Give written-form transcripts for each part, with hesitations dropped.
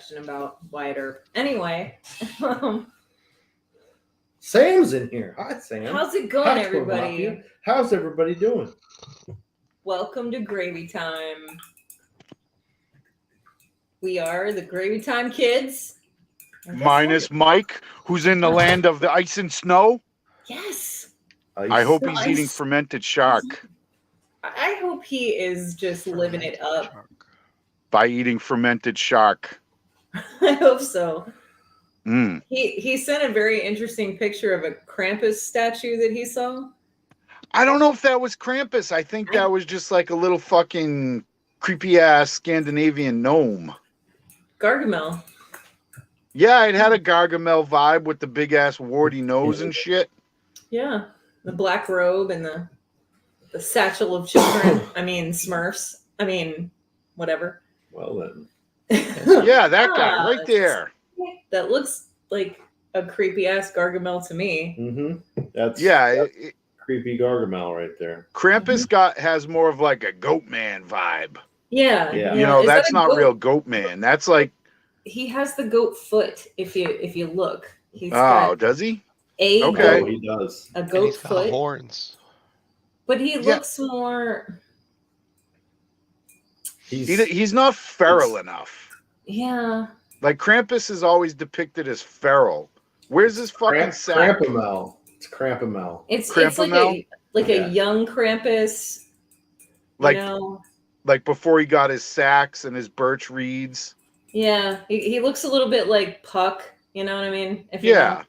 question about Wyatt Earp. Anyway, Sam's in here. Hi, Sam. how's it going, Hi, everybody? Slovakia. How's everybody doing? Welcome to Gravy Time. We are the Gravy Time kids. Minus Mike, who's in the land of the ice and snow. Yes. I hope he's Ice. eating fermented shark I hope he is just living it up. by eating fermented shark. I hope so. Mm. He sent a very interesting picture of a Krampus statue that he saw. I don't know if that was Krampus. I think that was just like a little fucking creepy ass Scandinavian gnome. Gargamel. Yeah, it had a Gargamel vibe with the big ass warty nose and shit. Yeah. The black robe and the satchel of children. I mean, Smurfs. I mean, whatever. Well then. Yeah, that guy right there. That looks like a creepy ass Gargamel to me. Mm-hmm. That's creepy Gargamel right there. Krampus has more of like a goat man vibe. Yeah. You know, that's not goat? real goat man. That's like he has the goat foot. If you look, does he? Okay, oh, he does. A goat he's foot. got horns. But he looks more. He's not feral enough. Yeah. Like Krampus is always depicted as feral. Where's his fucking sack? Krampamel. It's Krampamel. It's Krampamel? like a young Krampus. Like, you know? Like before he got his sacks and his birch reeds. Yeah, he looks a little bit like Puck. You know what I mean? Yeah.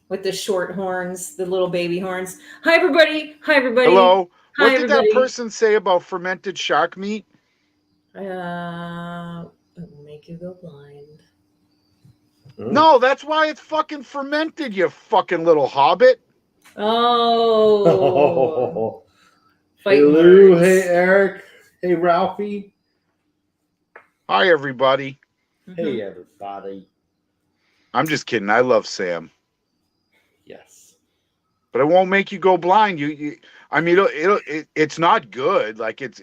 With the short horns, the little baby horns. Hi, everybody. Hi, everybody. Hello. Hi, What did everybody. that person say about fermented shark meat? It will make you go blind. No, that's why it's fucking fermented, you fucking little hobbit. Oh. Hey, Lou. Hey, Eric. Hey, Ralphie. Hi, everybody. Hey, everybody. I'm just kidding. I love Sam. Yes. But it won't make you go blind. I mean, it's not good. Like it's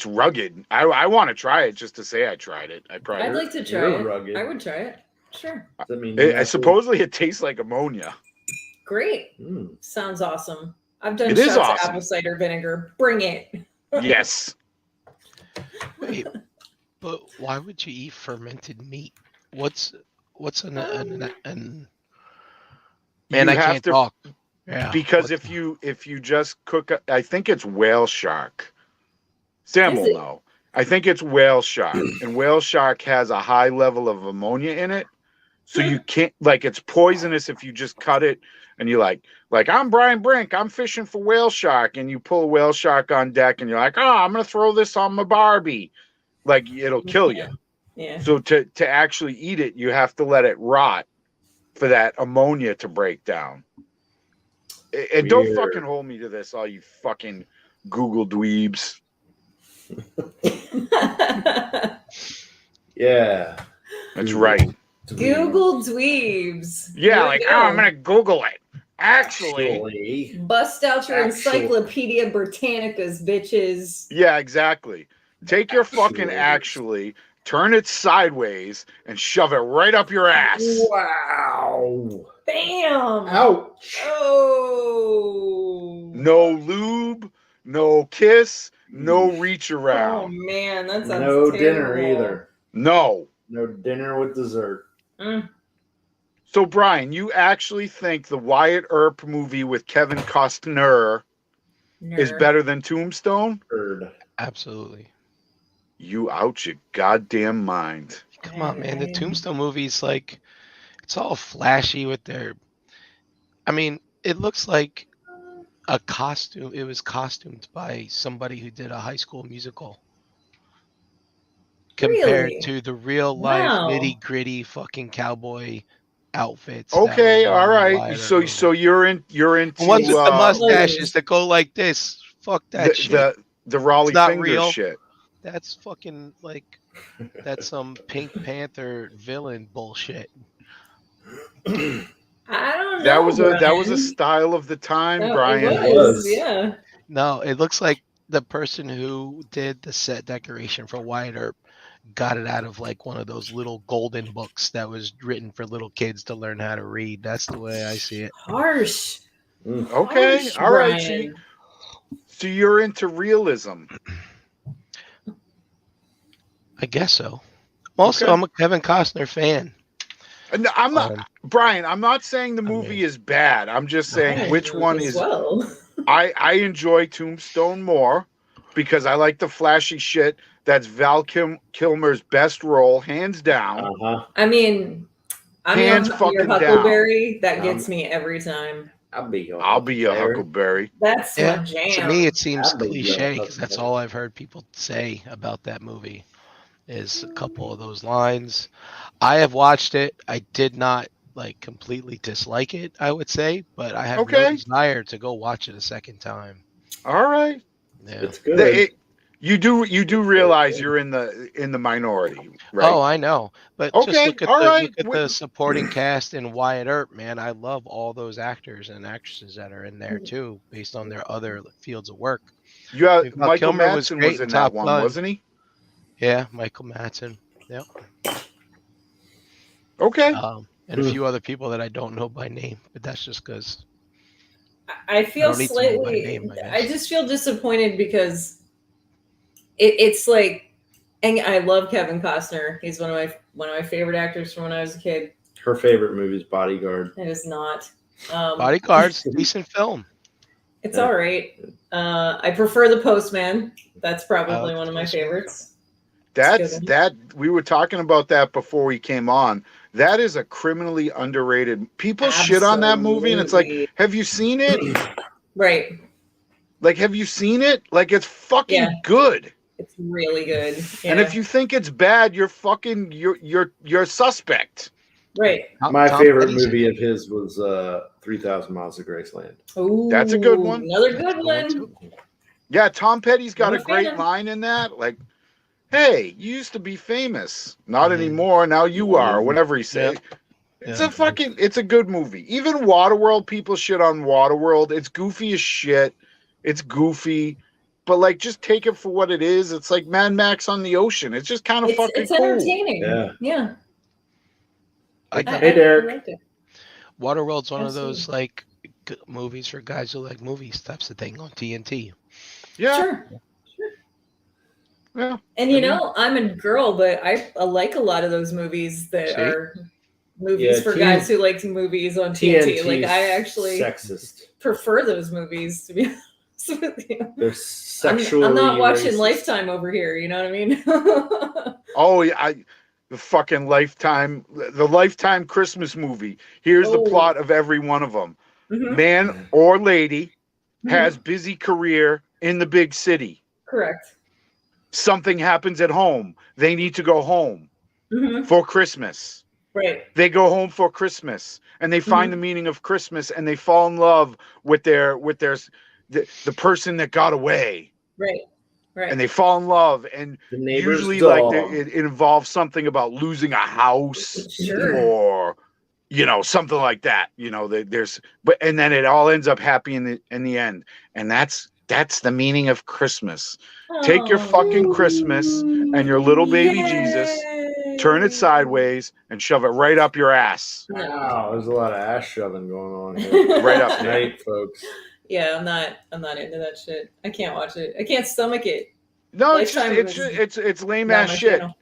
rugged. I want to try it just to say I tried it. I'd like to try it. Rugged. I would try it. Sure. Supposedly it tastes like ammonia. Great. Sounds awesome. I've done It shots is awesome. of apple cider vinegar. Bring it. Yes. Wait, but why would you eat fermented meat? What's an man? I can't talk. Yeah. Because if you just cook, I think it's whale shark. Sam will know. I think it's whale shark, and whale shark has a high level of ammonia in it, so you can't it's poisonous if you just cut it and you like I'm Brian Brink, I'm fishing for whale shark, and you pull a whale shark on deck and you're like, oh, I'm gonna throw this on my Barbie, it'll kill you. Yeah. So to actually eat it, you have to let it rot for that ammonia to break down. And don't fucking hold me to this, all you fucking Google dweebs. Yeah. That's right. Google dweebs. Yeah, I'm gonna Google it. Actually, bust out your Encyclopedia Britannicas, bitches. Yeah, exactly. Take your fucking turn it sideways and shove it right up your ass. Wow. Bam. Ouch. Oh. No lube, no kiss, no reach around. Oh man, that sounds no terrible. Dinner either. No dinner with dessert. So Brian, you actually think the Wyatt Earp movie with Kevin Costner is better than Tombstone? Absolutely. You out your goddamn mind. Come on, man. The Tombstone movie's it's all flashy with their. I mean, it looks like a costume. It was costumed by somebody who did a High School Musical. Compared to the real life nitty gritty fucking cowboy outfits. Okay, all right. So you're into ones with the mustaches that go like this. Fuck that shit. The Raleigh Fingers shit. That's fucking that's some Pink Panther villain bullshit. I don't know. That was a style of the time, Brian. It was, yeah. No, it looks like the person who did the set decoration for Wyatt Earp got it out of like one of those little golden books that was written for little kids to learn how to read. That's the way I see it. Harsh. Okay, Harsh, all right. Brian. So you're into realism. I guess so. Also, Okay. I'm a Kevin Costner fan. And I'm not, Brian. I'm not saying the I movie mean- is bad. I'm just I saying which enjoyed one it as is. well. I enjoy Tombstone more because I like the flashy shit. That's Val Kilmer's best role, hands down. Uh-huh. I mean, I'm Hands your fucking Huckleberry. That gets me every time. I'll be your I'll be your Huckleberry. That's Yeah, my jam. to me, it seems I'd be cliche young. because that's all I've heard people say about that movie is a couple of those lines. I have watched it. I did not like completely dislike it, I would say, but I have no Okay. desire to go watch it a second time. All right. Yeah. It's good. You do realize you're in the minority, right? Oh, I know, but just Okay, look at all the right. look at the supporting cast in Wyatt Earp, man. I love all those actors and actresses that are in there too, based on their other fields of work. You have Val Michael Kilmer was Madsen great was in in Top that one, Gun. wasn't he? Yeah, Michael Madsen. Yep. Okay. And a few other people that I don't know by name, but that's just because I feel I don't need to know by slightly. name, I I guess. just feel disappointed because it's like, and I love Kevin Costner. He's one of my favorite actors from when I was a kid. Her favorite movie is Bodyguard. It is not. Bodyguard's decent film. It's all right. I prefer The Postman. That's probably like one of The my Postman. favorites. That's good. that we were talking about that before we came on. That is a criminally underrated. People shit on that movie, and it's like, Absolutely. have you seen it? Right. Like, have you seen it? Like, it's fucking Yeah. good. It's really good. Yeah. And if you think it's bad, you're fucking you're suspect. right. My Tom favorite Petty's in movie it. of his was 3,000 Miles of Graceland. Ooh, That's a good one. Another That's good a good one, one. too. Yeah, Tom Petty's got I'm a a great fan. line in that. Like, hey, you used to be famous. Not Mhm. anymore. Now you are. Or whatever he said. It's Yeah. it's a good movie. Even Waterworld, people shit on Waterworld. It's goofy as shit. It's goofy. But like, just take it for what it is. It's like Mad Max on the ocean. It's just kind of fucking It's cool. entertaining. Yeah. I Hey, Derek. I liked it. Waterworld's one of those Absolutely. like movies for guys who like movies types of thing on TNT. Yeah. Sure. Yeah. And you know, I'm a girl, but I like a lot of those movies that See? are movies Yeah, for guys who like movies on TNT. Like I actually sexist. prefer those movies, to be honest with you. They're sexually. I'm not watching racist. Lifetime over here. You know what I mean? Oh yeah, the fucking the Lifetime Christmas movie. Here's the Oh. plot of every one of them. Mhm. Man or lady Mhm. has busy career in the big city. Correct. Something happens at home. They need to go home Mhm. for Christmas. Right. They go home for Christmas and they find the meaning of Christmas and they fall in love with the person that got away. Right. Right. And they fall in love, and The neighbor's usually dog. it involves something about losing a house Sure. or something like that. And then it all ends up happy in the end, and that's the meaning of Christmas. Take your fucking Christmas and your little baby Jesus, turn it sideways and shove it right up your ass. Wow, there's a lot of ass shoving going on here Right up there. tonight, folks. Yeah, I'm not into that shit. I can't watch it. I can't stomach it. No, Lifetime it's lame Not ass my shit. channel.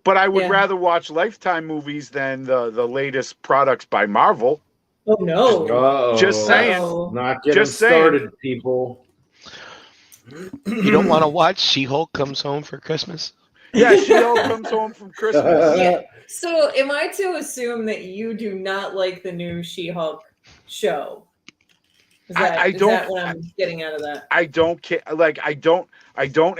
But I would Yeah. rather watch Lifetime movies than the latest products by Marvel. Oh no. Uh-oh. Just saying. Uh-oh. Not getting Just saying. started, people. You don't want to watch She-Hulk Comes Home for Christmas? Yeah, She-Hulk comes home from Christmas. Yeah. So am I to assume that you do not like the new She-Hulk show? Is I is don't- that what I'm getting out of that? I don't care. Like I don't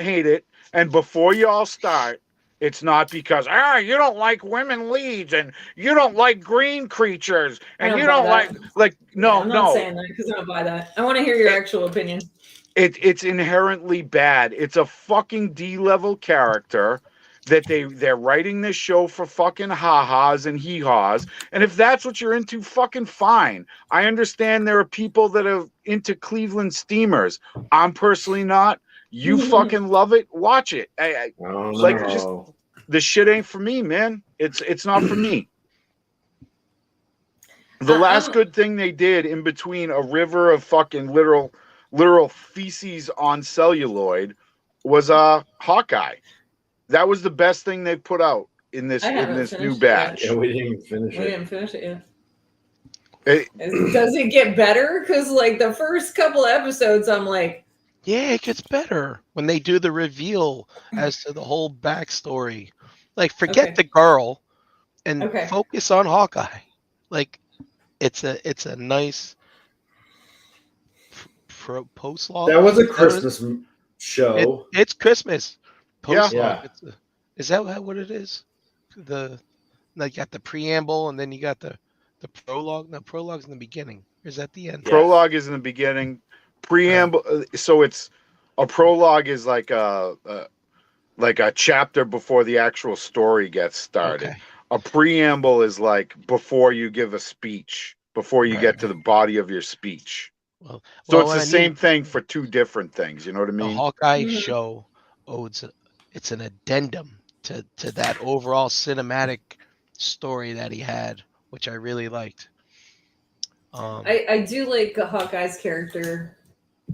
hate it. And before you all start, it's not because you don't like women leads and you don't like green creatures and you buy don't that. like no I'm not no. saying that because I don't buy that. I want to hear your actual opinion. It's inherently bad. It's a fucking D-level character that they're writing this show for fucking ha-has and hee-haws. And if that's what you're into, fucking fine. I understand there are people that are into Cleveland Steamers. I'm personally not. You fucking love it. Watch it. I don't Like, know. just the shit ain't for me, man. It's not for me. The last good thing they did in between a river of fucking literal feces on celluloid was Hawkeye. That was the best thing they've put out in this I haven't new finished it batch. Yeah, we didn't even finish We it. didn't finish it yet. It- Does it get better? Because like the first couple episodes, I'm like, Yeah, it gets better when they do the reveal as to the whole backstory. Like, forget Okay. the girl and Okay. focus on Hawkeye. Like, it's a nice post log. That was a Christmas show. It's Christmas. Post Yeah. log. Is that what it is? Like, you got the preamble and then you got the prologue. No, prologue's in the beginning. Or is that the end? Yeah. Prologue is in the beginning. Preamble. So it's a prologue is like a chapter before the actual story gets started. Okay. A preamble is like before you give a speech, before you get to the body of your speech. Well, So it's what the I same mean, thing for two different things. You know what I the mean? Hawkeye Mhm. show it's an addendum to that overall cinematic story that he had, which I really liked. I do like Hawkeye's character.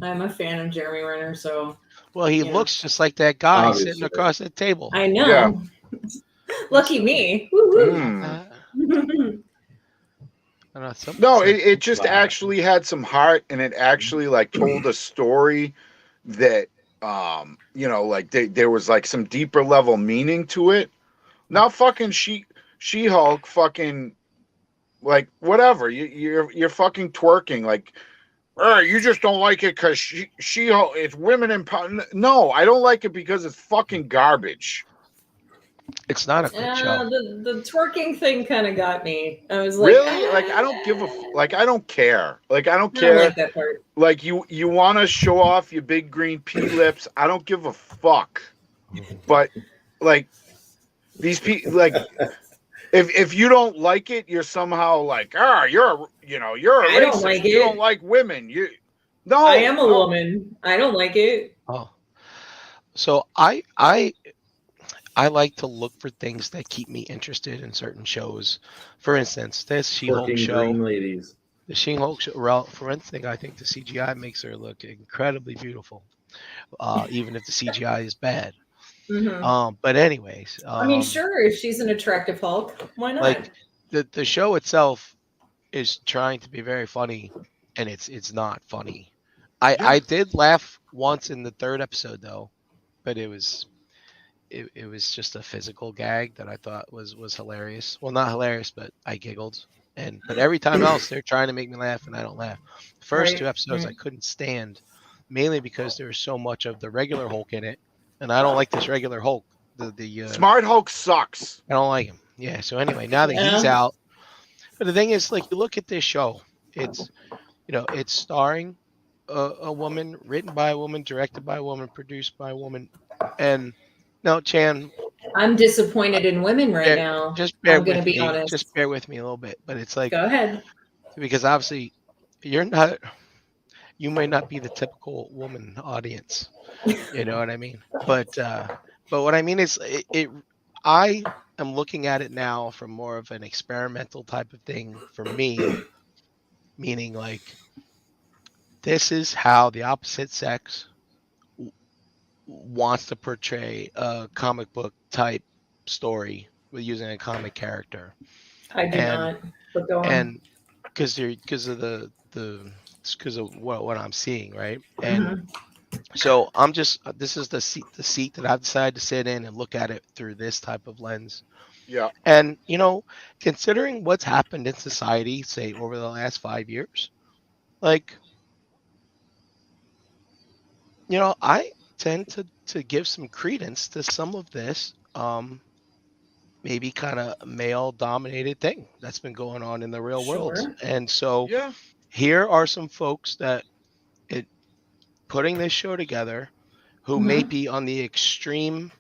I'm a fan of Jeremy Renner, so Well, he yeah. looks just like that guy Obviously. sitting across the table. I know. Yeah. Lucky me. Woo-woo. Hmm. I don't know, something No, said- it just actually had some heart, and it actually like told a story that like there was like some deeper level meaning to it. Not fucking She-Hulk fucking like whatever. You're fucking twerking like you just don't like it because She-Hulk it's women empowerment. No, I don't like it because it's fucking garbage. It's not a good show. The twerking thing kind of got me. I was like, Really? Like I don't give a I don't care. Like I don't I care. don't like that part. Like you want to show off your big green pea lips. I don't give a fuck. But like these people, like if you don't like it, you're somehow like you're a I don't racist. like You it. don't like women. I am a no. woman. I don't like it. Oh, so I like to look for things that keep me interested in certain shows. For instance, this She-Hulk Working show. green ladies. The She-Hulk show, for instance, I think the CGI makes her look incredibly beautiful, even if the CGI is bad. Mhm. But anyways, I mean, sure, if she's an attractive Hulk, why not? like the show itself is trying to be very funny, and it's not funny. I did laugh once in the third episode though, but it was just a physical gag that I thought was hilarious. Well, not hilarious, but I giggled. But every time else they're trying to make me laugh and I don't laugh. The first Right, two episodes right. I couldn't stand, mainly because there was so much of the regular Hulk in it, and I don't like this regular Hulk. Smart Hulk sucks. I don't like him. Yeah. So anyway, now that he's Yeah. out, but the thing is, like, you look at this show, it's it's starring a woman, written by a woman, directed by a woman, produced by a woman, and no, Chan, I'm disappointed in women right now. just bear I'm gonna with be me. honest. Just bear with me a little bit. But it's like, Go ahead. because obviously you may not be the typical woman audience. You know what I mean? But what I mean is I am looking at it now from more of an experimental type of thing for me, meaning like this is how the opposite sex wants to portray a comic book type story with using a comic character. I do not. But go on. And because of what I'm seeing, right? And so I'm just this is the seat that I've decided to sit in and look at it through this type of lens. Yeah. And considering what's happened in society, say over the last 5 years, like I tend to give some credence to some of this maybe kind of male dominated thing that's been going on in the real world. Sure. And so Yeah. here are some folks that putting this show together who may be on the extreme,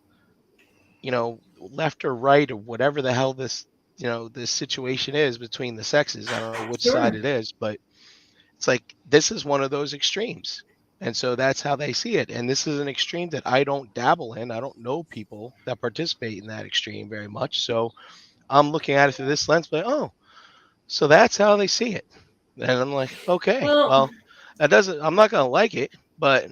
left or right or whatever the hell this situation is between the sexes. I don't know which Sure. side it is, but it's like this is one of those extremes. And so that's how they see it. And this is an extreme that I don't dabble in. I don't know people that participate in that extreme very much. So I'm looking at it through this lens, but oh, so that's how they see it. And I'm like, okay, Well, well, that doesn't, I'm not going to like it, but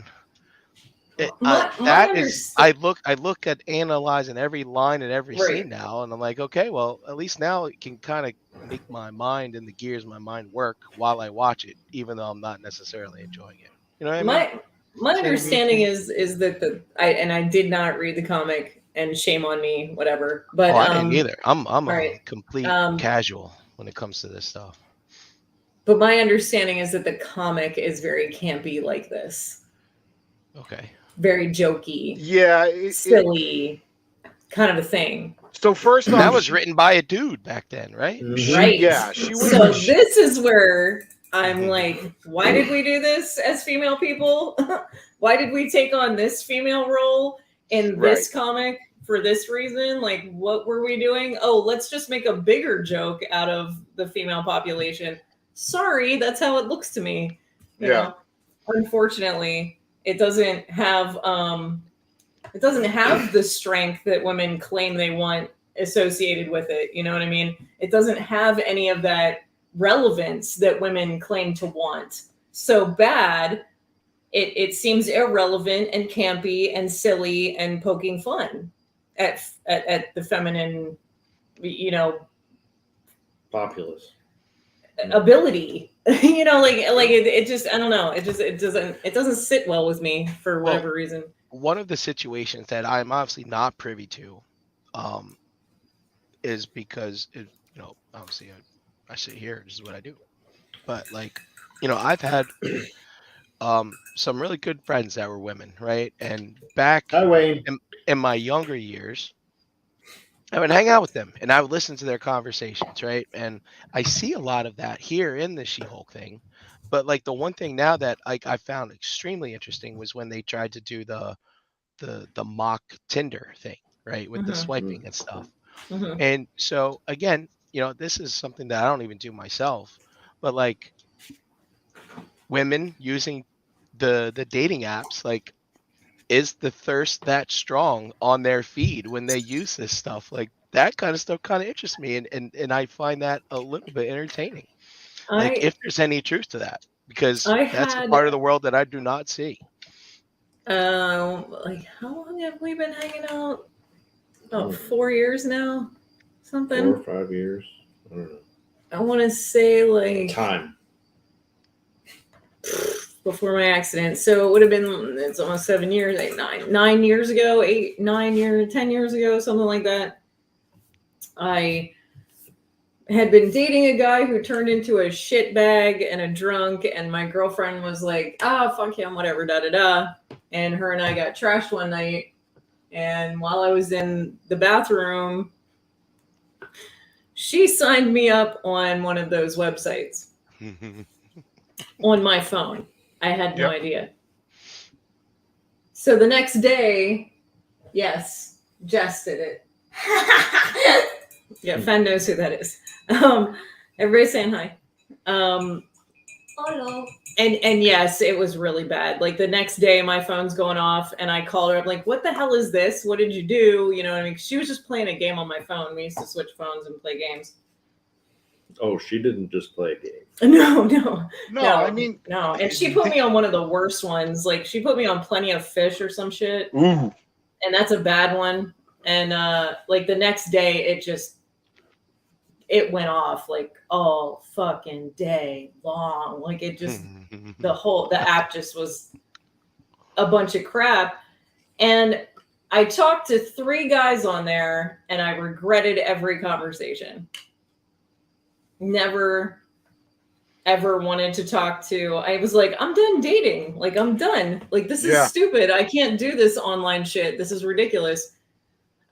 my that is, understanding, I look at analyzing every line and every right. scene now, and I'm like, okay, well, at least now it can kind of make my mind and the gears of my mind work while I watch it, even though I'm not necessarily enjoying it. You know what I mean? My Mhm. understanding is that I did not read the comic, and shame on me, whatever. Oh, But I didn't either. I'm all right. a complete Um, casual when it comes to this stuff. but my understanding is that the comic is very campy like this, Okay. very jokey, Yeah. silly kind of a thing. So first And that off, was written by a dude back then, right? Right. she was. So this is where I'm like, why did we do this as female people? Why did we take on this female role in this comic for this reason? Like, what were we doing? Oh, let's just make a bigger joke out of the female population. Sorry, that's how it looks to me. You Yeah. know, unfortunately, it doesn't have the strength that women claim they want associated with it. You know what I mean? It doesn't have any of that relevance that women claim to want. So bad, it seems irrelevant and campy and silly and poking fun at the feminine, you know, Populous. ability. You know, like it just, I don't know. It doesn't sit well with me for Well, whatever reason. one of the situations that I'm obviously not privy to, um, is because obviously I sit here, this is what I do. But like, I've had some really good friends that were women, right? And back Hi, Wayne. in my younger years, I would hang out with them and I would listen to their conversations, right? And I see a lot of that here in the She-Hulk thing. But like the one thing now that I found extremely interesting was when they tried to do the mock Tinder thing, right? With the Mhm. swiping and stuff. Mhm. And so again, this is something that I don't even do myself, but like women using the dating apps, like is the thirst that strong on their feed when they use this stuff? Like that kind of stuff kind of interests me, and I find that a little bit entertaining. Like I if there's any truth to that, because I that's a part of had the world that I do not see. like, how long have we been hanging out? About 4 years now, something. 4 or 5 years. I don't know. I want to say like Time. before my accident. So it would have been, it's almost 7 years, like 9 years ago, 10 years ago, something like that. I had been dating a guy who turned into a shitbag and a drunk, and my girlfriend was like, fuck him, whatever, da da da. And her and I got trashed one night. And while I was in the bathroom, she signed me up on one of those websites on my phone. I had no idea. So the next day, yes, Jess did it. Yeah, Fen knows who that is. Everybody's saying hi. Hello. And yes, it was really bad. Like the next day, my phone's going off, and I called her. I'm like, "What the hell is this? What did you do?" You know what I mean? She was just playing a game on my phone. We used to switch phones and play games. Oh, she didn't just play a game. No. I mean, no. And she put me on one of the worst ones. Like she put me on Plenty of Fish or some shit. Ooh. And that's a bad one. And like the next day, it went off like all fucking day long. Like it just the app just was a bunch of crap. And I talked to 3 guys on there, and I regretted every conversation. Never ever wanted to talk to. I was like, I'm done dating. Like I'm done. Like this is stupid. I can't do this online shit. This is ridiculous.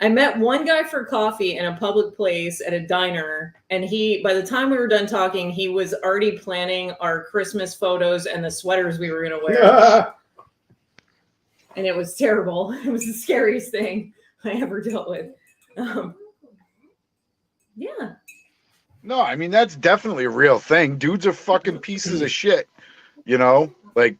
I met one guy for coffee in a public place at a diner, and by the time we were done talking, he was already planning our Christmas photos and the sweaters we were going to wear. And it was terrible. It was the scariest thing I ever dealt with. Yeah. No, I mean, that's definitely a real thing. Dudes are fucking pieces of shit, like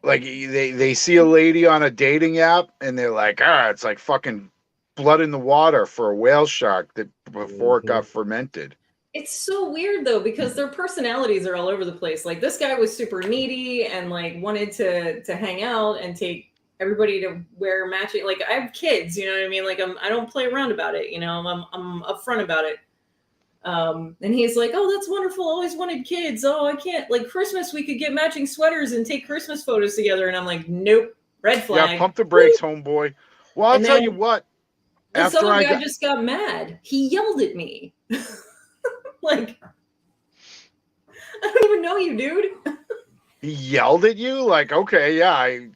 like they see a lady on a dating app and they're like, it's like fucking blood in the water for a whale shark that before it got fermented. It's so weird though, because their personalities are all over the place. Like this guy was super needy and like wanted to hang out and take everybody to wear matching. Like I have kids, you know what I mean? Like I don't play around about it, you know. I'm upfront about it. And he's like, oh, that's wonderful. Always wanted kids. Oh, I can't. Like Christmas, we could get matching sweaters and take Christmas photos together. And I'm like, nope, red flag. Yeah, pump the brakes, homeboy. Well, I'll tell you what. This other guy just got mad. He yelled at me. Like, I don't even know you, dude. He yelled at you? Like, okay, yeah,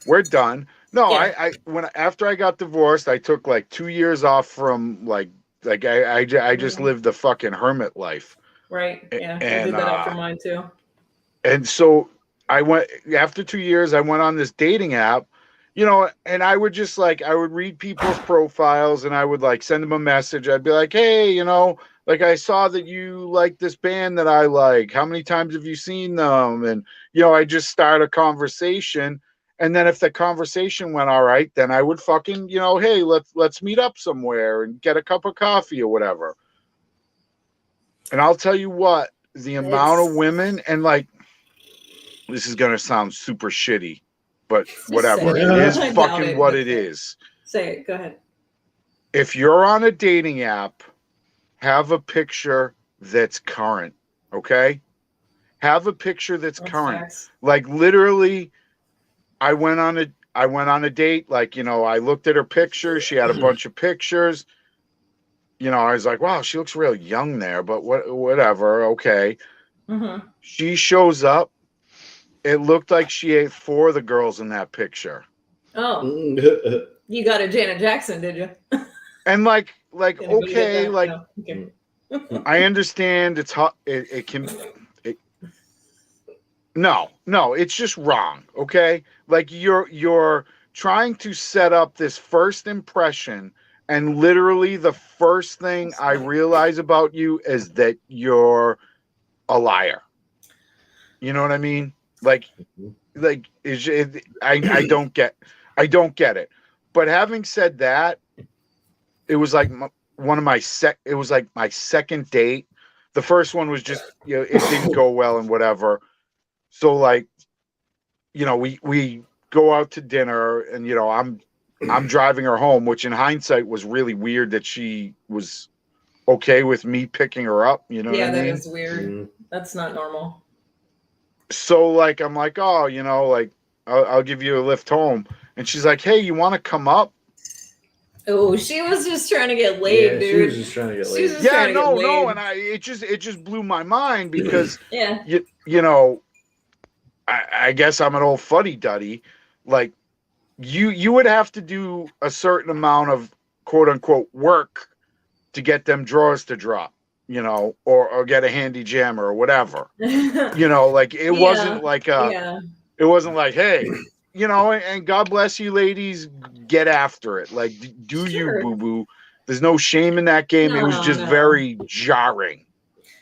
we're done. No, yeah. After I got divorced, I took like 2 years off from I just lived the fucking hermit life. Right. Yeah. And, I did that after mine too. And so after 2 years, I went on this dating app, you know, and I would just I would read people's profiles and I would send them a message. I'd be like, hey, you know, I saw that you like this band that I like. How many times have you seen them? And, you know, I just start a conversation. And then if the conversation went all right, then I would fucking, you know, hey, let's meet up somewhere and get a cup of coffee or whatever. And I'll tell you what, the amount of women and this is going to sound super shitty, but whatever. It is fucking what it is. Say it. Go ahead. If you're on a dating app, have a picture that's current, okay? Have a picture that's current. Facts. Like literally, I went on a date. Like, you know, I looked at her picture. She had a bunch of pictures. You know, I was like, wow, she looks real young there, but whatever, okay. Mm-hmm. She shows up. It looked like she ate 4 of the girls in that picture. Oh, you got a Janet Jackson, did you? And okay, okay. I understand it's hot. It can. No, it's just wrong. Okay, like you're trying to set up this first impression, and literally the first thing I realize about you is that you're a liar. You know what I mean? I don't get it. But having said that, it was like my second date. The first one was just, you know, it didn't go well and whatever. So you know, we go out to dinner and, you know, I'm driving her home, which in hindsight was really weird that she was okay with me picking her up. You know what I mean? Yeah, that is weird. Mm-hmm. That's not normal. So I'm like, oh, you know, I'll give you a lift home. And she's like, hey, you want to come up? Oh, she was just trying to get laid, dude. She was just trying to get laid. Yeah, no, and it just blew my mind because you know, I guess I'm an old fuddy-duddy. Like you would have to do a certain amount of quote unquote work to get them drawers to drop, you know, or get a handy jammer or whatever. You know, it wasn't it wasn't like, hey, you know, and God bless you ladies, get after it. Do you, boo-boo. There's no shame in that game. It was just very jarring.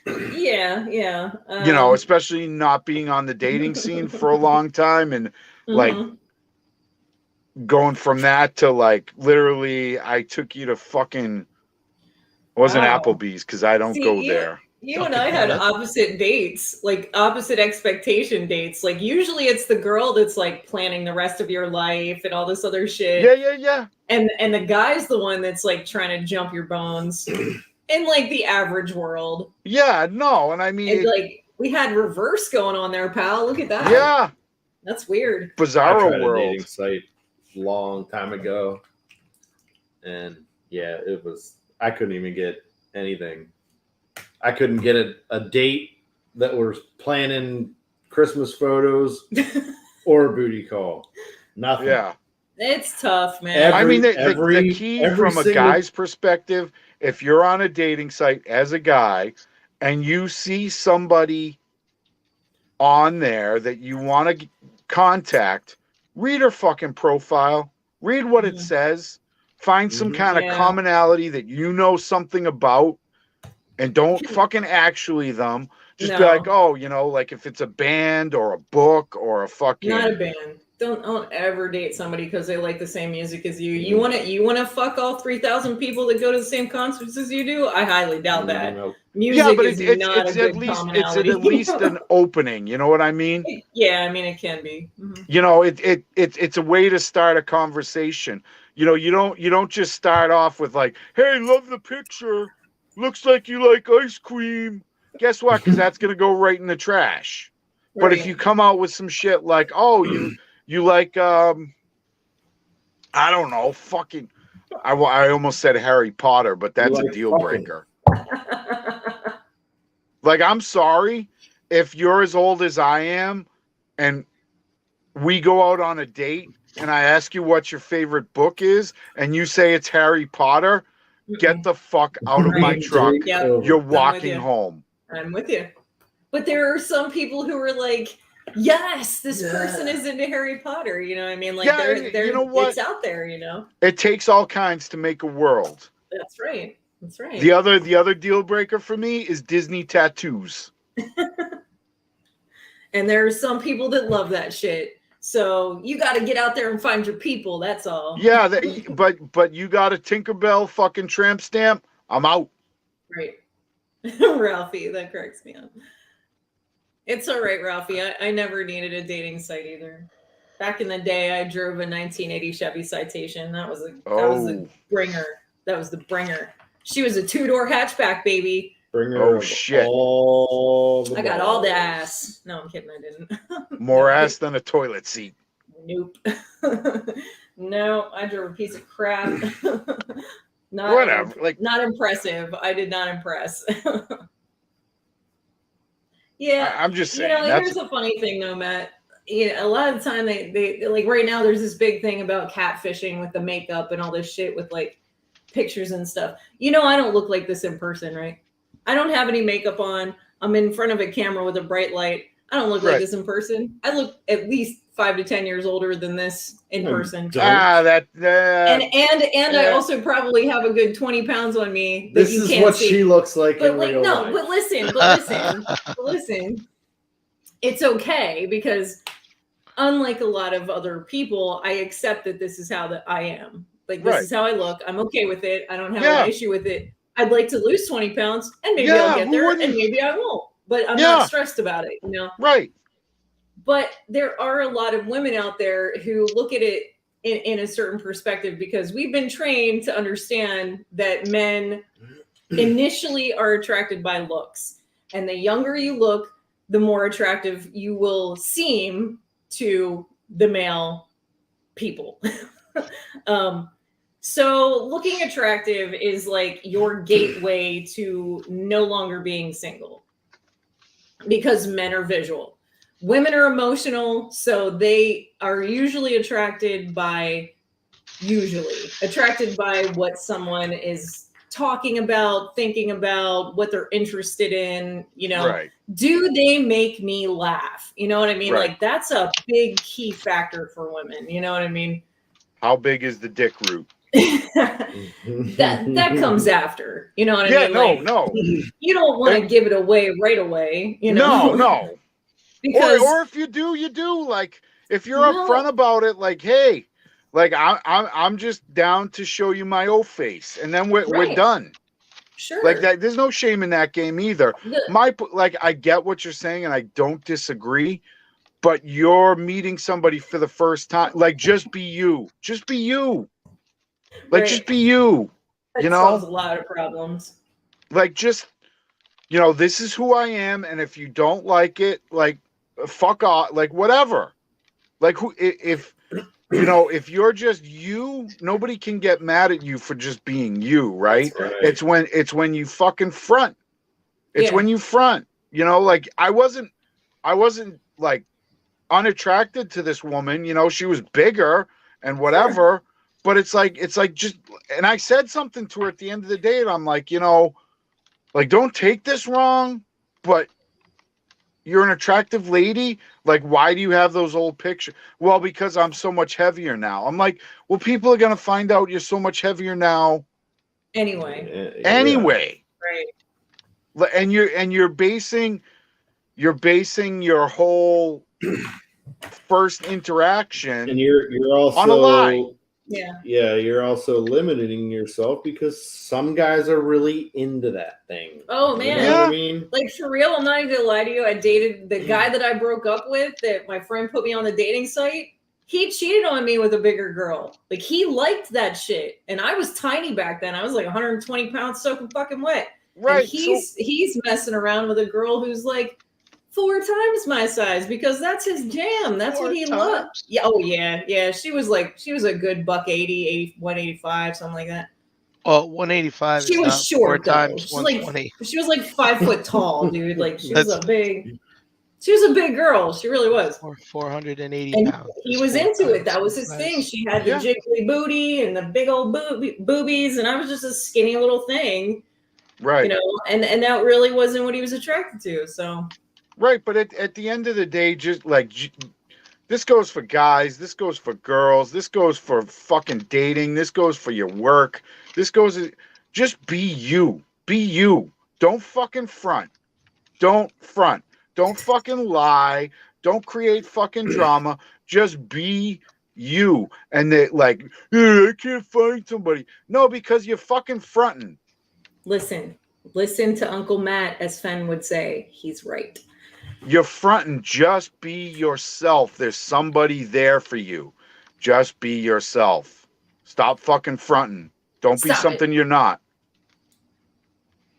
Yeah. You know, especially not being on the dating scene for a long time and going from that to literally I took you to fucking wasn't Applebee's because I don't go there. You and I had opposite dates, opposite expectation dates. Usually it's the girl that's planning the rest of your life and all this other shit. Yeah. And the guy's the one that's trying to jump your bones in the average world. Yeah, no, and I mean, and, we had reverse going on there, pal. Look at that. Yeah, that's weird. Bizarro world. A dating site long time ago, and yeah, it was. I couldn't even get anything. I couldn't get a date that was planning Christmas photos or a booty call. Nothing. Yeah. It's tough, man. I mean, the key from a guy's perspective, if you're on a dating site as a guy and you see somebody on there that you want to contact, read her fucking profile, read what it says, find some kind of commonality that you know something about, and don't fucking actually them. Just be like, oh, like if it's a band or a book or a fucking. Not a band. Don't ever date somebody because they like the same music as you. You want to fuck all 3,000 people that go to the same concerts as you do? I highly doubt that. Music but is not a good commonality. It's at least an opening. You know what I mean? Yeah, I mean it can be. Mm-hmm. It's a way to start a conversation. You don't just start off with like, hey, love the picture. Looks like you like ice cream. Guess what? Because that's gonna go right in the trash. Right. But if you come out with some shit like, oh, you like I don't know, fucking I almost said Harry Potter, but that's a deal breaker. Like, I'm sorry if you're as old as I am and we go out on a date and I ask you what your favorite book is and you say it's Harry Potter, get the fuck out of my truck. Yep. You're walking home. I'm with you. But there are some people who are like, yes, this person is into Harry Potter. You know what I mean? Like, they're you know what? It's out there, It takes all kinds to make a world. That's right. That's right. The other deal breaker for me is Disney tattoos. And there are some people that love that shit. So you got to get out there and find your people. That's all. Yeah, but you got a Tinkerbell fucking tramp stamp. I'm out. Right. Ralphie, that cracks me up. It's all right, Ralphie. I never needed a dating site either. Back in the day, I drove a 1980 Chevy Citation. That was the bringer. That was the bringer. She was a 2-door hatchback, baby. Oh shit! I got all the ass. No, I'm kidding. I didn't. More ass than a toilet seat. Nope. No, I drove a piece of crap. Whatever. Not impressive. I did not impress. Yeah, I'm just saying. Here's a funny thing, though, Matt. A lot of the time they like right now. There's this big thing about catfishing with the makeup and all this shit with like pictures and stuff. I don't look like this in person, right? I don't have any makeup on. I'm in front of a camera with a bright light. I don't look like this in person. I look at least 5 to 10 years older than this in person. And I also probably have a good 20 pounds on me. This is what she looks like in real life. But listen. It's okay because unlike a lot of other people, I accept that this is how I am. Like, this is how I look. I'm okay with it. I don't have an issue with it. I'd like to lose 20 pounds and maybe I'll get there and maybe I won't. But I'm not stressed about it, Right. But there are a lot of women out there who look at it in a certain perspective because we've been trained to understand that men initially are attracted by looks. And the younger you look, the more attractive you will seem to the male people. So looking attractive is like your gateway to no longer being single because men are visual. Women are emotional, so they are usually attracted by what someone is talking about, thinking about, what they're interested in, Right. Do they make me laugh? You know what I mean? Right. Like that's a big key factor for women. You know what I mean? How big is the dick root? that comes after. You know what I mean? No. You don't want to give it away right away. No. Because or if you do, you do. Like if you're upfront about it, like, hey, like I'm just down to show you my old face, and then we're done. Sure. Like that. There's no shame in that game either. I get what you're saying, and I don't disagree. But you're meeting somebody for the first time. Like, just be you. Just be you. Like, just be you. That solves a lot of problems. Like, just, this is who I am, and if you don't like it, like, fuck off. Like, whatever. Like, if you're just you, nobody can get mad at you for just being you, right? It's when you fucking front. It's when you front. Like, I wasn't like unattracted to this woman. She was bigger and whatever. But it's like just, and I said something to her at the end of the day, and I'm like, like, don't take this wrong, but you're an attractive lady. Like, why do you have those old pictures? Well, because I'm so much heavier now. I'm like, well, people are gonna find out you're so much heavier now. Anyway. Right. And you're basing you're basing your whole first interaction And you're on a lie. also Yeah. you're also limiting yourself because some guys are really into that thing. Oh, You man. know what I Yeah. mean? Like, for real, I'm not even gonna lie to you. I dated the guy that I broke up with, that my friend put me on the dating site. He cheated on me with a bigger girl. Like, he liked that shit. And I was tiny back then. I was like 120 pounds soaking fucking wet. Right. And he's messing around with a girl who's like 4 times my size because that's his jam. That's 4 what he times? loves. Yeah. Oh yeah. Yeah. She was a good buck 80, 185, something like that. Well, 185 She is was not 4 short though. times She's like 120. she was like 5 foot tall, dude. Like she was That's a big girl. She really was. 480 And pounds. he is was 4 into it. times That was my his size. thing. She had the Yeah. jiggly booty and the big old boobies, and I was just a skinny little thing, Right. you know. And that really wasn't what he was attracted to. So Right. But at the end of the day, just like this goes for guys, this goes for girls, this goes for fucking dating, this goes for your work, this goes. Just be you. Be you. Don't fucking front. Don't front. Don't fucking lie. Don't create fucking drama. Just be you. And they like, I can't find somebody. No, because you're fucking fronting. listen to Uncle Matt, as Fen would say. He's right. You're fronting. Just be yourself. There's somebody there for you. Just be yourself. Stop fucking fronting. Don't be Stop something you're not.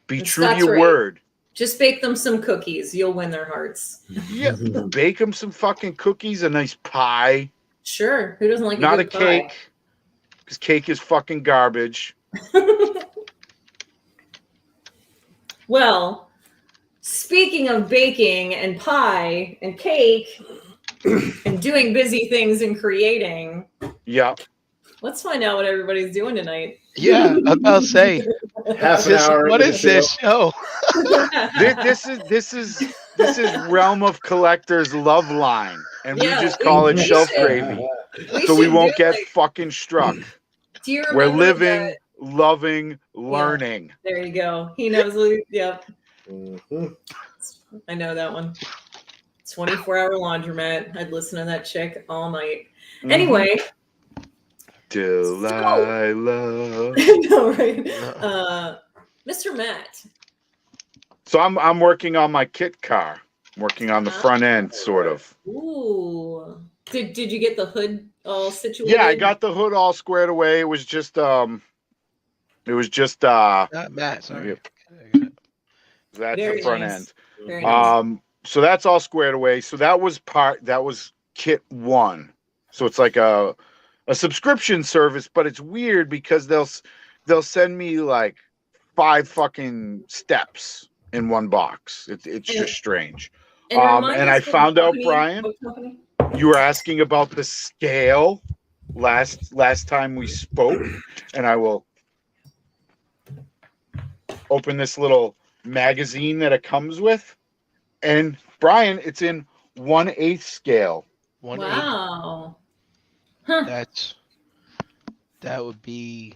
Be And true to Scott's your right. word. Just bake them some cookies. You'll win their hearts. Yeah, bake them some fucking cookies, a nice pie. Sure. Who doesn't like Not a a good cake, because cake is fucking garbage. pie? Well, speaking of baking and pie and cake and doing busy things and creating, Yeah. let's find out what everybody's doing tonight. Yeah, I'll say. Half an hour. What into is the this show? This is Realm of Collector's love line, and Yeah, we just call it we shelf should- gravy, We so we should won't do, get like, fucking struck. do you remember We're living, that- loving, learning. There you go. He knows. Yep. Mhm. I know that one. 24-hour laundromat. I'd listen to that chick all night. Mhm. Anyway. Delilah. No, right? Mr. Matt. So I'm working on my kit car. I'm working on the front end, sort of. Ooh. Did you get the hood all situated? Yeah, I got the hood all squared away. It was just Not Matt, sorry. Yep. That's Very the front nice. end. Very nice. So that's all squared away. So that was kit 1. So it's like a subscription service, but it's weird because they'll send me like 5 fucking steps in one box. It's just strange. remind And us I what found out, company- Brian, what company? you were asking about the scale last time we spoke, and I will open this little magazine that it comes with. And Brian, it's in 1/8 scale. 180. Wow. Huh. That would be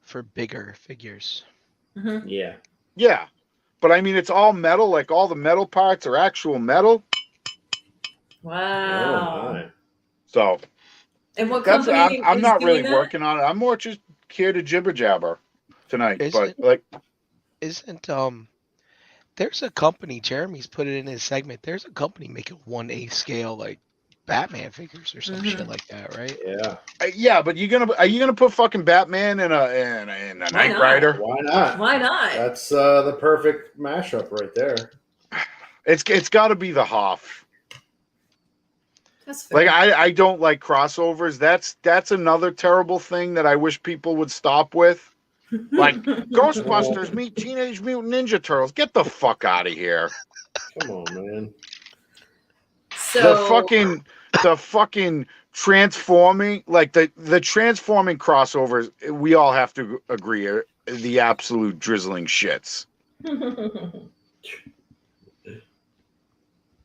for bigger figures. Mhm. Yeah. Yeah. But I mean, it's all metal, like all the metal parts are actual metal. Wow. Oh my. So And what that's company I'm is not doing really that? working on it. I'm more just here to jibber jabber tonight. Is But it? like, Isn't there's a company, Jeremy's put it in his segment. There's a company making 1/8 scale like Batman figures or some shit like that, right? Yeah. yeah, but are you gonna put fucking Batman in a Knight not? Rider? Why not? Why not? That's the perfect mashup right there. It's got to be the Hoff. That's fair. Like I don't like crossovers. That's another terrible thing that I wish people would stop with. Like Ghostbusters meet Teenage Mutant Ninja Turtles. Get the fuck out of here. Come on, man. So The fucking transforming, like the transforming crossovers, we all have to agree are the absolute drizzling shits.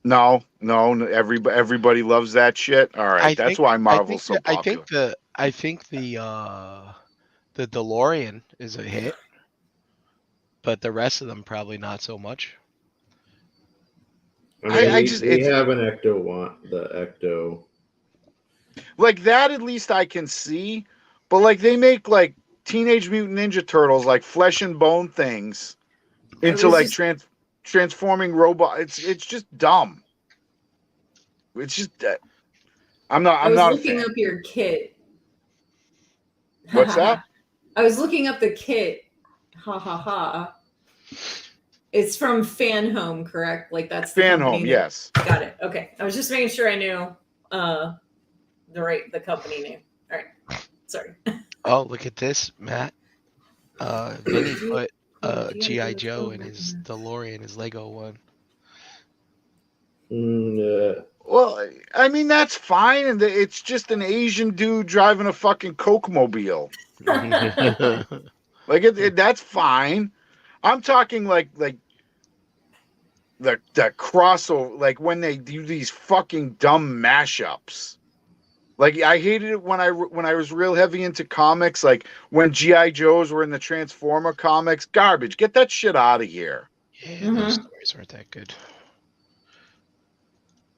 No, everybody loves that shit. All right, that's why Marvel's so popular. I think the DeLorean is a hit, but the rest of them probably not so much. We have an the Ecto. Like that, at least I can see. But like they make like Teenage Mutant Ninja Turtles, like flesh and bone things, into like transforming robot. It's just dumb. It's just I'm not looking up your kit. What's that? I was looking up the kit. Ha ha ha. It's from Fan Home, correct? Like that's the Fan Home, yes. Got it. Okay. I was just making sure I knew the company name. All right. Sorry. Oh, look at this, Matt. Vinny put G.I. Joe in his DeLorean, his Lego one. Well, I mean that's fine, and it's just an Asian dude driving a fucking Coke mobile. Like that's fine. I'm talking like the crossover, like when they do these fucking dumb mashups. Like I hated it when I was real heavy into comics, like when G.I. Joes were in the Transformer comics. Garbage. Get that shit out of here. Yeah, those stories aren't that good.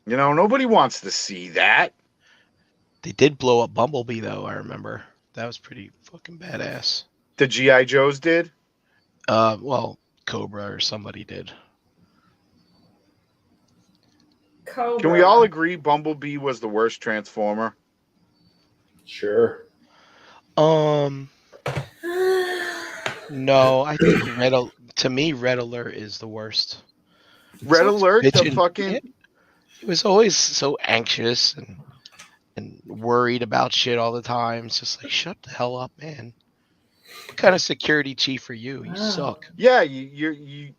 You know, nobody wants to see that. They did blow up Bumblebee, though, I remember. That was pretty fucking badass. The G.I. Joes did? Well, Cobra or somebody did. Cobra. Can we all agree Bumblebee was the worst Transformer? Sure. No, I think to me, Red Alert is the worst. Red Alert, the fucking... Yeah. He was always so anxious and worried about shit all the time. It's just like, shut the hell up, man. What kind of security chief are you? You suck. Yeah, you.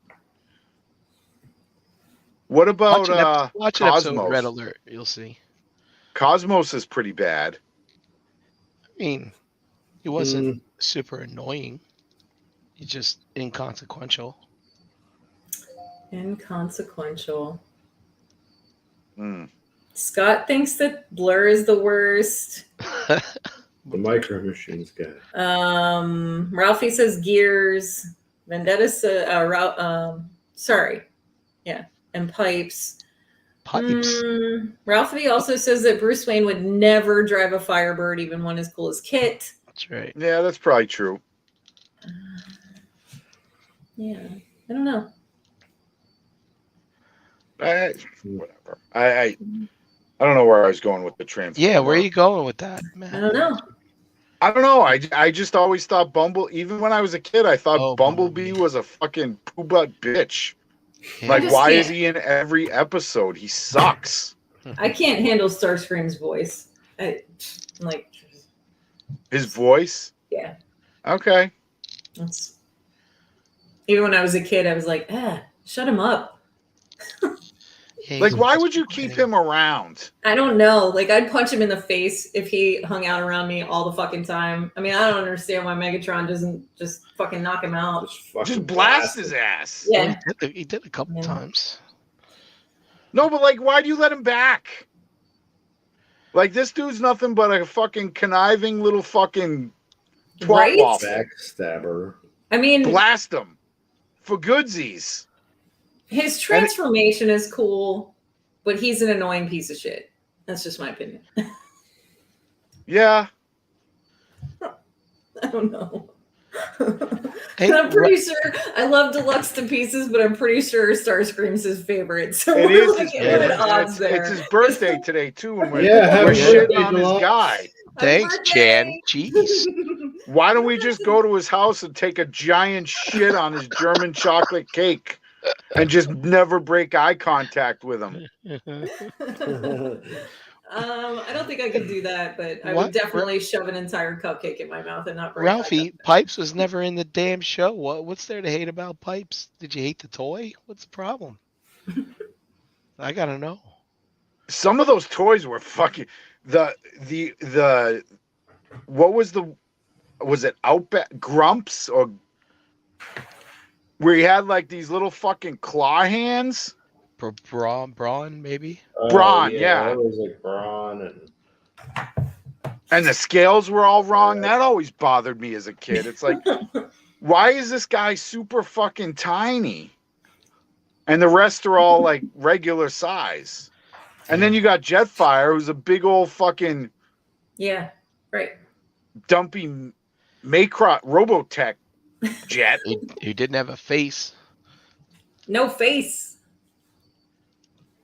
What about watch an episode of Red Alert? You'll see. Cosmos is pretty bad. I mean, he wasn't super annoying. He's just inconsequential. Inconsequential. Scott thinks that Blur is the worst. The Micro Machines guy. Ralphie says Gears. Vendetta says and Pipes. Ralphie also says that Bruce Wayne would never drive a Firebird, even one as cool as Kit. That's right. Yeah, that's probably true. Yeah, I don't know. Whatever. I don't know where I was going with the Transformer. Yeah, where are you going with that, man? I don't know. I just always thought even when I was a kid, I thought Bumblebee was a fucking poo butt bitch. Yeah. Like, why is he in every episode? He sucks. I can't handle Starscream's voice. His voice? Yeah. Okay. Even when I was a kid, I was like, shut him up. Like, why would you keep him around? I don't know. Like, I'd punch him in the face if he hung out around me all the fucking time. I mean, I don't understand why Megatron doesn't just fucking knock him out. Just blast his ass. Yeah. Well, he did a couple times. No, but like, why do you let him back? Like, this dude's nothing but a fucking conniving little fucking twat waffle. Backstabber. I mean, blast him for goodsies. His transformation is cool, but he's an annoying piece of shit. That's just my opinion. Yeah. I don't know. I'm pretty sure I love Deluxe to pieces, but I'm pretty sure Starscream's his favorite. So we're like at odds there. It's his birthday today too, and we're shitting on his guy. Thanks, Chan. Jeez. Why don't we just go to his house and take a giant shit on his German chocolate cake? And just never break eye contact with him. I don't think I could do that, but I would definitely shove an entire cupcake in my mouth and not break Ralphie, Pipes was never in the damn show. What's there to hate about Pipes? Did you hate the toy? What's the problem? I gotta know. Some of those toys were fucking the what was it Outback Grumps or where he had like these little fucking claw hands? Brawn, maybe? Brawn, yeah. It was like Brawn and the scales were all wrong. That always bothered me as a kid. It's like, why is this guy super fucking tiny? and the rest are all like regular size. And then you got Jetfire, who's a big old fucking Yeah. Right. dumpy Macrot Robotech jet. Who didn't have a face. No face.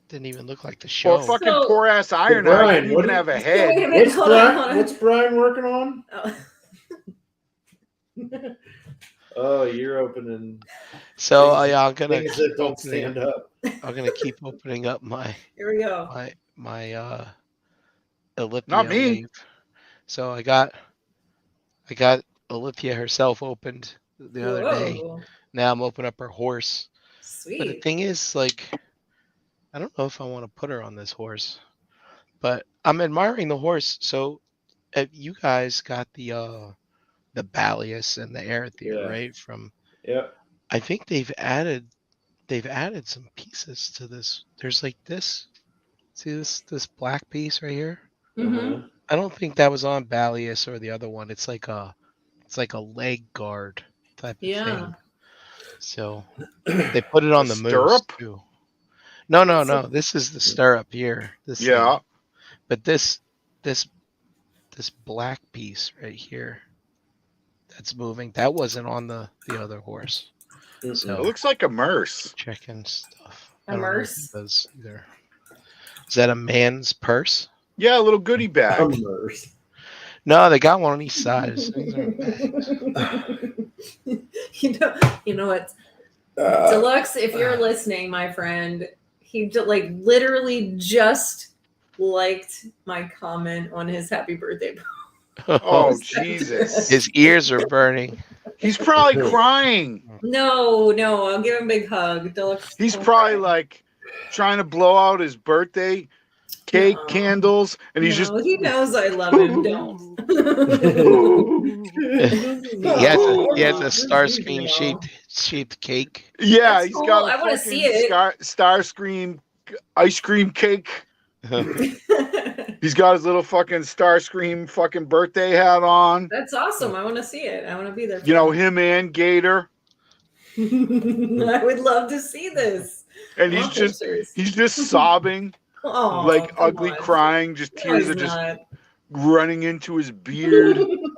Didn't even look like the Or show. fucking So- poor ass Iron Brian, Eye didn't what even do you- have a So wait a head. minute. Hold on. What's Brian working on? Oh. Oh, you're opening So things- yeah, I'm gonna things keep that don't opening. stand up. I'm gonna keep opening up my Here we go. my Olivia Not me. wave. So I got Olivia herself opened the other day. Whoa. Now I'm opening up her horse. But the Sweet. thing is, like, I don't know if I want to put her on this horse, but I'm admiring the horse. So, you guys got the Balius and the Arethyr, Yeah. right? From Yep. I think they've added some pieces to this. There's like this. See this black piece right here? Mm-hmm. I don't think that was on Balius or the other one. It's like a leg guard type of Yeah. thing. So they put it on the moose Stirrup? too. No. So- This is the stirrup here. This Yeah. thing. But this black piece right here that's moving, that wasn't on the other horse. It So looks like a Merce. checking stuff. A I don't know if Merce? it does either. Is that a man's purse? Yeah, a little goodie bag. Hummers. No, they got one on each side. These aren't bags. You know what? Deluxe, if you're listening, my friend, he like literally just liked my comment on his happy birthday. Oh, Jesus. His ears are burning. He's probably crying. No, I'll give him a big hug. Deluxe. He's don't probably cry. like trying to blow out his birthday cake, No. candles, and he's No, he knows I love him. Don't. He has a Starscream shaped cake. yeah, That's he's cool. got a I wanna fucking see it. Starscream ice cream cake. He's got his little fucking Starscream fucking birthday hat on. That's awesome. I want to see it. I want to be there. For You know, it. him and Gator. I would love to see this. And I he's want just pictures. he's just sobbing, Aw, like come ugly on. crying, just No, tears he's are just not. running into his beard.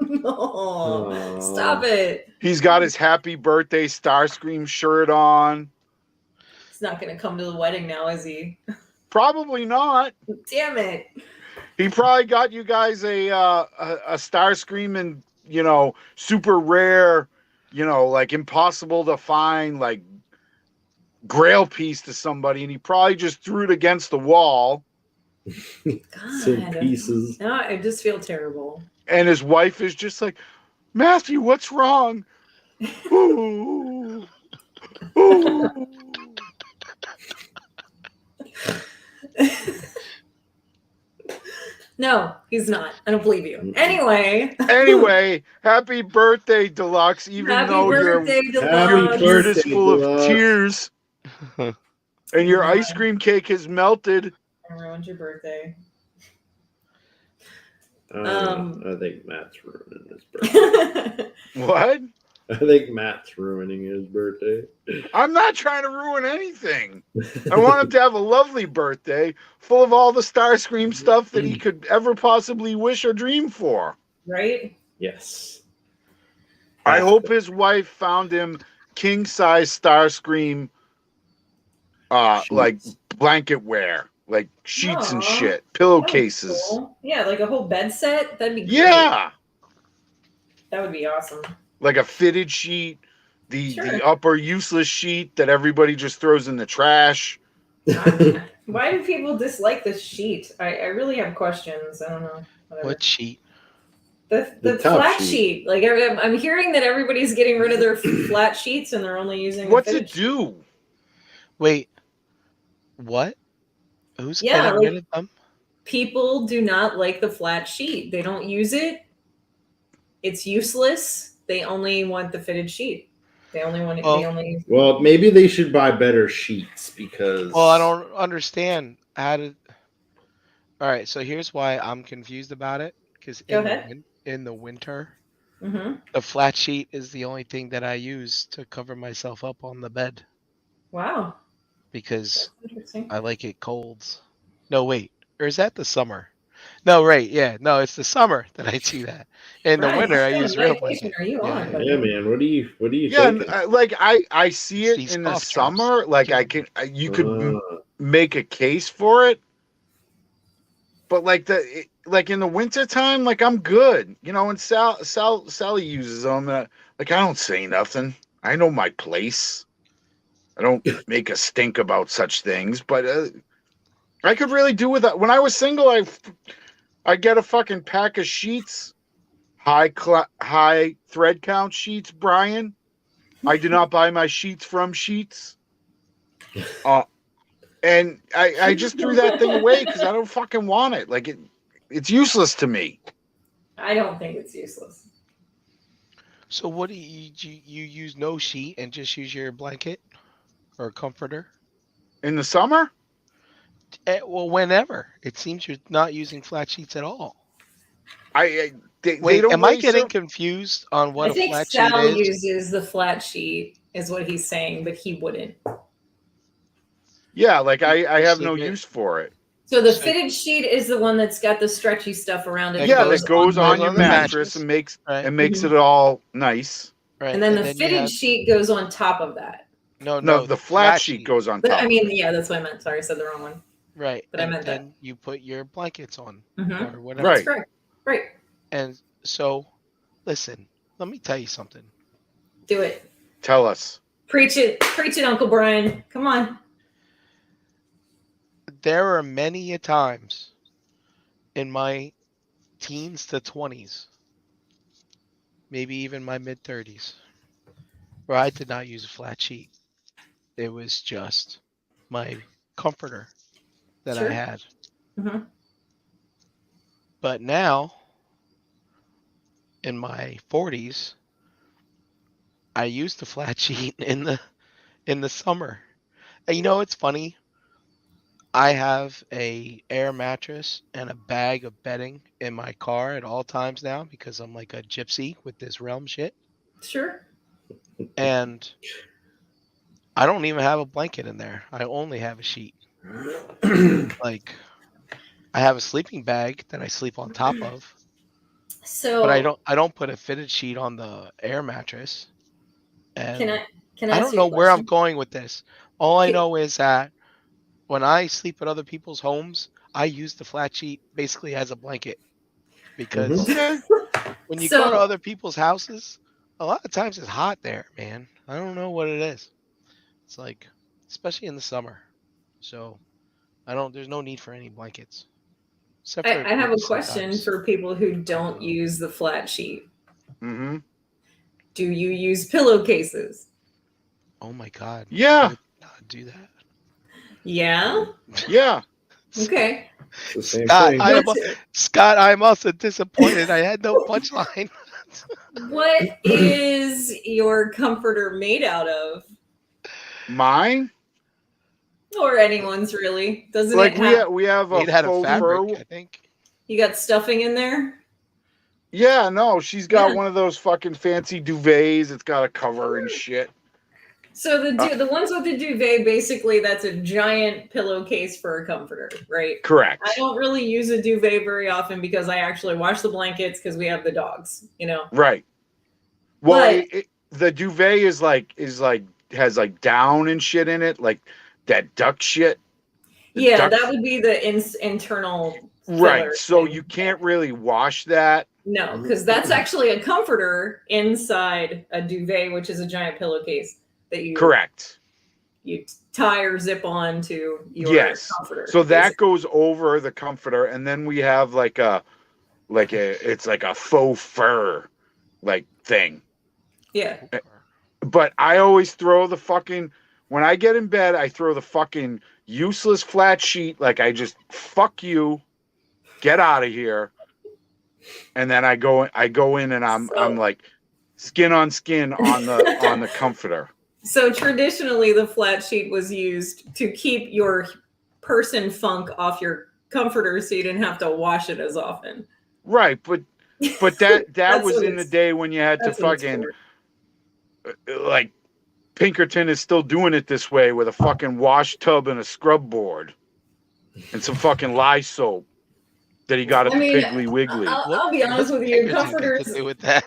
No, stop it. He's got his happy birthday Starscream shirt on. He's not going to come to the wedding now, is he? Probably not. Damn it. He probably got you guys a Starscream and, you know, super rare, you know, like impossible to find, like grail piece to somebody, and he probably just threw it against the wall. Some God. pieces. No, I just feel terrible. And his wife is just like, Matthew, what's wrong? Ooh. Ooh. No, he's not. I don't believe you. Anyway. Anyway, happy birthday, Deluxe, even Happy though birthday, your Deluxe. beard is birthday, full of Deluxe. tears and your ice cream cake has melted. I ruined your birthday. I think Matt's ruining his birthday. What? I think Matt's ruining his birthday. I'm not trying to ruin anything. I want him to have a lovely birthday full of all the Starscream stuff that he could ever possibly wish or dream for. Right? Yes. I hope his wife found him king size Starscream like blanket wear, like sheets and Aw. shit, That would be pillowcases. cool. Yeah, like a whole bed set. That'd be great. Yeah. That would be awesome. Like a fitted sheet, the Sure. upper useless sheet that everybody just throws in the trash. Why do people dislike this sheet? I really have questions. I don't know. Whatever. What sheet? The The top flat sheet. sheet. Like I'm hearing that everybody's getting rid of their flat sheets and they're only using. What's the it fitted do? Wait, what? Who's Yeah, getting like- rid of them? People do not like the flat sheet. They don't use it. It's useless. They only want the fitted sheet. They only want it. Well- They only. Well, maybe they should buy better sheets because. Well, I don't understand how to. All right, so here's why I'm confused about it. Because Go ahead. in the winter, Hmm. the flat sheet is the only thing that I use to cover myself up on the bed. Wow. because Interesting. I like it cold. No, wait. Or is that the summer? No, right. Yeah. No, it's the summer that I do that. In the Brian, winter, I what kind use of real medication blanket. are you on, buddy? Yeah, man. What are you Yeah, taking? like I see It's it these in the cough drops. summer. Like you could make a case for it, but like like in the wintertime, like I'm good, you know. And Sally uses them. Like I don't say nothing. I know my place. I don't make a stink about such things, but I could really do with that. When I was single, I get a fucking pack of sheets, high thread count sheets, Brian. I do not buy my sheets from Sheets. And I just threw that thing away because I don't fucking want it. Like it's useless to me. I don't think it's useless. So what do you use no sheet and just use your blanket or comforter? In the summer? Well, whenever. It seems you're not using flat sheets at all. They Wait, don't am I really getting serve. confused on what I a think flat sheet Sal is? uses the flat sheet, is what he's saying, but he wouldn't. Yeah, like I have no Sleep in. use for it. So the So- fitted sheet is the one that's got the stretchy stuff around it. Yeah, goes that goes on your the mattress and makes Right. it all nice. Right. And then the you fitted have sheet goes on top of that. No, the flat sheet goes on But top. I mean, yeah, that's what I meant. Sorry, I said the wrong one. Right. But I and meant that. then you put your blankets on Mhm. or whatever. Right. That's correct. Right. And so, listen, let me tell you something. Do it. Tell us. Preach it, Uncle Brian. Come on. There are many a times in my teens to 20s, maybe even my mid 30s, where I did not use a flat sheet. It was just my comforter that Sure. I had. Mm-hmm. But now, in my 40s, I use the flat sheet in the summer. And you know, it's funny. I have a air mattress and a bag of bedding in my car at all times now because I'm like a gypsy with this realm shit. Sure. And I don't even have a blanket in there. I only have a sheet. Like I have a sleeping bag that I sleep on top of. So But I don't put a fitted sheet on the air mattress. And can I I ask don't you a know where I'm question? going with this. All I Can- know is that when I sleep at other people's homes, I use the flat sheet basically as a blanket because Okay. when you So- go to other people's houses, a lot of times it's hot there, man. I don't know what it is. It's like, especially in the summer. So there's no need for any blankets. Except for I have a maybe question sometimes. for people who don't use the flat sheet. Mm-hmm. Do you use pillowcases? Oh my God. Yeah. I would not do that. Yeah. Yeah. Okay. It's the same Scott, thing. Scott, I'm also disappointed. I had no punchline. What is your comforter made out of? Mine? Or anyone's really? Doesn't Like it have? we have a Made out of faux fabric, fur. I think. You got stuffing in there? Yeah, no, she's got Yeah. one of those fucking fancy duvets. It's got a cover and shit. So the ones with the duvet, basically, that's a giant pillowcase for a comforter, right? Correct. I don't really use a duvet very often because I actually wash the blankets because we have the dogs, you know. Right. Well, But- the duvet is like has like down and shit in it, like that duck shit. Yeah, that would be the internal. Right. filler So thing. you can't really wash that. No, because that's actually a comforter inside a duvet, which is a giant pillowcase that you Correct. you tie or zip on to your Yes. comforter. So that basically. goes over the comforter, and then we have it's like a faux fur like thing. Yeah. But I always throw the fucking when I get in bed, I throw the fucking useless flat sheet. Like I just fuck you, get out of here, and then I go in and I'm like skin on skin on the comforter. So traditionally, the flat sheet was used to keep your person funk off your comforter, so you didn't have to wash it as often. Right, but that That's was what in the it's- day when you had to That's what it's fucking for. like Pinkerton is still doing it this way with a fucking wash tub and a scrub board and some fucking lye soap that he got at I the mean, Piggly Wiggly. I'll be honest with you. Pinkerton got to Comforters do with that?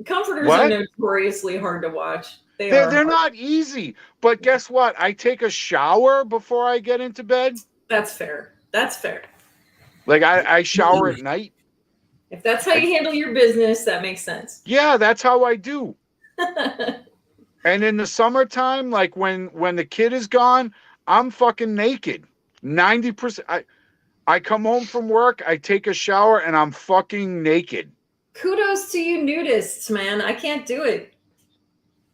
are What? notoriously hard to watch. They're not easy. But guess what? I take a shower before I get into bed. That's fair. That's fair. Like I shower at night. If that's how you handle your business, that makes sense. Yeah, that's how I do. And in the summertime, like when the kid is gone, I'm fucking naked. 90%. I come home from work, I take a shower, and I'm fucking naked. Kudos to you nudists, man. I can't do it.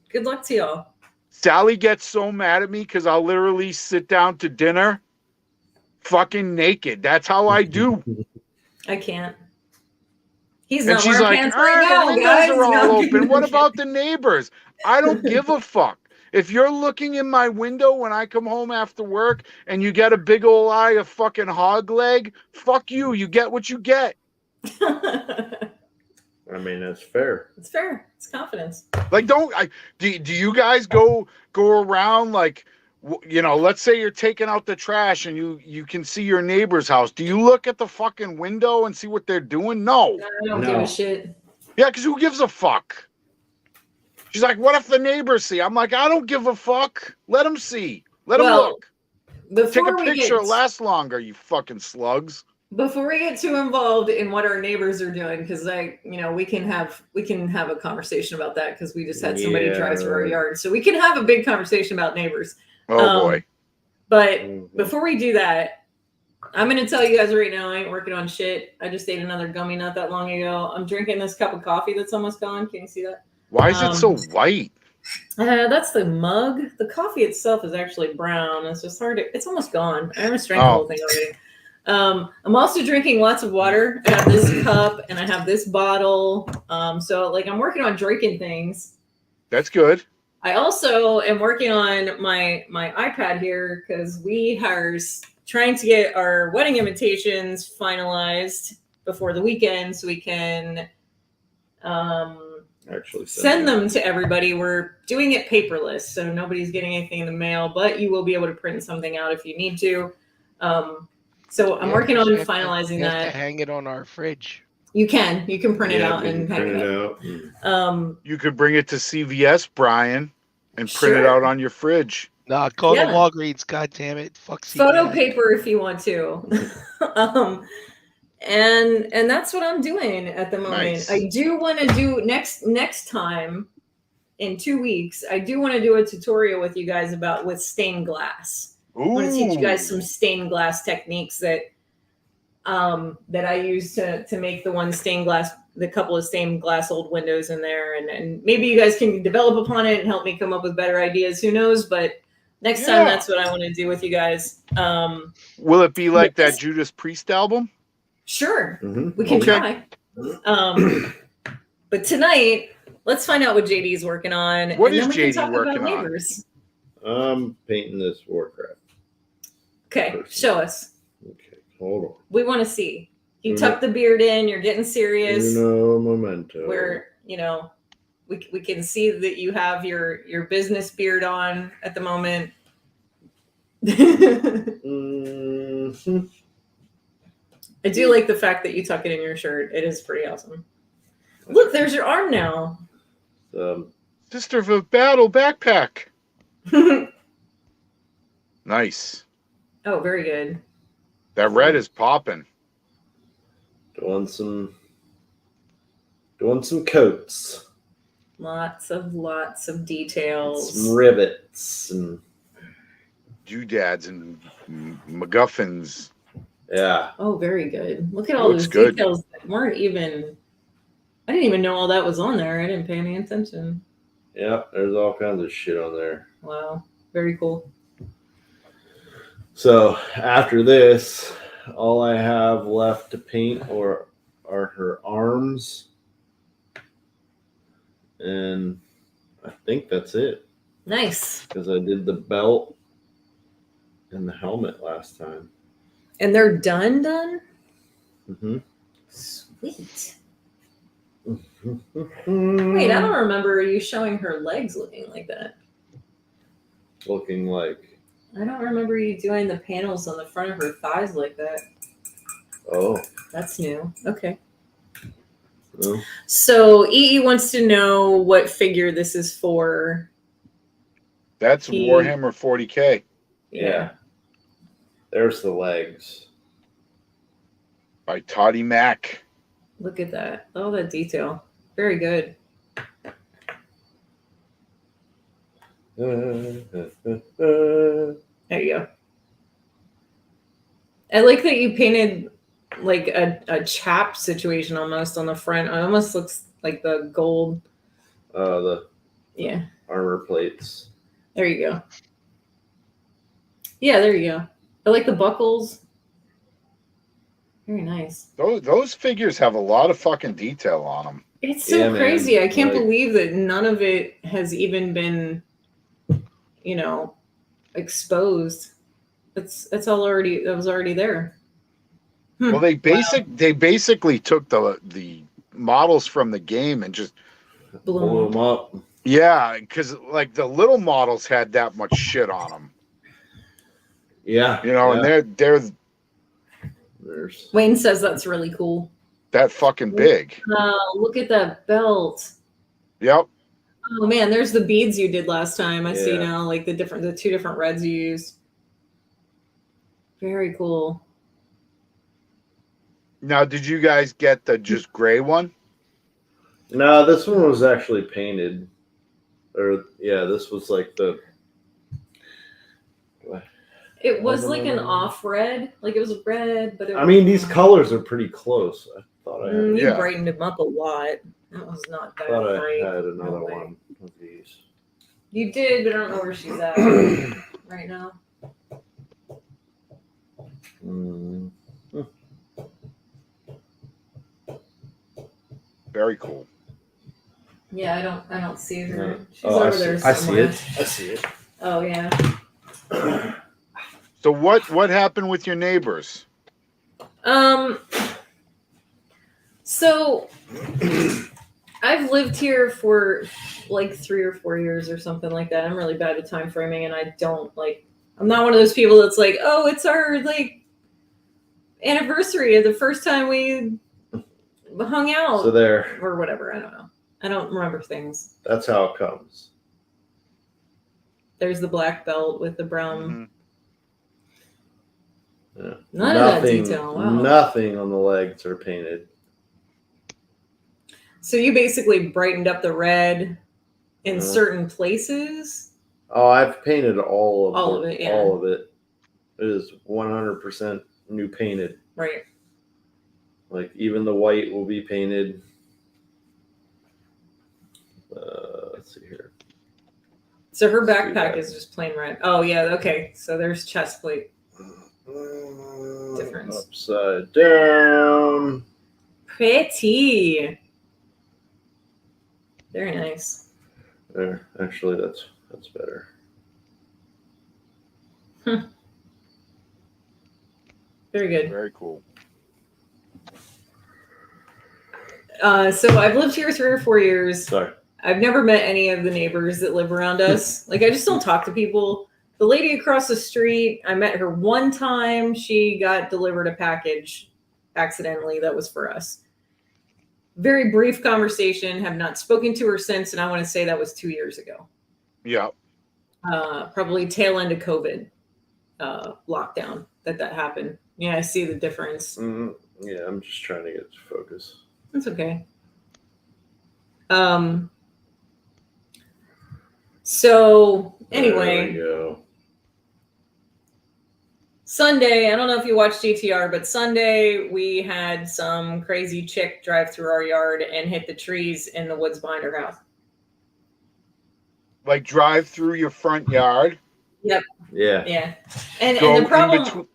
Good luck to y'all. Sally gets so mad at me because I'll literally sit down to dinner fucking naked. That's how I do. I can't. He's And not she's wearing like, pants right the now, windows guys. are all No. open. What about the neighbors? I don't give a fuck. If you're looking in my window when I come home after work and you get a big old eye of fucking hog leg, fuck you. You get what you get. I mean, that's fair. It's fair. It's confidence. Like, do you guys go around like, you know, let's say you're taking out the trash and you can see your neighbor's house. Do you look at the fucking window and see what they're doing? No. I don't give a shit. Yeah, because who gives a fuck? She's like, what if the neighbors see? I'm like, I don't give a fuck. Let them see. Let them look. Take a picture. It lasts longer, you fucking slugs. Before we get too involved in what our neighbors are doing, because we can have a conversation about that because we just had somebody drive through our yard, so we can have a big conversation about neighbors. Oh boy! But before we do that, I'm going to tell you guys right now, I ain't working on shit. I just ate another gummy not that long ago. I'm drinking this cup of coffee that's almost gone. Can you see that? Why is it so white? That's the mug. The coffee itself is actually brown. It's just hard to, it's almost gone. I almost drank the whole thing already. I'm also drinking lots of water. I have this cup and I have this bottle. So like I'm working on drinking things. That's good. I also am working on my iPad here because we are trying to get our wedding invitations finalized before the weekend so we can actually send them to everybody. We're doing it paperless, so nobody's getting anything in the mail, but you will be able to print something out if you need to. So I'm working on finalizing that. To hang it on our fridge. You can print it out and hang print it out. You could bring it to CVS, Brian, and print it out on your fridge. Nah, call the Walgreens. God damn it! Fuck CVS. Photo paper if you want to. And that's what I'm doing at the moment. Nice. I do want to do next time in 2 weeks. I do want to do a tutorial with you guys with stained glass. I want to teach you guys some stained glass techniques that I use to make the couple of stained glass old windows in there, and maybe you guys can develop upon it and help me come up with better ideas. Who knows? But next time, that's what I want to do with you guys. Will it be like that Judas Priest album? Sure, we can try. But tonight, let's find out what JD is working on. What and is then we can JD talk working about on? neighbors. I'm painting this Warcraft. Okay, show us. Okay, hold on. We want to see. You tuck the beard in. You're getting serious. Uno momento. Where we can see that you have your business beard on at the moment. I do like the fact that you tuck it in your shirt. It is pretty awesome. Look, there's your arm now. Sister of a Battle backpack. Nice. Oh, very good. That red is popping. Doing some coats. Lots of details. Some rivets and doodads and MacGuffins. Yeah. Oh, very good. Look at all those good. details that weren't even. I didn't even know all that was on there. I didn't pay any attention. Yep, there's all kinds of shit on there. Wow, very cool. So after this, all I have left to paint are her arms, and I think that's it. Nice. Because I did the belt and the helmet last time. And they're done? Mm-hmm. Sweet. Wait, I don't remember you showing her legs looking like that. looking like. I don't remember you doing the panels on the front of her thighs like that. Oh. That's new. Okay. Oh. So EE wants to know what figure this is for. That's Warhammer 40K. Yeah. There's the legs. By Toddy Mack. Look at that. Oh, that detail. Very good. There you go. I like that you painted like a chap situation almost on the front. It almost looks like the gold. The armor plates. There you go. Yeah, there you go. I like the buckles. Very nice. Those figures have a lot of fucking detail on them. It's so crazy. Man. I can't believe that none of it has even been, exposed. That's all already. That was already there. Well, they basically took the models from the game and just blew them up. Yeah, because like the little models had that much shit on them. Yeah, and they're. Wayne says that's really cool. That fucking big. Look at that belt. Yep. Oh man, there's the beads you did last time. I see now, like the two different reds you used. Very cool. Now, did you guys get the just gray one? No, this one was actually painted. This was like the. It was like an off red, like it was red, but these colors are pretty close. I thought I had. You brightened them up a lot. That was not that great. I had another one of these. You did, but I don't know where she's at right now. Very cool. Yeah, I don't see her. She's over there somewhere. I see it. Oh yeah. So what happened with your neighbors? So I've lived here for like 3 or 4 years or something like that. I'm really bad at time framing, and I'm not one of those people that's like, oh, it's our like anniversary of the first time we hung out. So there. Or whatever. I don't know. I don't remember things. That's how it comes. There's the black belt with the brown. Mm-hmm. Yeah. None of that detail. Wow. Nothing on the legs are painted. So you basically brightened up the red in certain places. Oh, I've painted all of it. Yeah. All of it. It is 100% new painted. Right. Like even the white will be painted. Let's see here. So her backpack is just plain red. Oh yeah. Okay. So there's chest plate difference. Upside down. Pretty. Very nice. There. Actually, that's better. Very good. Very cool. So I've lived here 3 or 4 years. Sorry. I've never met any of the neighbors that live around us. Like I just don't talk to people. The lady across the street, I met her one time. She got delivered a package accidentally that was for us. Very brief conversation. Have not spoken to her since, and I want to say that was 2 years ago. Yeah. Probably tail end of COVID lockdown that happened. Yeah, I see the difference. Yeah, I'm just trying to get to focus. That's okay. So anyway, there we go. Sunday, I don't know if you watched GTR, but Sunday we had some crazy chick drive through our yard and hit the trees in the woods behind our house. Like drive through your front yard? Yep. Yeah. Yeah. And the problem...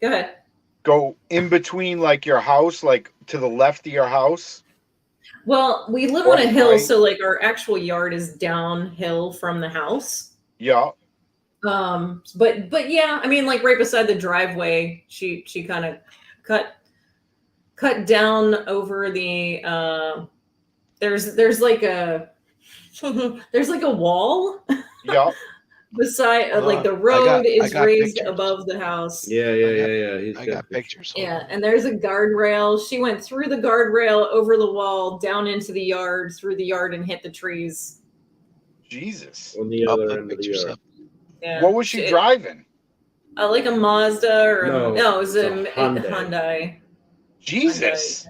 Go ahead. Go in between like your house, like to the left of your house? Well, we live on a hill, so like our actual yard is downhill from the house. Yeah. But yeah, I mean, like right beside the driveway, she kind of cut down over the there's like a there's like a wall. Yeah. beside, like the road I is got raised pictures. above the house. Yeah. He's I got pictures. Hold Yeah, on. and there's a guardrail. She went through the guardrail, over the wall, down into the yard, through the yard, and hit the trees. Jesus. on the I'll other put end of the pictures yard. up. Yeah. What was she driving? Like a Mazda or No, it was it's a a Hyundai. Hyundai. Jesus.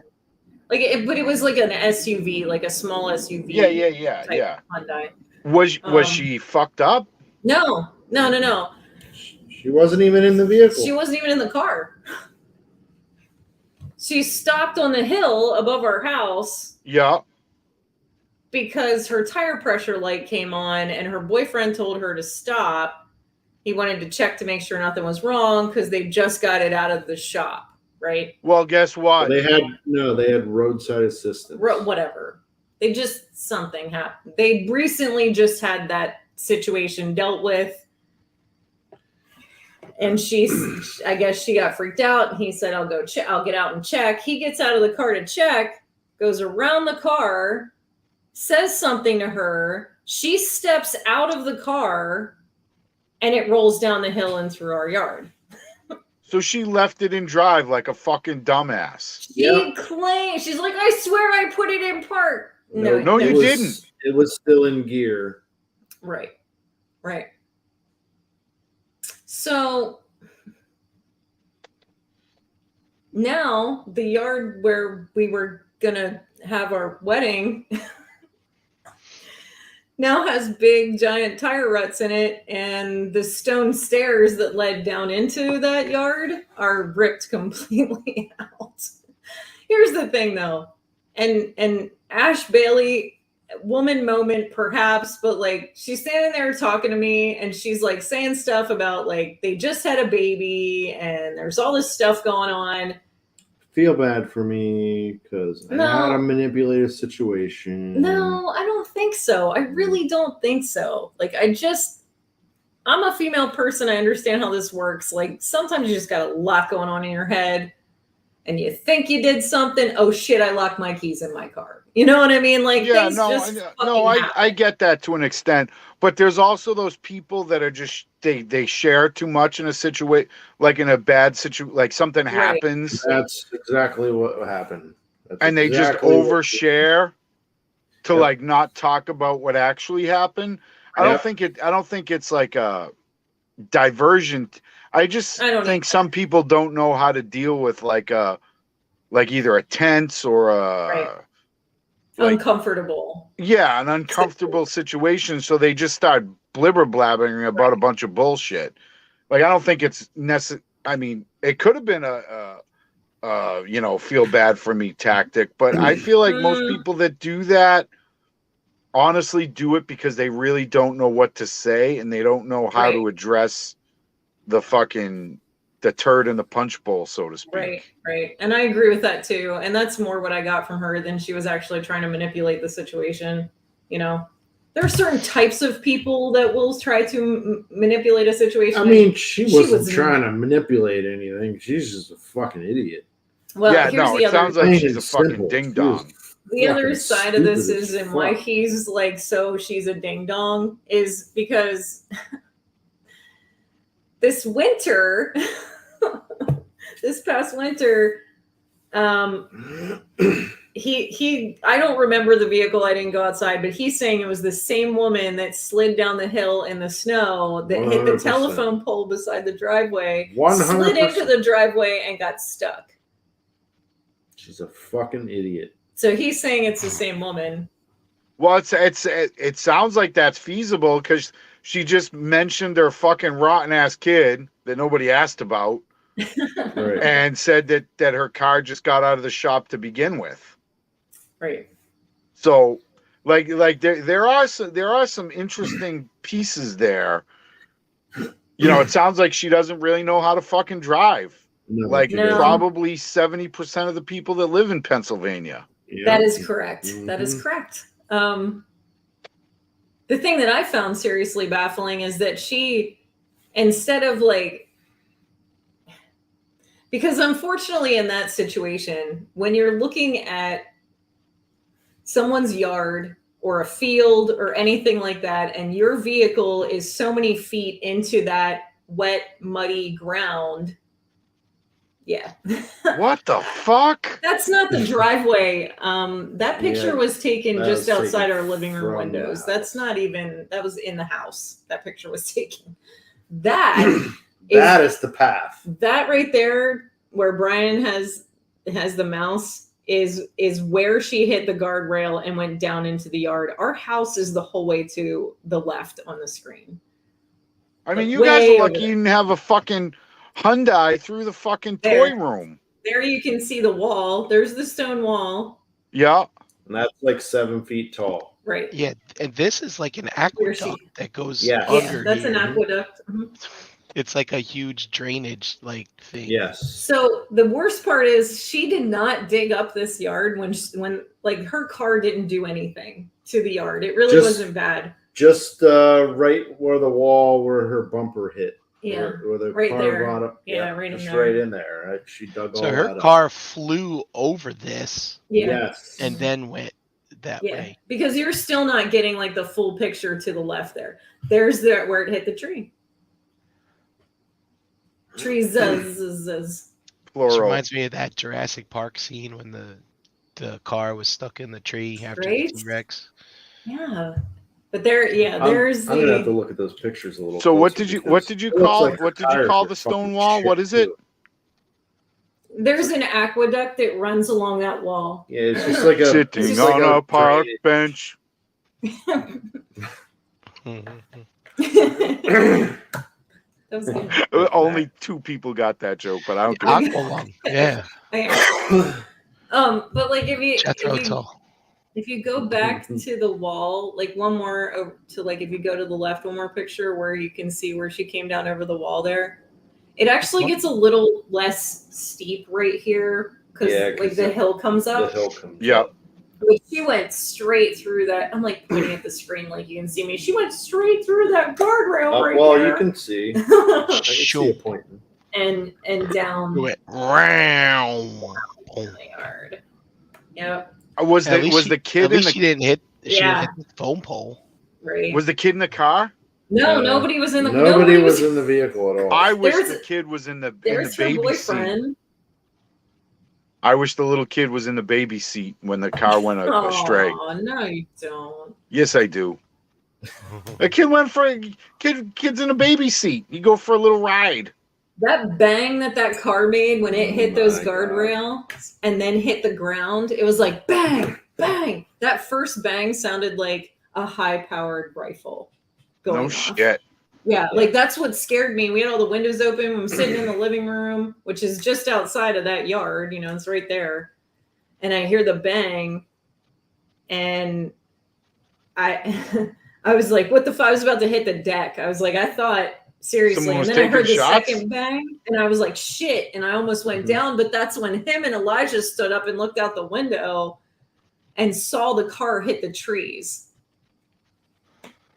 Like but it was like an SUV, like a small SUV. Yeah. Hyundai. Was she fucked up? No. She wasn't even in the vehicle. She wasn't even in the car. She stopped on the hill above our house. Yeah. Because her tire pressure light came on and her boyfriend told her to stop. He wanted to check to make sure nothing was wrong because they just got it out of the shop, right? Well, guess what? They had roadside assistance. Whatever. Something happened. They recently just had that situation dealt with. And I guess she got freaked out. He said, I'll get out and check. He gets out of the car to check, goes around the car, says something to her. She steps out of the car and it rolls down the hill and through our yard. So she left it in drive like a fucking dumbass. She claims, she's like, I swear I put it in park. No, you didn't. It was still in gear. Right. So now the yard where we were gonna have our wedding now has big giant tire ruts in it, and the stone stairs that led down into that yard are ripped completely out. Here's the thing though, and Ash Bailey, woman moment perhaps, but like she's standing there talking to me and she's like saying stuff about like they just had a baby and there's all this stuff going on. Feel bad for me because I had a manipulative situation. No, I don't think so. I really don't think so. Like I'm a female person. I understand how this works. Like sometimes you just got a lot going on in your head and you think you did something. Oh shit, I locked my keys in my car. You know what I mean? Like Yeah, things I get that to an extent, but there's also those people that are just they share too much in a situation, like in a bad situation, like something happens. That's exactly what happened. And they just overshare to like not talk about what actually happened. I don't think it's like a diversion. I think some people don't know how to deal with like either a tense or a uncomfortable. Yeah, an uncomfortable situation. So they just start blibber blabbering about a bunch of bullshit. Like I don't think it's necessary. I mean, it could have been a feel bad for me tactic, but I feel like most people that do that honestly do it because they really don't know what to say and they don't know how to address the turd in the punch bowl, so to speak. Right. And I agree with that too. And that's more what I got from her than she was actually trying to manipulate the situation. You know, there are certain types of people that will try to manipulate a situation. I mean, she wasn't trying to manipulate anything. She's just a fucking idiot. Well, it sounds like she's a fucking ding dong. The other side of this is, and why he's like, so she's a ding dong, is because this winter, this past winter, he I don't remember the vehicle. I didn't go outside, but he's saying it was the same woman that slid down the hill in the snow that 100%. Hit the telephone pole beside the driveway, 100%. Slid into the driveway and got stuck. She's a fucking idiot. So he's saying it's the same woman. Well, it sounds like that's feasible because she just mentioned her fucking rotten ass kid that nobody asked about, right. And said that her car just got out of the shop to begin with. Right. So, like there are some interesting pieces there. You know, it sounds like she doesn't really know how to fucking drive. Probably 70% of the people that live in Pennsylvania. Yep. That is correct. Mm-hmm. That is correct. The thing that I found seriously baffling is that she, instead of because unfortunately in that situation, when you're looking at someone's yard or a field or anything like that, and your vehicle is so many feet into that wet, muddy ground. Yeah. What the fuck? That's not the driveway. That picture Yeah, was taken that just was outside taken our living room from the windows. house. That's not even, that was in the house. That picture was taken. That That is the path. that right there where Brian has the mouse is where she hit the guardrail and went down into the yard. Our house is the whole way to the left on the screen. I mean, Like, you guys way are over lucky there. you didn't have a fucking Hyundai through the fucking toy There. room. There you can see the wall. There's the stone wall. Yeah. And that's like 7 feet tall. Right. Yeah, and this is like an Where's she? aqueduct that goes Yeah. Yeah, under that's here. an aqueduct. Mhm. It's like a huge drainage like thing. Yes. So the worst part is she did not dig up this yard when like her car didn't do anything to the yard. It really Just- wasn't bad. Just right where the wall where her bumper hit. Yeah. Where the Right car there. brought up. Yeah, right in just there. right in there. Right? She dug all So that her up. car flew over this Yeah. Yes. and then went that Yeah. way. Because you're still not getting like the full picture to the left there. There's where it hit the tree. Trees This Plural. reminds me of that Jurassic Park scene when the car was stuck in the tree after Right? the T-Rex. Yeah. But there's I'm gonna have to the look at those pictures a little. So what closer did you because did you it looks call like her what did you tires call are the stone fucking wall? shit, What is it? too. there's an aqueduct that runs along that wall. Yeah, it's just like a Sitting it's on like a park drainage. bench. That was good. Only 2 people got that joke, but I don't care. Aqualung. Yeah. But like Jethro Tull. if you go back to the wall, like one more to like if you go to the left, one more picture where you can see where she came down over the wall there. It actually gets a little less steep right here because Yeah, like 'cause the hill comes The up. hill comes Yep. up. But she went straight through that. I'm like pointing at the screen like you can see me. She went straight through that guardrail right Well, there. you can see. I can see Sure. it pointing. and down Do it round. in the yard. Yep. Was At the least was she- the kid At in least she the didn't hit. She Yeah. didn't hit the phone pole. Right. was the kid in the car? No, No. nobody was in the. Nobody was in the vehicle at all. I wish There's- the kid was in the There's her baby seat. boyfriend. I wish the little kid was in the baby seat when the car went astray. Oh no, you don't. Yes, I do. A kid went for kid's in a baby seat. You go for a little ride. That bang that car made when it hit those my God. guardrails and then hit the ground, it was like bang, bang. That first bang sounded like a high-powered rifle going No off. shit. Yeah, like that's what scared me. We had all the windows open. I'm sitting in the living room, which is just outside of that yard. You know, it's right there. And I hear the bang, and I was like, "What the fuck?" I was about to hit the deck. I was like, I thought seriously, Someone and was then I heard the taking shots? second bang, and I was like, "Shit!" And I almost went Mhm. down. But that's when him and Elijah stood up and looked out the window, and saw the car hit the trees.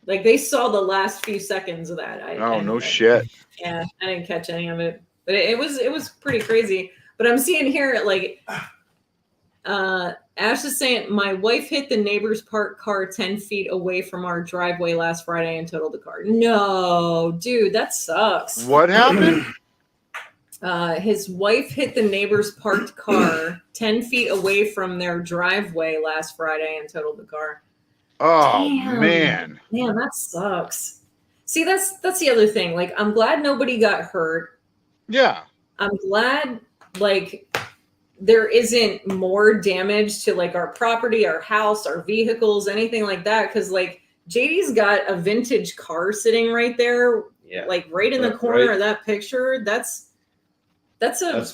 Like they saw the last few seconds of that. Oh, no shit. Yeah, I didn't catch any of it, but it was pretty crazy. But I'm seeing here like Ash is saying my wife hit the neighbor's parked car 10 feet away from our driveway last Friday and totaled the car. No, dude, that sucks. What happened? His wife hit the neighbor's parked car 10 feet away from their driveway last Friday and totaled the car. Oh Damn. man. Man, that sucks. See, that's the other thing. Like, I'm glad nobody got hurt. Yeah. I'm glad, like, there isn't more damage to, like, our property, our house, our vehicles, anything like that. Because, like, JD's got a vintage car sitting right there, Yeah. like, right in the Right. corner of that picture. That's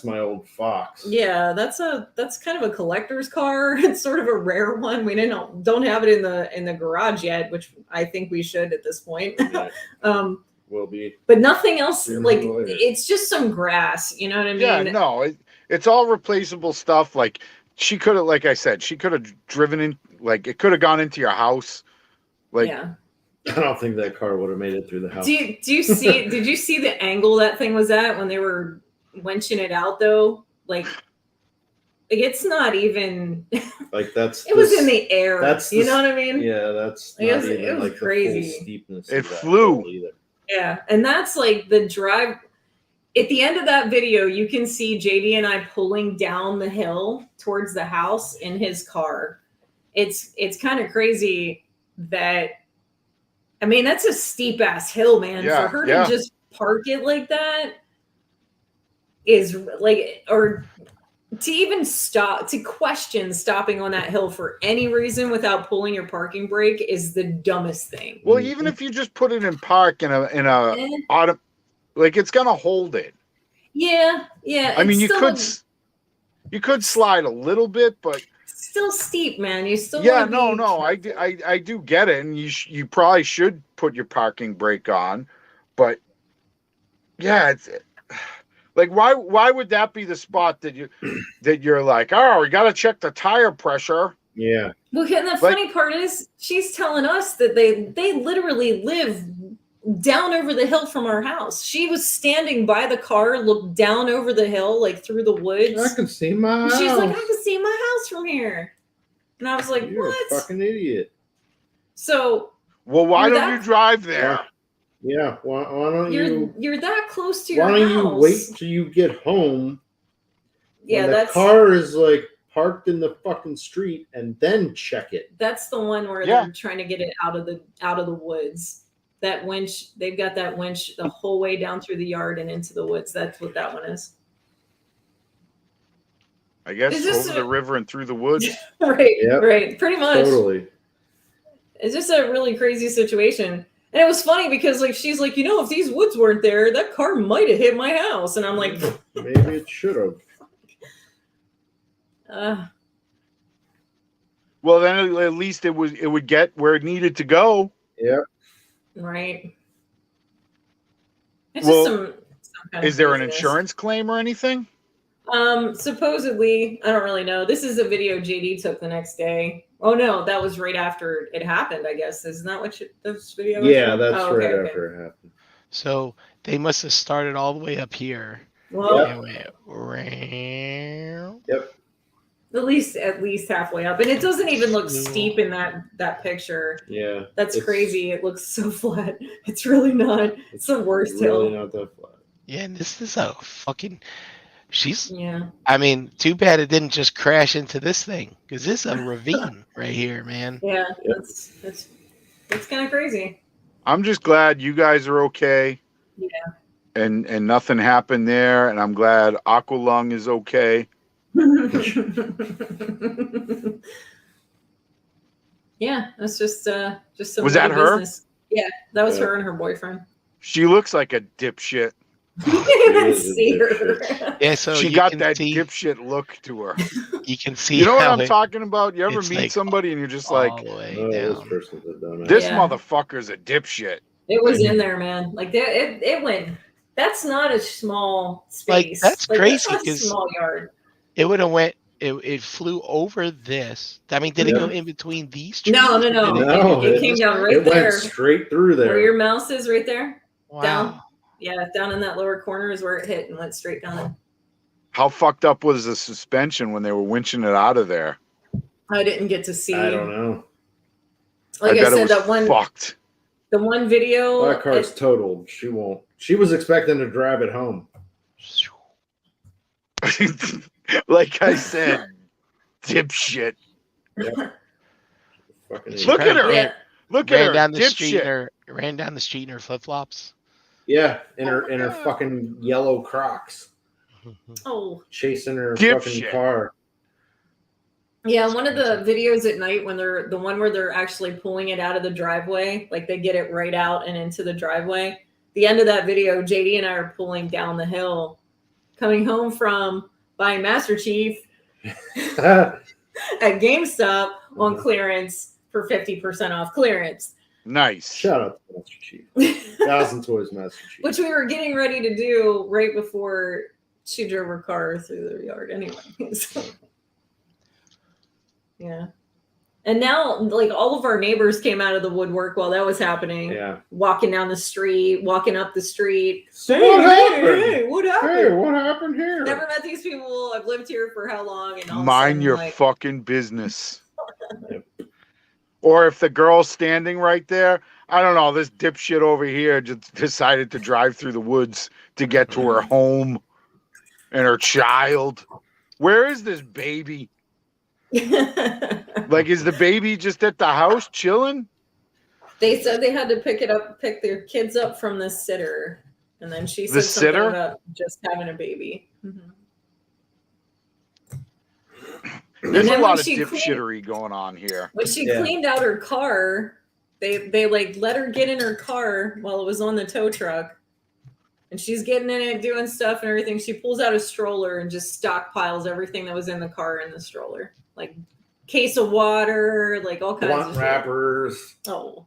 my old Fox. yeah, that's kind of a collector's car. It's sort of a rare one. We don't have it in the garage yet, which I think we should at this point. Yeah, will be. But nothing else. Sooner Like or later. it's just some grass. You know what I mean? Yeah, no, it's all replaceable stuff. Like she could have, like I said, she could have driven in, like it could have gone into your house. Like Yeah. I don't think that car would have made it through the house. Do you see? Did you see the angle that thing was at when they were wenching it out though? Like Like it's not even. Like that's It was in the air. That's You know what I mean? Yeah, that's I guess not it even was like crazy. the full steepness. It of that flew. hill either. Yeah, and that's like the drive. At the end of that video, you can see JD and I pulling down the hill towards the house in his car. It's kind of crazy that. I mean, that's a steep ass hill, man. Yeah, For her yeah. to just park it like that is like, or to even stop, to question stopping on that hill for any reason without pulling your parking brake is the dumbest thing. Well, even if you just put it in park in a auto, like it's gonna hold it. Yeah. I mean, it's you could slide a little bit, but still steep, man. You still yeah, wanna no, be I do get it, and you probably should put your parking brake on, but yeah, it's like why would that be the spot that you're like, oh, we got to check the tire pressure? Yeah. Well, and the funny part is she's telling us that they literally live down over the hill from our house. She was standing by the car, looked down over the hill, like through the woods. I can see my house. She's like, I can see my house from here. And I was like, You're what? a fucking idiot. So well, why don't you drive there? Yeah, why don't you're that close to your house? house. Why don't you wait till you get home? Yeah, when the car is like parked in the fucking street, and then check it. That's the one where they're trying to get it out of the woods. That winch, they've got that winch the whole way down through the yard and into the woods. That's what that one is. I guess over the river and through the woods. Right, right. Pretty much. Totally. It's just a really crazy situation. And it was funny because like she's like, if these woods weren't there, that car might have hit my house. And I'm like, maybe it should have. Well, then at least it would get where it needed to go. Yeah. Right. It's well, just some kind is of there craziness. an insurance claim or anything? Supposedly, I don't really know. This is a video JD took the next day. Oh no, that was right after it happened, I guess. Isn't that what this video was? Yeah, that's right after it happened. So they must have started all the way up here. Well, yep. At least halfway up. And it doesn't even look steep in that picture. Yeah. That's crazy. It looks so flat. It's really not. It's the worst hill. Really not that flat. Yeah, and this is a fucking Yeah. I mean, too bad it didn't just crash into this thing, because this is a ravine right here, man. Yeah, that's kind of crazy. I'm just glad you guys are okay. Yeah. And nothing happened there, and I'm glad Aqualung is okay. Yeah, that's just some. Was that her? Business. Yeah, that was her and her boyfriend. She looks like a dipshit. See her. Yeah, so she got that dipshit look to her. You can see. You know what I'm talking about? You ever meet like somebody and you're just like, this motherfucker's a dipshit. It was in there, man. Like it went. That's not a small space. Like that's crazy because because small yard. It would have went. It flew over this. I mean, did it go in between these trees? No. It came down right there. It went straight through there. Where your mouse is, right there. Wow. Down. Yeah, down in that lower corner is where it hit and went straight down. How fucked up was the suspension when they were winching it out of there? I didn't get to see. I don't know. Like I said, that one fucked. The one video. That car's totaled. She won't. She was expecting to drive it home. Like I said, dipshit. Yeah. Look at her. Yeah. Look at her. Ran down the street in her flip flops. Yeah, in her fucking yellow Crocs. Oh, chasing her fucking car. Yeah, one of the videos at night when they're the one where they're actually pulling it out of the driveway, like they get it right out and into the driveway. The end of that video, JD and I are pulling down the hill, coming home from buying Master Chief at GameStop on clearance for 50% off clearance. Nice. Shout out to Master Chief. 1,000 Toys Master Chief. Which we were getting ready to do right before she drove her car through the yard anyway. So, yeah. And now, like, all of our neighbors came out of the woodwork while that was happening. Yeah. Walking down the street, walking up the street. What happened? Hey, what happened? Hey, what happened here? Never met these people. I've lived here for how long? And all of a Mind sudden, your like, fucking business. Or if the girl's standing right there, I don't know, this dipshit over here just decided to drive through the woods to get to her home and her child. Where is this baby? Like, is the baby just at the house chilling? They said they had to pick their kids up from the sitter. And then she said The something sitter? about just having a baby. Mm-hmm. There's a then lot when of she dipshittery going on here. When she Yeah. cleaned out her car, they like let her get in her car while it was on the tow truck. And she's getting in it, doing stuff and everything. She pulls out a stroller and just stockpiles everything that was in the car in the stroller. Like case of water, like all kinds Blunt of shit. wrappers. Oh,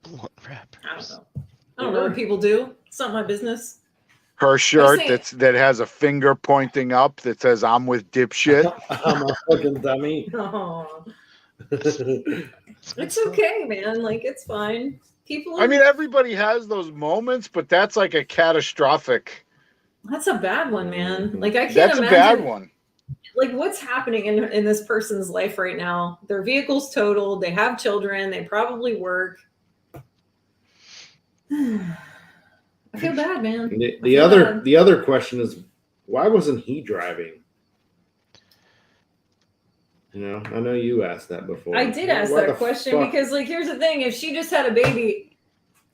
Blunt I don't wrappers. know. I don't know what people do. It's not my business. Her shirt saying- that has a finger pointing up that says "I'm with dipshit." I'm a fucking dummy. Oh, it's okay, man. Like it's fine. People. I mean, everybody has those moments, but that's like a catastrophic. that's a bad one, man. Like I can't That's a imagine. bad one. Like what's happening in this person's life right now. Their vehicle's totaled. They have children. They probably work. I feel bad, man. The other question is, why wasn't he driving? You know, I know you asked that before. I did ask Why that the question fuck- because, like, here's the thing: if she just had a baby,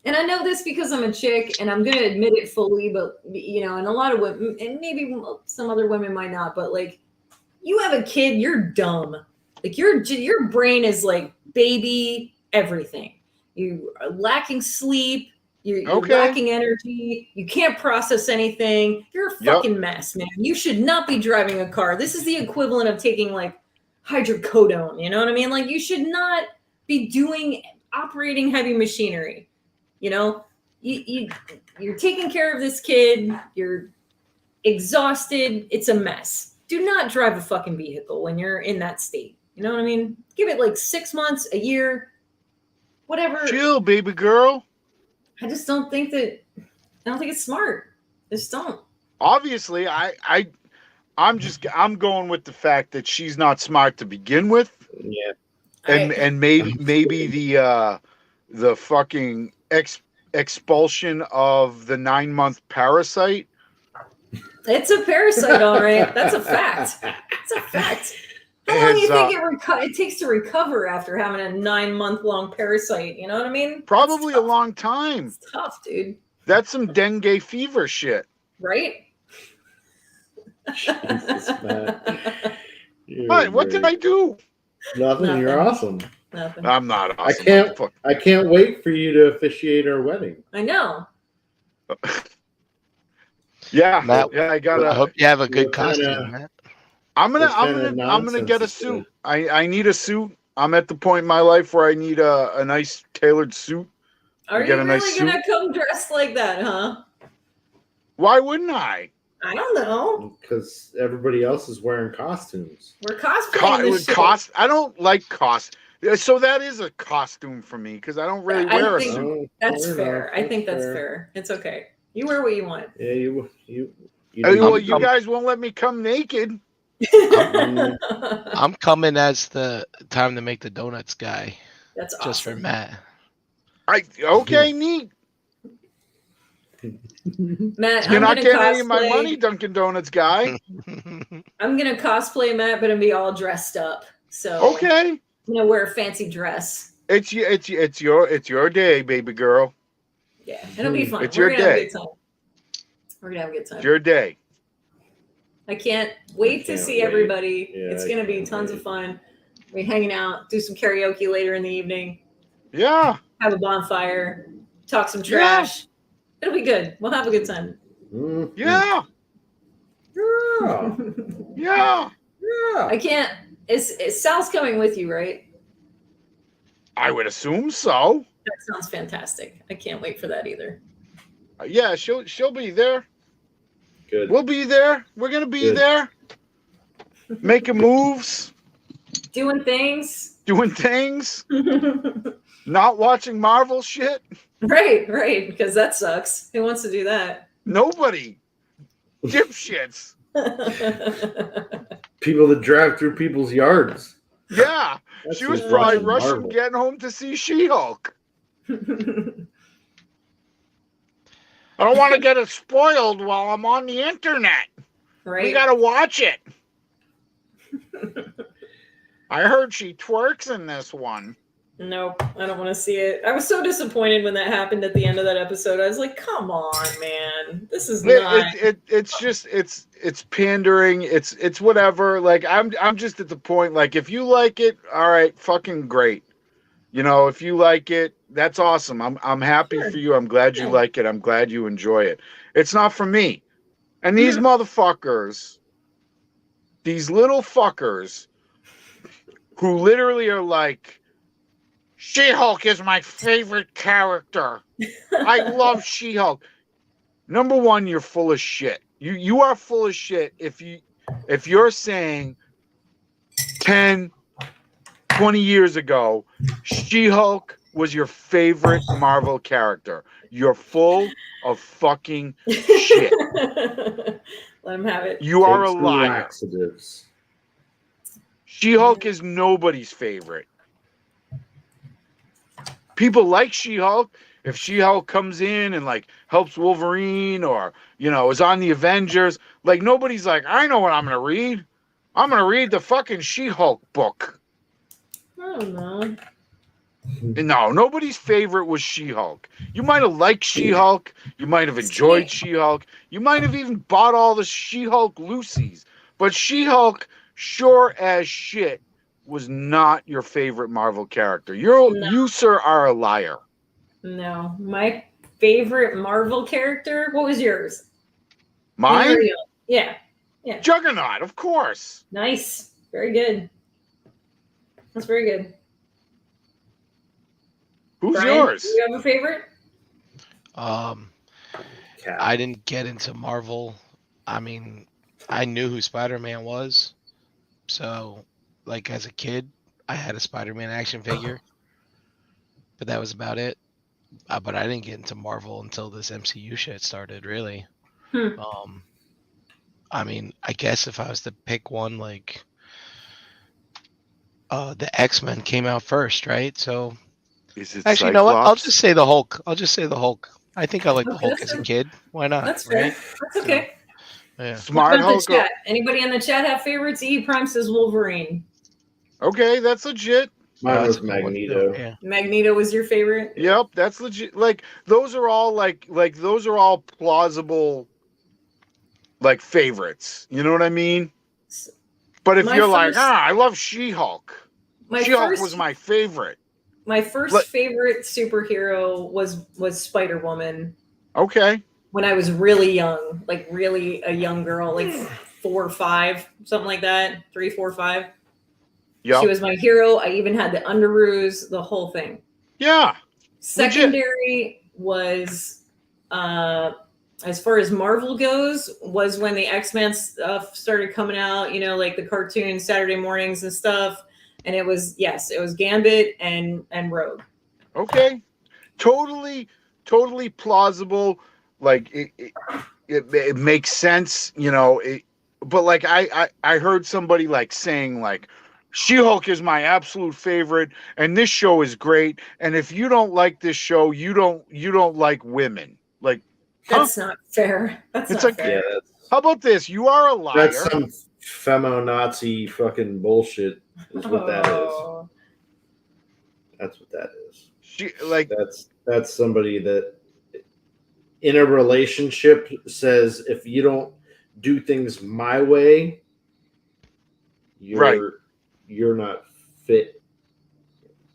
and I know this because I'm a chick, and I'm gonna admit it fully, but you know, and a lot of women, and maybe some other women might not, but like, you have a kid, you're dumb. Like your brain is like baby everything. You are lacking sleep. You're Okay. lacking energy. You can't process anything. You're a fucking mess, man. You should not be driving a car. This is the equivalent of taking like hydrocodone. You know what I mean? Like you should not be operating heavy machinery. You know, you're taking care of this kid. You're exhausted. It's a mess. Do not drive a fucking vehicle when you're in that state. You know what I mean? Give it like 6 months, a year, whatever. Chill, baby girl. I just don't think it's smart. I just don't. Obviously, I'm going with the fact that she's not smart to begin with, Yeah. and maybe the fucking expulsion of the 9-month parasite. It's a parasite, all right. That's a fact. It's a fact. How long do you think it takes to recover after having a 9-month-long parasite? You know what I mean? Probably a long time. It's tough, dude. That's some dengue fever shit. Right? Jesus, man. You're What did great. I do? Nothing. You're awesome. Nothing. I'm not I awesome. can't wait for you to officiate our wedding. I know. Yeah, Matt, yeah. I I gotta. hope you have a good What kinda- costume, Matt. I'm gonna nonsense get a is suit. I need a suit. I'm at the point in my life where I need a nice tailored suit. Are you get a really nice gonna suit? come dressed like that, huh? Why wouldn't I? I don't know. Because everybody else is wearing costumes. We're cosplaying this shit. I don't like cost. So that is a costume for me because I don't really I wear a think- suit. Oh, That's fair fair. enough. I think that's fair. It's okay. You wear what you want. Yeah, you Well, you guys won't let me come naked. I'm coming as the time to make the donuts guy, That's awesome. just for Matt. Okay, neat. Matt, You're I'm not gonna getting any of my cosplay- money, Dunkin' Donuts guy. I'm gonna cosplay Matt, but I'm gonna be all dressed up. So Okay, I'm gonna wear a fancy dress. it's your day, baby girl. Yeah, it'll be fun. It's We're your gonna have a day. good time. We're gonna have a good time. It's your day. I can't wait to can't see wait. everybody. Yeah, It's I gonna be can't tons wait. of fun. We're hanging out, do some karaoke later in the evening, Yeah. have a bonfire, talk some Yeah. trash. It'll be good. We'll have a good time. Mhm. Yeah. Yeah. Yeah. Yeah. I can't. Is Sal's coming with you, right? I would assume so. That sounds fantastic. I can't wait for that either. Yeah, she'll be there. Good. We'll be there. We're gonna be Good. there. Making moves. Doing things. doing things, not watching Marvel shit. Right, because that sucks. Who wants to do that? Nobody. Dipshits. People that drive through people's yards. Yeah. That's She was who's probably watching rushing Marvel. getting home to see She-Hulk. I don't want to get it spoiled while I'm on the internet. Right. We got to watch it. I heard she twerks in this one. Nope, I don't want to see it. I was so disappointed when that happened at the end of that episode. I was like, "Come on, man, this is not." It's just it's pandering. It's whatever. Like I'm just at the point. Like if you like it, all right, fucking great. You know, if you like it, that's awesome. I'm happy Sure. for you. I'm glad you Yeah. like it. I'm glad you enjoy it. It's not for me. And these motherfuckers, these little fuckers, who literally are like, She-Hulk is my favorite character. I love She-Hulk. Number one, you're full of shit. You are full of shit if you're saying 10, 20 years ago, She-Hulk was your favorite Marvel character. You're full of fucking shit. Let him have it. You are a Take some liar. laxatives. She-Hulk is nobody's favorite. People like She-Hulk. If She-Hulk comes in and like helps Wolverine or, you know, is on the Avengers, like nobody's like, I know what I'm going to read. I'm going to read the fucking She-Hulk book. I don't know. No, nobody's favorite was She-Hulk. You might have liked She-Hulk. You might have enjoyed She-Hulk. You might have even bought all the She-Hulk Lucy's. But She-Hulk, sure as shit, was not your favorite Marvel character. You, sir, are a liar. No, my favorite Marvel character. What was yours? Mine? When you were young. Yeah, Juggernaut, of course. nice, very good. That's very good. Who's Brian, yours? do you have a favorite? Cat. I didn't get into Marvel. I mean, I knew who Spider-Man was. So, like, as a kid, I had a Spider-Man action figure. But that was about it. But I didn't get into Marvel until this MCU shit started, really. I mean, I guess if I was to pick one, like, the X-Men came out first, right? So, Is it actually, you know what? I'll Cyclops? just say the Hulk. I think I liked the Okay, Hulk that's as a fair. kid. Why not? That's fair. right? That's okay. Yeah. What Smart about Hulk. the chat? Anybody in the chat have favorites? E Prime says Wolverine. Okay, that's legit. Mine That's was a good one, too. Magneto. Yeah. Magneto was your favorite? Yep, that's legit. Like those are all like those are all plausible like favorites. You know what I mean? But if My you're like, first- I love She-Hulk. She-Hulk was my favorite. My first Like- favorite superhero was Spider-Woman Okay. when I was really young, like really a young girl, like 4 or 5, something like that. 3, 4, 5. Yep. She was my hero. I even had the underoos, the whole thing. Yeah. Secondary was, as far as Marvel goes, was when the X-Men stuff started coming out, you know, like the cartoon Saturday mornings and stuff. And it was Gambit and Rogue. Okay. Totally plausible. Like it makes sense, you know. But like I heard somebody like saying like She-Hulk is my absolute favorite, and this show is great. And if you don't like this show, you don't like women. Like That's not fair. That's It's not like- fair. Yeah, how about this? You are a liar. that's some femo-Nazi fucking bullshit. Is what that is. Oh. That's what that is. Like That's somebody that in a relationship says if you don't do things my way, you're not fit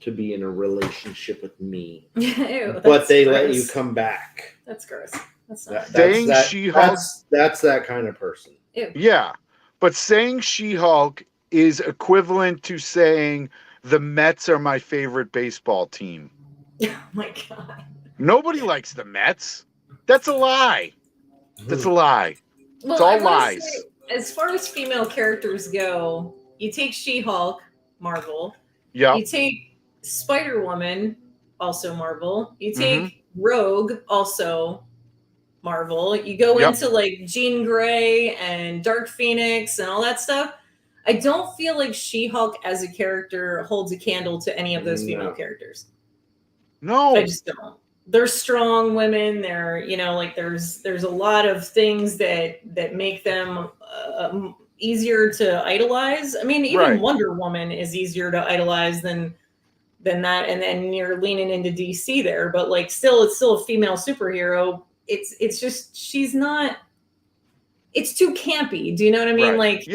to be in a relationship with me. Ew, But that's they gross. let you come back. That's gross. That's not That- fair. Saying that's She-Hulk- that's that kind of person. Ew. yeah, but saying She-Hulk is equivalent to saying the Mets are my favorite baseball team. Oh my god. Nobody likes the Mets. That's a lie. That's a lie. Well, all I wanna lies. say, as far as female characters go, you take She-Hulk, Marvel. Yeah. You take Spider-Woman, also Marvel. You take Mm-hmm. Rogue, also Marvel. You go into like Jean Grey and Dark Phoenix and all that stuff. I don't feel like She-Hulk as a character holds a candle to any of those female characters. No. I just don't. They're strong women. They're, you know, like there's a lot of things that make them easier to idolize. I mean, even Wonder Woman is easier to idolize than that. And then you're leaning into DC there, but like still, it's still a female superhero. It's just she's not. It's too campy. Do you know what I mean? Like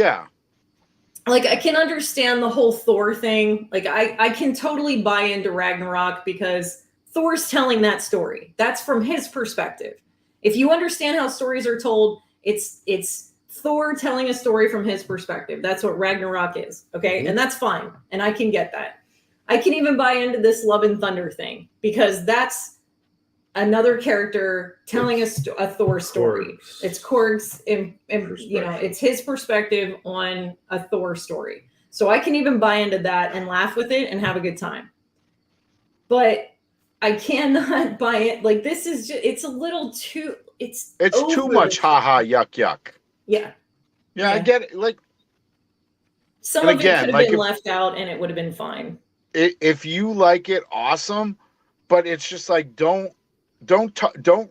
like I can understand the whole Thor thing. Like I can totally buy into Ragnarok because Thor's telling that story. That's from his perspective. If you understand how stories are told, it's Thor telling a story from his perspective. That's what Ragnarok is. Okay. Mm-hmm. And that's fine. And I can get that. I can even buy into this Love and Thunder thing because that's another character telling a Thor story. It's Korg's, you know, it's his perspective on a Thor story. So I can even buy into that and laugh with it and have a good time. But I cannot buy it. Like this is just, it's a little too, it's too much haha yuck yuck. Yeah. Yeah, I get it. Like some of it could have been left out and it would have been fine. If you like it, awesome. But it's just like, don't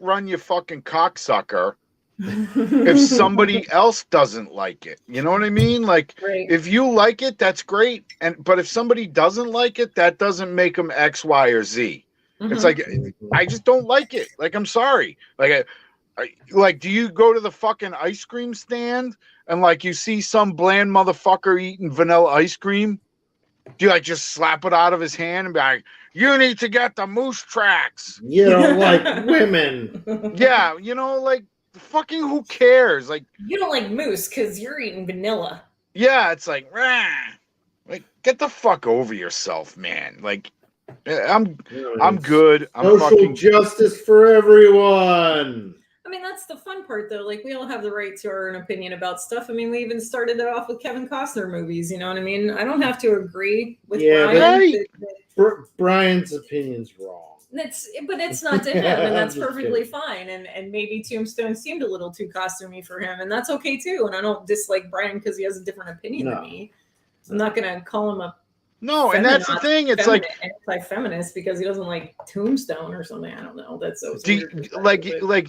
run your fucking cocksucker if somebody else doesn't like it. You know what I mean? Like if you like it, that's great. But if somebody doesn't like it, that doesn't make them X, Y, or Z. Mm-hmm. It's like, I just don't like it. Like, I'm sorry. Like, like, do you go to the fucking ice cream stand and like you see some bland motherfucker eating vanilla ice cream? Do you like just slap it out of his hand and be like, you need to get the moose tracks? You don't like women. Yeah, you know, like fucking who cares? Like you don't like moose because you're eating vanilla. Yeah, it's like, rah. Like get the fuck over yourself, man. Like I'm good. I'm social justice for everyone. I mean, that's the fun part, though. Like, we all have the right to our own opinion about stuff. I mean, we even started it off with Kevin Costner movies. You know what I mean? I don't have to agree with Brian. Brian's opinion's wrong. But it's not to him, and that's perfectly fine. And maybe Tombstone seemed a little too costumey for him, and that's okay too. And I don't dislike Brian because he has a different opinion than me. I'm not gonna call him a and that's the thing. It's like anti-feminist because he doesn't like Tombstone or something. I don't know. That's so weird.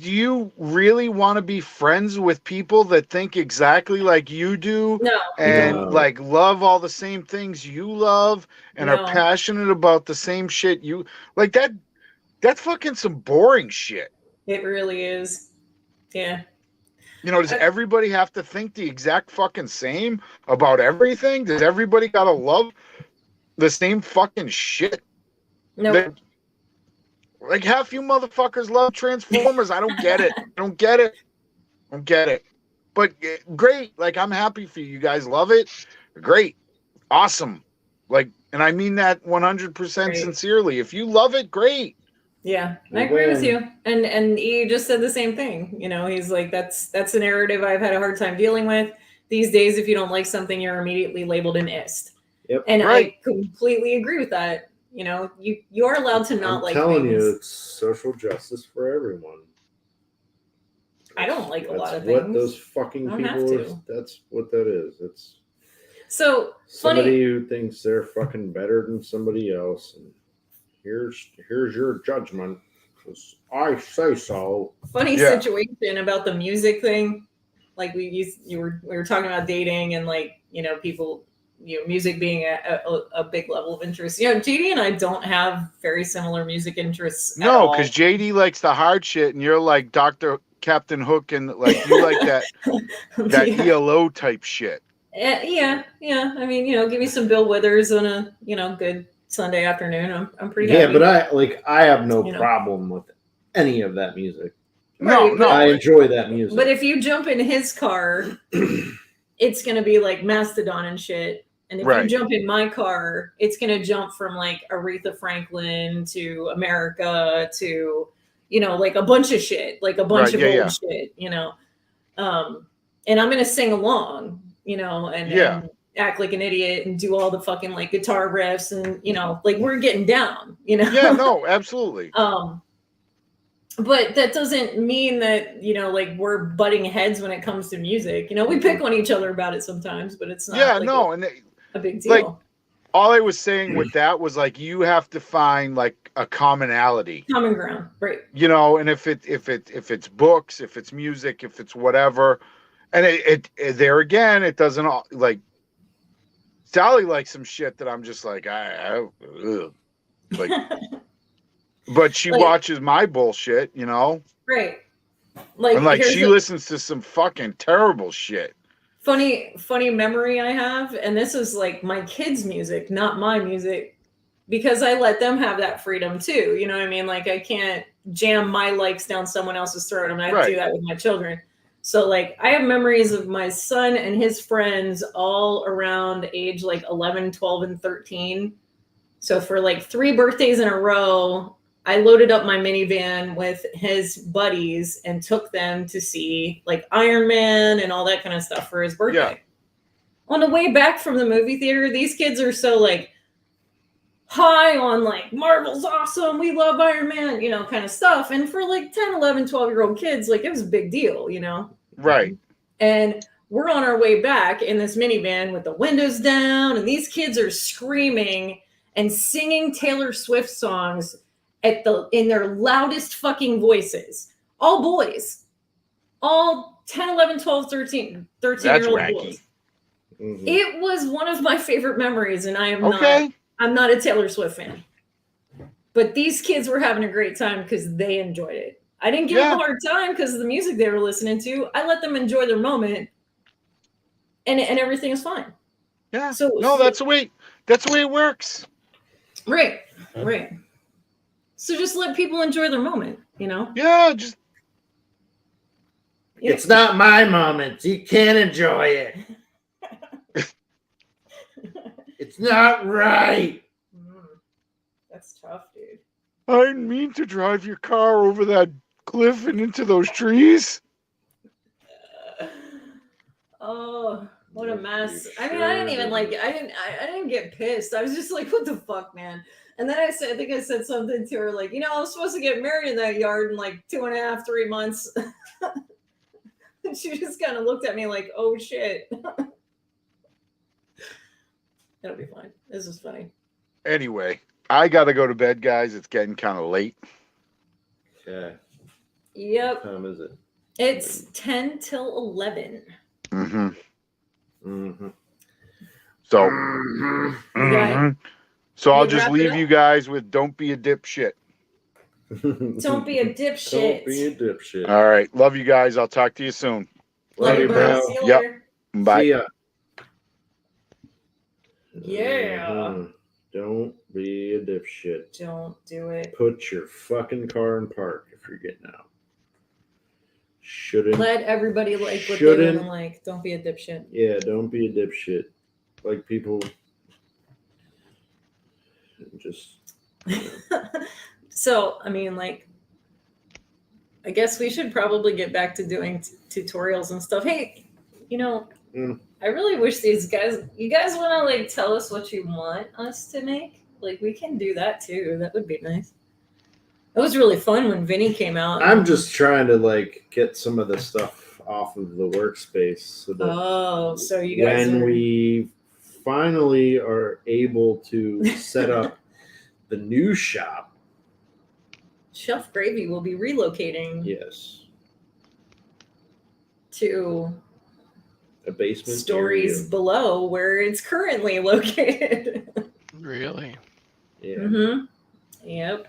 Do you really want to be friends with people that think exactly like you do? No. And like love all the same things you love and are passionate about the same shit you like that. That's fucking some boring shit. It really is. Yeah. You know, does everybody have to think the exact fucking same about everything? Does everybody gotta love the same fucking shit? No. Like half you motherfuckers love Transformers. I don't get it. But great. Like I'm happy for you. You guys love it. Great. Awesome. Like, and I mean that 100% sincerely. If you love it, great. Yeah, I agree with you. And he just said the same thing. You know, he's like, that's a narrative I've had a hard time dealing with. These days, if you don't like something, you're immediately labeled an ist. Yep. And I completely agree with that. You know, you are allowed to not like things. I'm telling you, it's social justice for everyone. I don't like a lot of things. What those fucking people that's what that is. It's so somebody who thinks they're fucking better than somebody else, and here's your judgment because I say so. Funny situation about the music thing. Like we were talking about dating and like, you know, people, you know, music being a big level of interest. You know, JD and I don't have very similar music interests. No, because JD likes the hard shit and you're like Dr. Captain Hook and like you like that ELO type shit. Yeah. I mean, you know, give me some Bill Withers on a, you know, good Sunday afternoon. I'm pretty happy. Yeah, but I have no problem with any of that music. No, I enjoy that music. But if you jump in his car, it's gonna be like Mastodon and shit. And if you jump in my car, it's gonna jump from like Aretha Franklin to America to, you know, like a bunch of shit, like a bunch of old shit, you know. And I'm gonna sing along, you know, and act like an idiot and do all the fucking like guitar riffs and like we're getting down, Yeah, no, absolutely. But that doesn't mean that like we're butting heads when it comes to music. We pick on each other about it sometimes, but it's not a big deal. Like, all I was saying with that was like you have to find like a commonality, common ground, right? And if it's books, if it's music, if it's whatever, and it there again, it doesn't all like. Sally likes some shit that I'm just like ugh. Like, but she watches my bullshit, right? Like, and like she listens to some fucking terrible shit. Funny memory I have, and this is like my kids' music, not my music, because I let them have that freedom too. You know what I mean? Like I can't jam my likes down someone else's throat, and I do that with my children. So like I have memories of my son and his friends all around age like 11, 12, and 13. So for like 3 birthdays in a row, I loaded up my minivan with his buddies and took them to see like Iron Man and all that kind of stuff for his birthday. Yeah. On the way back from the movie theater, these kids are so like high on like Marvel's awesome, we love Iron Man, kind of stuff. And for like 10, 11, 12-year-old kids, like it was a big deal, Right. And we're on our way back in this minivan with the windows down, and these kids are screaming and singing Taylor Swift songs in their loudest fucking voices. All boys. All 10, 11, 12, 13-year-old boys. Mm-hmm. It was one of my favorite memories, and I'm not a Taylor Swift fan. But these kids were having a great time because they enjoyed it. I didn't give them a hard time because of the music they were listening to. I let them enjoy their moment, and everything is fine. Yeah. That's the way it works. Right. So just let people enjoy their moment, Yeah, just. It's not my moment. You can't enjoy it. It's not right. That's tough, dude. I didn't mean to drive your car over that cliff and into those trees. Oh, what a mess. I mean, I didn't get pissed. I was just like, what the fuck, man? And then I think I said something to her like, I was supposed to get married in that yard in like 2.5, 3 months. And she just kind of looked at me like, oh shit. It'll be fine. This is funny. Anyway, I got to go to bed, guys. It's getting kind of late. Yeah. Yep. What time is it? It's 10 till 11. Mm-hmm. Mm-hmm. So, mm-hmm. So I'll just leave you guys with "Don't be a dipshit." Don't be a dipshit. Don't be a dipshit. All right. Love you guys. I'll talk to you soon. Love you, bro. See you later. Bye. See ya. Yeah. Don't be a dipshit. Don't do it. Put your fucking car in park if you're getting out. Shouldn't. Let everybody like what they want to like. Don't be a dipshit. Yeah, don't be a dipshit. Like people just. So, I mean, like, I guess we should probably get back to doing tutorials and stuff. Hey, I really wish you guys want to like tell us what you want us to make? Like, we can do that too. That would be nice. It was really fun when Vinny came out. I'm just trying to like get some of the stuff off of the workspace so that so you guys when we finally are able to set up the new shop, ShelfGravy will be relocating. Yes. To a basement stories area below where it's currently located. Really? Yeah. Mm-hmm. Yep.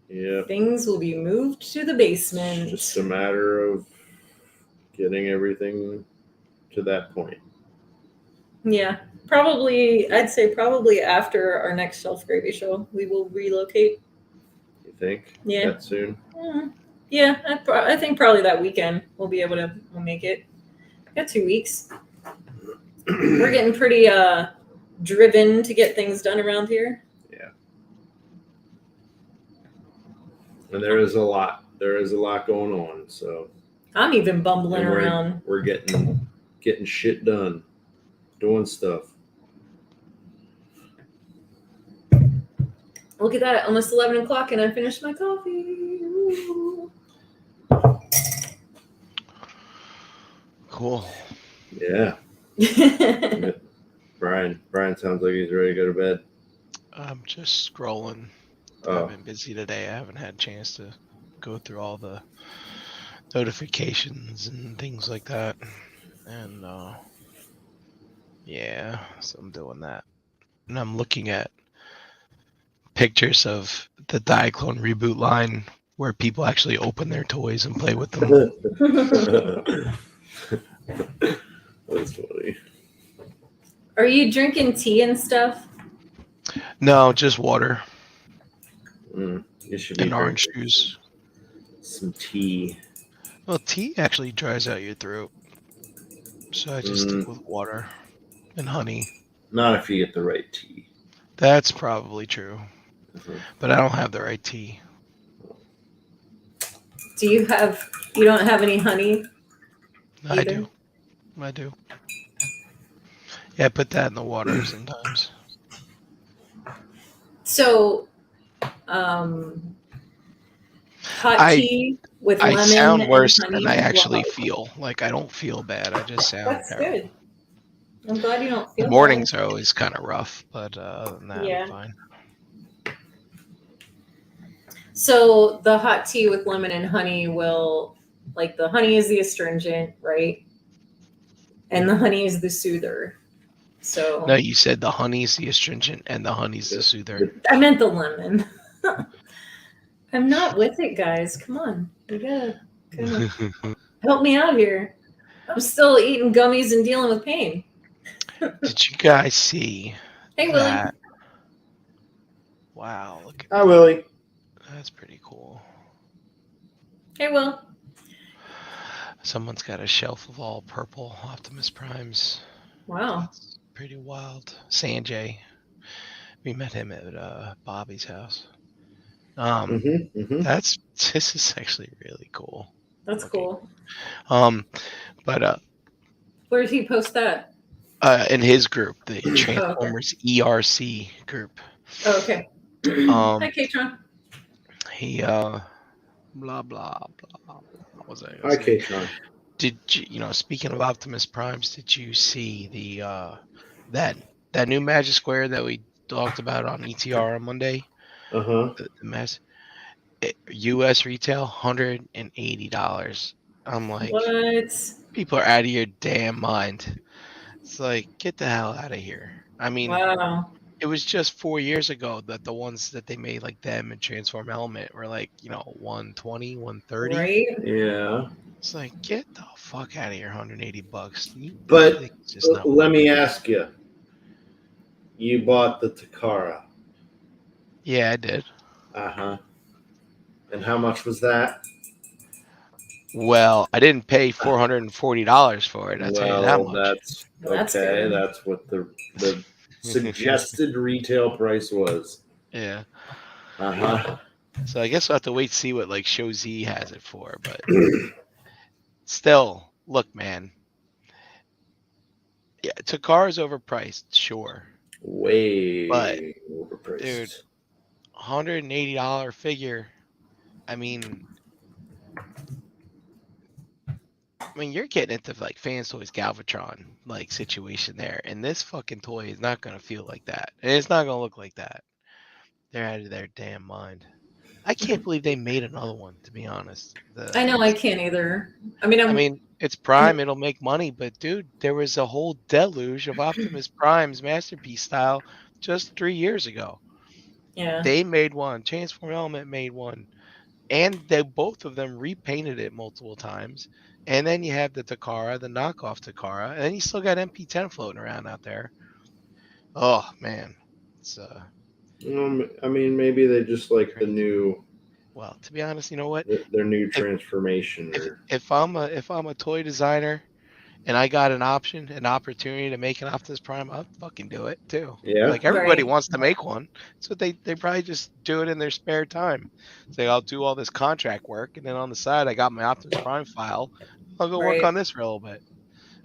Yep. Things will be moved to the basement. It's just a matter of getting everything to that point. Yeah. I'd say probably after our next ShelfGravy show, we will relocate. You think? Yeah. That soon? Mm-hmm. Yeah, I think probably that weekend we'll be able to make it. Got 2 weeks. We're getting pretty driven to get things done around here. Yeah. And there is a lot. There is a lot going on. So I'm even bumbling around. We're getting getting shit done, doing stuff. Look at that, almost 11 o'clock, and I finished my coffee. Ooh. Cool. Yeah. Brian sounds like he's ready to go to bed. I'm just scrolling. I've been busy today. I haven't had a chance to go through all the notifications and things like that. And yeah, so I'm doing that. And I'm looking at pictures of the Diaclone reboot line where people actually open their toys and play with them. That's funny. Are you drinking tea and stuff? No, just water You should be and orange drinking juice. some tea. Well, tea actually dries out your throat. So I just stick with water and honey. Not if you get the right tea. That's probably true. But I don't have the right tea. You don't have any honey? I do. Yeah, I put that in the water sometimes. So, hot tea with lemon. I sound and worse honey than I actually well. feel. Like, I don't feel bad. I just sound That's terrible. good. I'm glad you don't feel The mornings are always kind of rough, but other than that, I'm fine. So the hot tea with lemon and honey will, like, the honey is the astringent, right? And the honey is the soother. So no, you said the honey's the astringent and the honey's the soother. I meant the lemon. I'm not with it, guys. Come on, you gotta help me out here. I'm still eating gummies and dealing with pain. Did you guys see Hey, that? Willie. Wow, look at Hi, Willie. That's pretty cool. Hey, Will. Someone's got a shelf of all purple Optimus Primes. Wow. That's pretty wild. Sanjay. We met him at Bobby's house. This is actually really cool. That's cool. But where did he post that? In his group, the Transformers ERC group. Oh, okay. Hi, Katron. He blah blah blah. What was I? Hi, Katron. Did you speaking of Optimus Primes? Did you see the that new Magic Square that we talked about on ETR on Monday? The mess. U.S. retail $180. I'm like, what? People are out of your damn mind. It's like, get the hell out of here. I mean, wow. It was just 4 years ago that the ones that they made like them and Transform Element were like, 120, 130. Right? Yeah. It's like, get the fuck out of here, $180. But let me ask you. You bought the Takara. Yeah, I did. And how much was that? Well, I didn't pay $440 for it. I'll tell you that much. That's okay. That's what the suggested retail price was. Yeah. So I guess we'll have to wait to see what like Show Z has it for, but still, look, man. Yeah, Takara's overpriced, sure. Way overpriced. Dude, $180 figure. I mean, you're getting into like Fans Toys Galvatron like situation there, and this fucking toy is not gonna feel like that, and it's not gonna look like that. They're out of their damn mind. I can't believe they made another one. To be honest, I know I can't either. I mean, it's Prime; it'll make money, but dude, there was a whole deluge of Optimus Prime's Masterpiece style just 3 years ago. Yeah, they made one. Transform Element made one. And they both of them repainted it multiple times. And then you have the Takara, the knockoff Takara, and then you still got MP10 floating around out there. Oh man, it's I mean, maybe they just like crazy. The new. Well, to be honest, you know what? Their new transformation. If I'm a toy designer, and I got an opportunity to make an Optimus Prime, I'll fucking do it too. Yeah. Like everybody wants to make one. So they probably just do it in their spare time. Say, I'll do all this contract work, and then on the side I got my Optimus Prime file. I'll go work on this for a little bit.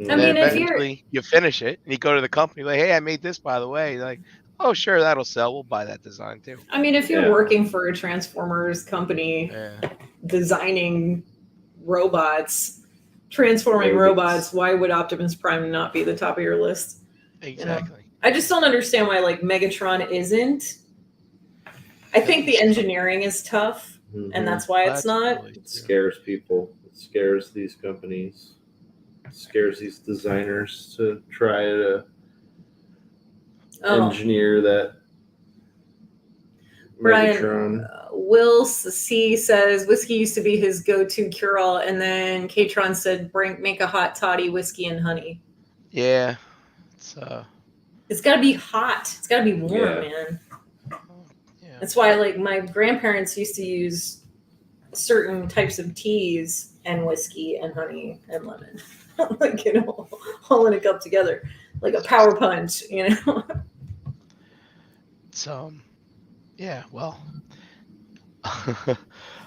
I And then mean, if you're, eventually you finish it and you go to the company like, hey, I made this, by the way. They're like, oh, sure, that'll sell. We'll buy that design too. if you're Yeah. working for a Transformers company Yeah. designing robots, transforming robots, why would Optimus Prime not be the top of your list? Exactly. I just don't understand why like Megatron isn't. I think the engineering is tough, and that's why it's not. It scares people. It scares these companies. It scares these designers to try to engineer that Brian, Megatron. Will C says whiskey used to be his go-to cure-all, and then Katron said, make a hot toddy, whiskey and honey." Yeah. It's got to be hot. It's got to be warm, man. Yeah. That's why, like, my grandparents used to use certain types of teas and whiskey and honey and lemon, like, all in a cup together, like a power punch, So, yeah, well,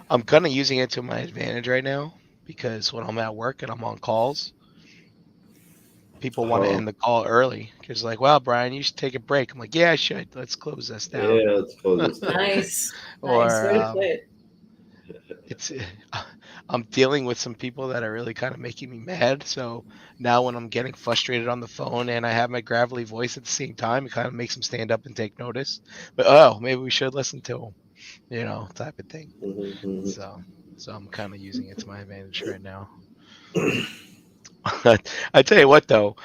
I'm kind of using it to my advantage right now because when I'm at work and I'm on calls, people want to end the call early because like, wow, Brian, you should take a break. I'm like, yeah, I should. Let's close this down. Yeah, let's close this down. Nice. Or Way to put it. I'm dealing with some people that are really kind of making me mad. So now when I'm getting frustrated on the phone and I have my gravelly voice at the same time, it kind of makes them stand up and take notice. But maybe we should listen to them, type of thing. Mm-hmm. So I'm kind of using it to my advantage right now. I tell you what, though,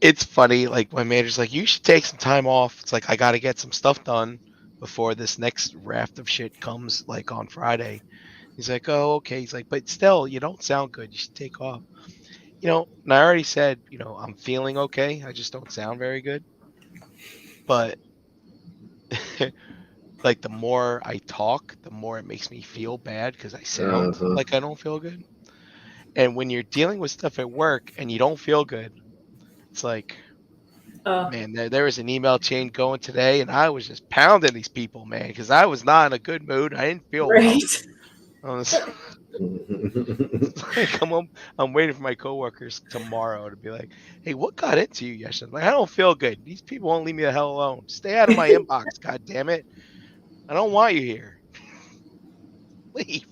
it's funny. Like my manager's like, you should take some time off. It's like I got to get some stuff done before this next raft of shit comes, like on Friday. He's like, oh, okay. He's like, but still, you don't sound good. You should take off. And I already said, I'm feeling okay. I just don't sound very good. But like the more I talk, the more it makes me feel bad because I sound like I don't feel good. And when you're dealing with stuff at work and you don't feel good, it's like, man, there was an email chain going today, and I was just pounding these people, man, because I was not in a good mood. I didn't feel well. Like, I'm waiting for my coworkers tomorrow to be like, hey, what got into you yesterday? Like, I don't feel good. These people won't leave me the hell alone. Stay out of my inbox, God damn it. I don't want you here. Leave.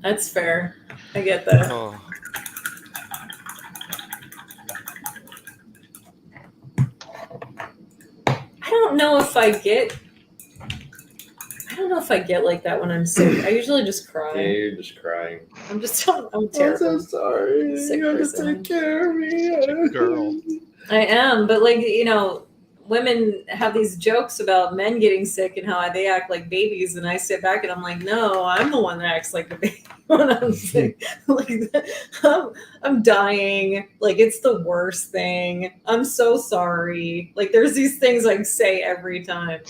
That's fair. I get that. I don't know if I get like that when I'm sick. I usually just cry. Yeah, you're just crying. I'm terrible. I'm so sorry. Sick You have person. to take care of me. Girl. I am, but like, women have these jokes about men getting sick and how they act like babies, and I sit back and I'm like, no, I'm the one that acts like a baby when I'm sick. Like, I'm dying. Like, it's the worst thing. I'm so sorry. Like, there's these things I say every time.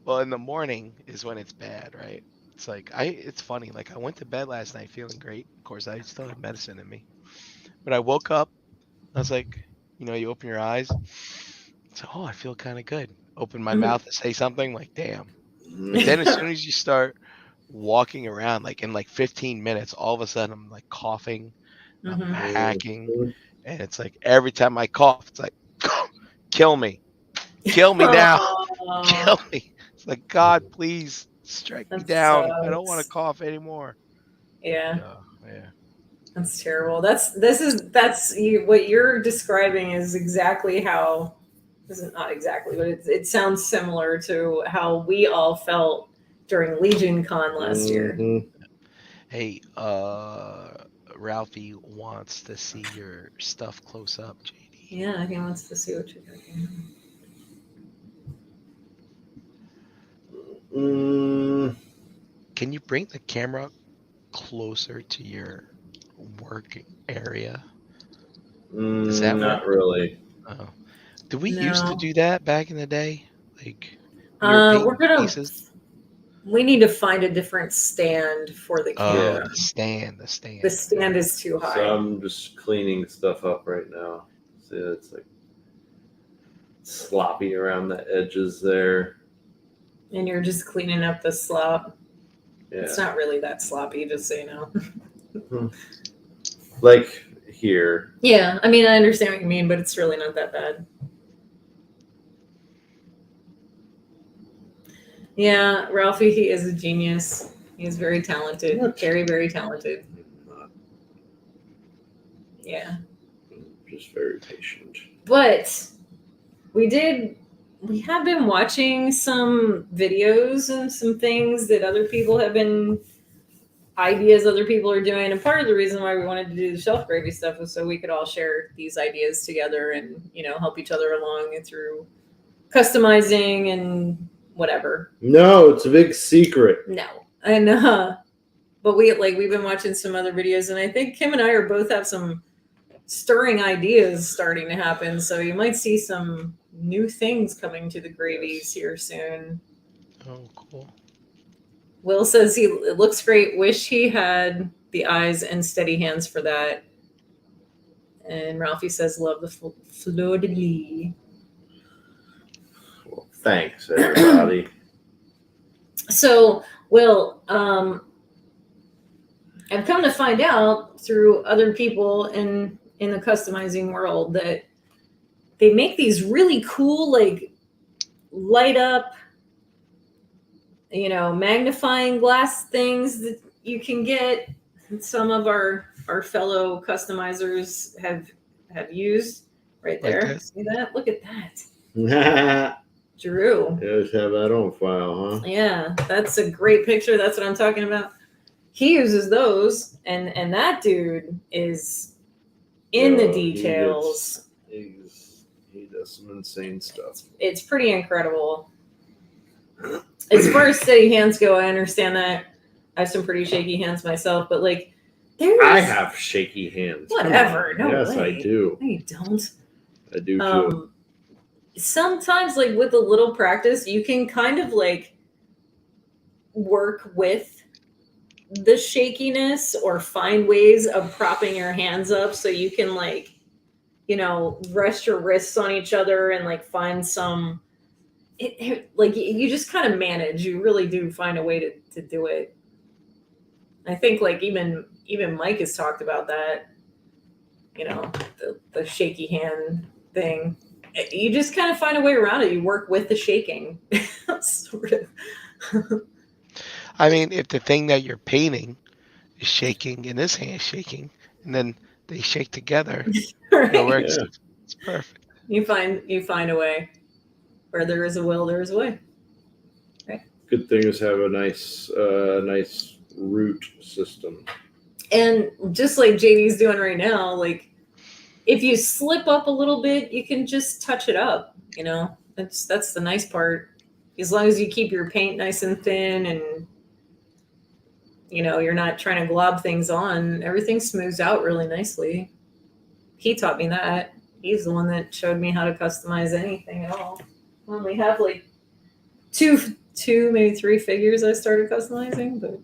Well, in the morning is when it's bad, right? It's like it's funny. Like I went to bed last night feeling great. Of course, I still have medicine in me, but I woke up. I was like, you open your eyes. So, I feel kind of good. Open my mouth to say something. Like, damn. But then as soon as you start walking around, like in like 15 minutes, all of a sudden I'm like coughing, I'm hacking, and it's like every time I cough, it's like, kill me now, kill me. It's like, God, please strike me down. I don't want to cough anymore. Yeah. Yeah. That's terrible. That's what you're describing is exactly how. This is not exactly, but it sounds similar to how we all felt during Legion Con last year. Hey, Ralphie wants to see your stuff close up, JD. Yeah, he wants to see what you're doing. Can you bring the camera closer to your work area? Is that not really? Oh. Did we used to do that back in the day? Like we need to find a different stand for the camera. The stand. The stand is too high. So I'm just cleaning stuff up right now. See, it's like sloppy around the edges there. And you're just cleaning up the slop. Yeah. It's not really that sloppy, just so you know. Like here. Yeah, I mean, I understand what you mean, but it's really not that bad. Yeah, Ralphie, he is a genius. He is very talented. What? Very, very talented. Not Yeah. just very patient. But we have been watching some videos and some things that ideas other people are doing. And part of the reason why we wanted to do the Shelf Gravy stuff was so we could all share these ideas together and, help each other along through customizing and whatever. No, it's a big secret. No. And but we've been watching some other videos, and I think Kim and I both have some stirring ideas starting to happen. So you might see some new things coming to the gravies here soon. Oh, cool. Will says it looks great. Wish he had the eyes and steady hands for that. And Ralphie says, love the fleur de lis. Well, thanks, everybody. So, Will, I've come to find out through other people in the customizing world that they make these really cool, light up, magnifying glass things that you can get. Some of our fellow customizers have used right there. Like See that? Look at that. Drew. Just have that on file, huh? Yeah, that's a great picture. That's what I'm talking about. He uses those, and that dude is in the details. He does some insane stuff. It's pretty incredible. As far as steady hands go, I understand that. I have some pretty shaky hands myself, but I have shaky hands. Whatever. No yes, way. I do. No, you don't. I do too. Sometimes, with a little practice, you can kind of work with the shakiness or find ways of propping your hands up so you can rest your wrists on each other and find some you just kind of manage. You really do find a way to do it. I think even Mike has talked about that, the shaky hand thing. You just kind of find a way around it. You work with the shaking. Sort of. I mean, if the thing that you're painting is shaking and this hand is shaking, and then they shake together, Right. it works. Yeah. It's perfect. You find a way. Where there is a will, there is a way. Right. Good thing is have a nice root system. And just like JD's doing right now, if you slip up a little bit, you can just touch it up. That's the nice part. As long as you keep your paint nice and thin and you're not trying to glob things on, everything smooths out really nicely. He taught me that. He's the one that showed me how to customize anything at all. I only have two, maybe three figures I started customizing, but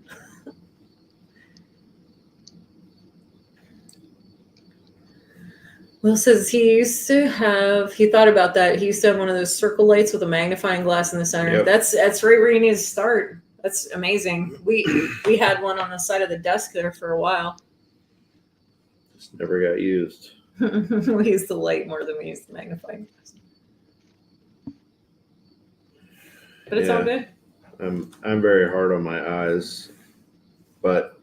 Will says he thought about that. He used to have one of those circle lights with a magnifying glass in the center. Yep. That's right where you need to start. That's amazing. We had one on the side of the desk there for a while. Just never got used. We used the light more than we used the magnifying glass. But it's all good. I'm very hard on my eyes, but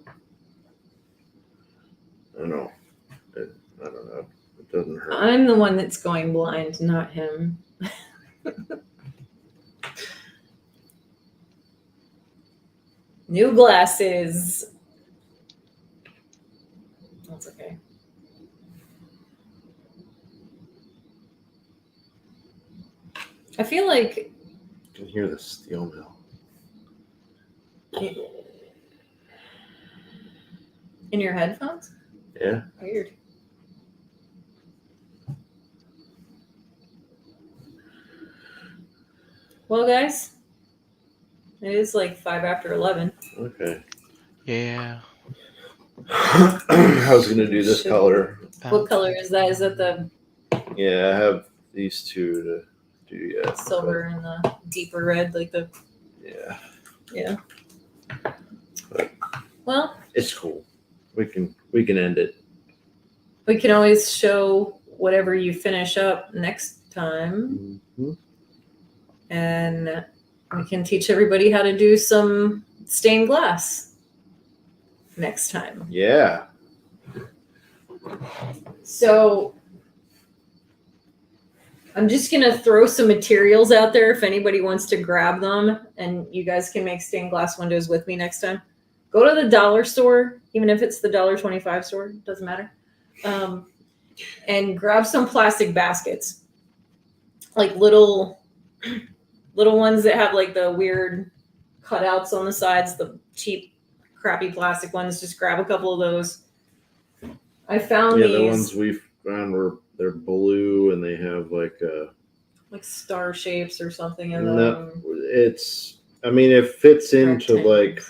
I don't know. It doesn't hurt. I'm the one that's going blind, not him. New glasses. That's okay. I feel like You can hear the steel mill. in your headphones? Yeah. Weird. Well, guys, it is 5:11. Okay. Yeah. I was gonna do this color. What color is that? Is that the Yeah, I have these two to do yet. silver and the deeper red, Yeah. yeah. But Well, it's cool. We can end it. We can always show whatever you finish up next time, Mhm. and we can teach everybody how to do some stained glass next time. Yeah. So I'm just going to throw some materials out there if anybody wants to grab them, and you guys can make stained glass windows with me next time. Go to the dollar store, even if it's the $1.25 store, doesn't matter. And grab some plastic baskets, like little ones that have like the weird cutouts on the sides, the cheap, crappy plastic ones. Just grab a couple of those. I found The these ones we found they're blue and they have like a like star shapes or something in them. no. It's. I mean, it fits into like.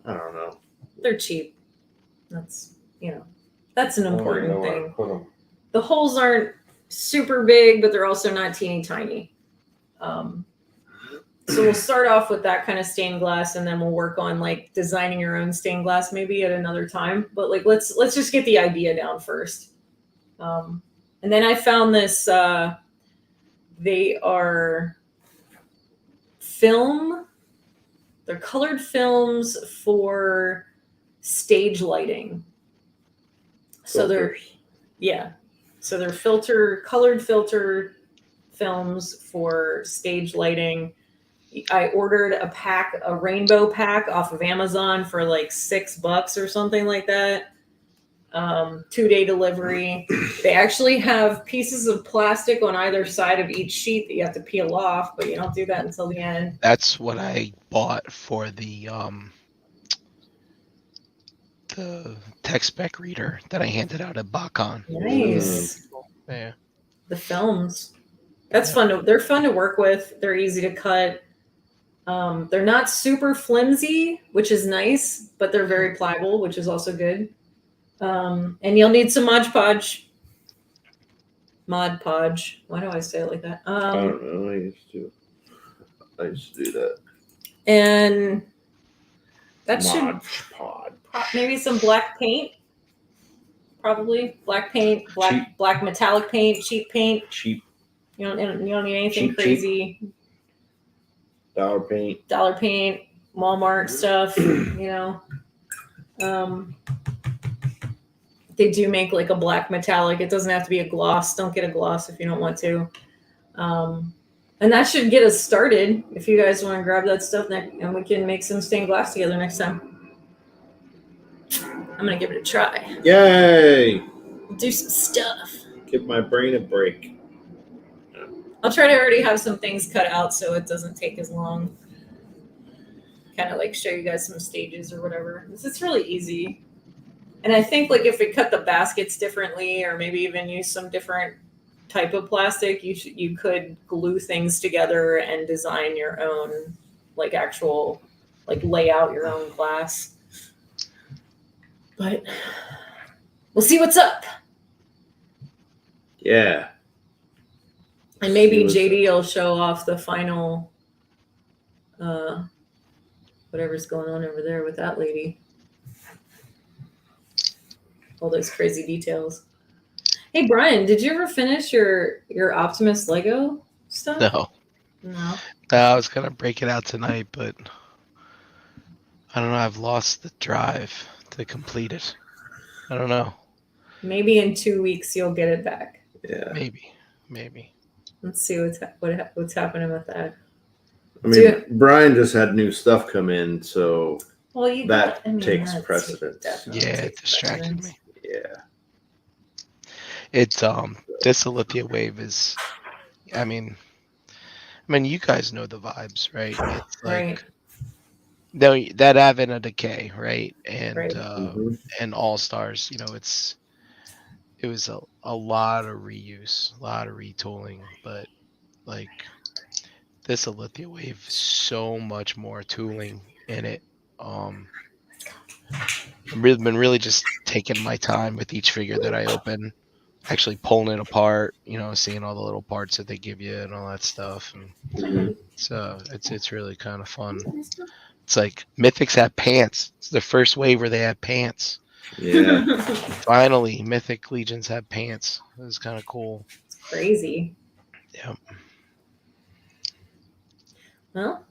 I don't know. They're cheap. That's that's an important thing. The holes aren't super big, but they're also not teeny tiny. So we'll start off with that kind of stained glass, and then we'll work on like designing your own stained glass maybe at another time. But like let's just get the idea down first. And then I found this. They are film. They're colored films for stage lighting. So they're So they're colored filter films for stage lighting. I ordered a rainbow pack off of Amazon for like $6 or something like that. 2-day delivery. They actually have pieces of plastic on either side of each sheet that you have to peel off, but you don't do that until the end. That's what I bought for the tech spec reader that I handed out at BotCon. Nice. Yeah. The films. That's fun. They're fun to work with. They're easy to cut. They're not super flimsy, which is nice, but they're very pliable, which is also good. And you'll need some Mod Podge. Mod Podge. Why do I say it like that? I don't know. I used to do that. And that Mod should Pod. maybe some black paint. Probably black paint, black metallic paint, cheap paint. Cheap. You don't need anything Cheap. crazy. Dollar paint. Walmart stuff. They do make like a black metallic. It doesn't have to be a gloss. Don't get a gloss if you don't want to. And that should get us started. If you guys want to grab that stuff, and we can make some stained glass together next time. I'm gonna give it a try. Yay! Do some stuff. Give my brain a break. I'll try to already have some things cut out so it doesn't take as long. Kind of like show you guys some stages or whatever. It's really easy. And I think like if we cut the baskets differently, or maybe even use some different type of plastic, you could glue things together and design your own like actual lay out your own glass. But we'll see what's up. Yeah. And maybe JD will show off the final whatever's going on over there with that lady. All those crazy details. Hey Brian, did you ever finish your Optimus Lego stuff? No. I was gonna break it out tonight, but I don't know. I've lost the drive to complete it. I don't know. Maybe in 2 weeks you'll get it back. Yeah. Maybe. Let's see what's happening with that. I mean, Brian just had new stuff come in, so takes precedence. Yeah, it distracted me. Yeah. It's this Alithia wave is, I mean, you guys know the vibes, right? It's like that Advent of Decay, right? And and All Stars, it was a lot of reuse, a lot of retooling, but like this Alithia wave, so much more tooling in it. I've been really just taking my time with each figure that I open, actually pulling it apart, seeing all the little parts that they give you and all that stuff. And so it's really kind of fun. It's like Mythics have pants. It's the first wave where they had pants. Yeah. Finally, Mythic Legions have pants. It was kind of cool. It's crazy. Yeah. Well,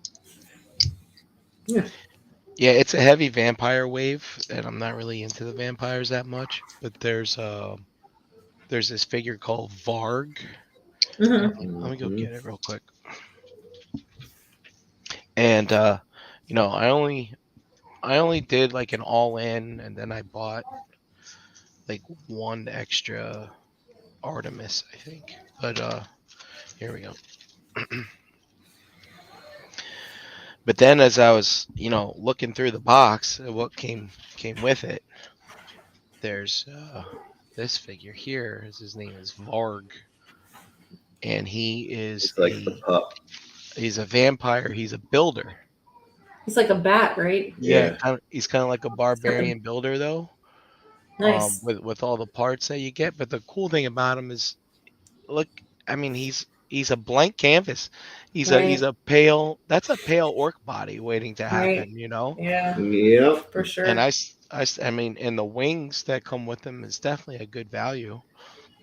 Yeah, it's a heavy vampire wave, and I'm not really into the vampires that much. But there's this figure called Varg. Let me go get it real quick. And I only did like an all in, and then I bought like one extra Artemis, I think. But here we go. But then as I was, looking through the box, what came with it, there's this figure here. His name is Varg, and he is It's like the pup. he's a vampire. He's a builder. it's like a bat, right? Yeah. He's kind of like a barbarian builder though. Nice. With all the parts that you get. But the cool thing about him is, look, I mean, he's a blank canvas. He's Right. a pale. That's a pale orc body waiting to happen. Right. You know. Yeah, Yep. for sure. And I mean, and the wings that come with them is definitely a good value.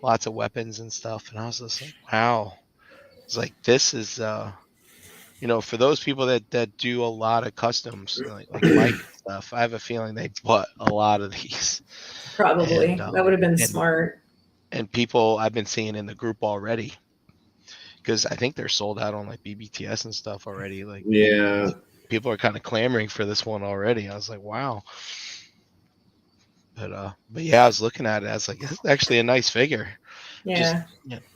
Lots of weapons and stuff. And I was just like, wow. It's like this is for those people that do a lot of customs like Mike and stuff. I have a feeling they bought a lot of these. Probably. And, That would have been and- smart. And people I've been seeing in the group already, because I think they're sold out on like BBTS and stuff already. Like, Yeah. people are kind of clamoring for this one already. I was like, wow. But yeah, I was looking at it. I was like, this is actually a nice figure. Yeah.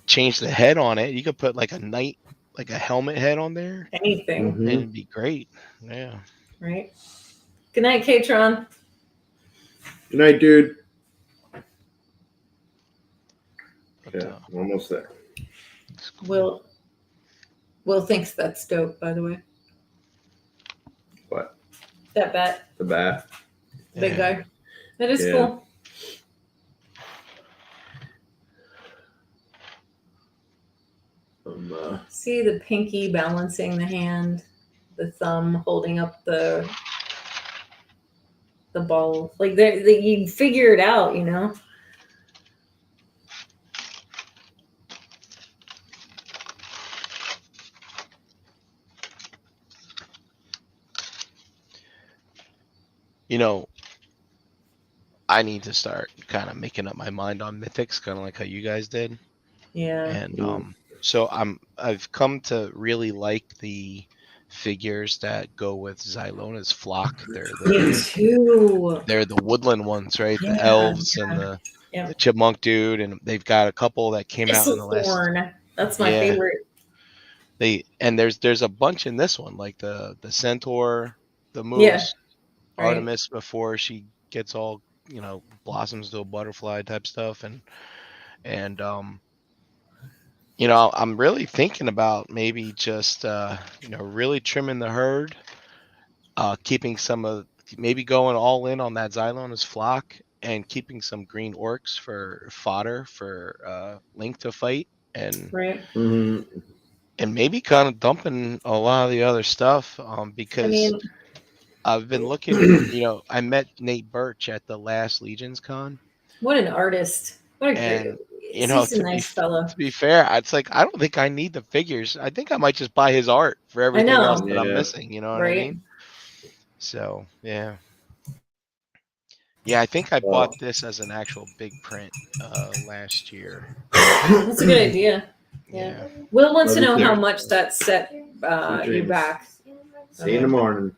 Change the head on it. You could put like a helmet head on there, Anything. and it'd be great. Yeah. Right. Good night, Katron. Good night, dude. But, Yeah, almost there. it's cool. Will thinks that's dope, by the way. What? That bat, The bat. big Yeah. guy. That is Yeah. cool. See the pinky balancing the hand, the thumb holding up the ball. Like you figure it out, you know. I need to start kind of making up my mind on mythics, kind of like how you guys did. Yeah. And so I've come to really like the figures that go with Xylona's flock. Me too. They're the woodland ones, right? Yeah, The elves and the chipmunk dude, and they've got a couple that came out in the last. Thorn. That's my Yeah. favorite. There's a bunch in this one, like the centaur, the moose, Yeah. Right. Artemis before she gets all blossoms to a butterfly type stuff, and I'm really thinking about maybe just really trimming the herd, keeping maybe going all in on that Xylona's flock, and keeping some green orcs for fodder for Link to fight, and Right. and maybe kind of dumping a lot of the other stuff, because I've been looking. I met Nate Birch at the last Legions Con. What an artist! What a And, great. He's a nice fella. To be fair, it's like I don't think I need the figures. I think I might just buy his art for everything else that I'm missing. You know what I mean? So yeah. Yeah, I think I bought this as an actual big print last year. That's a good idea. Yeah. Will wants to know how much that set you back. See you in the morning.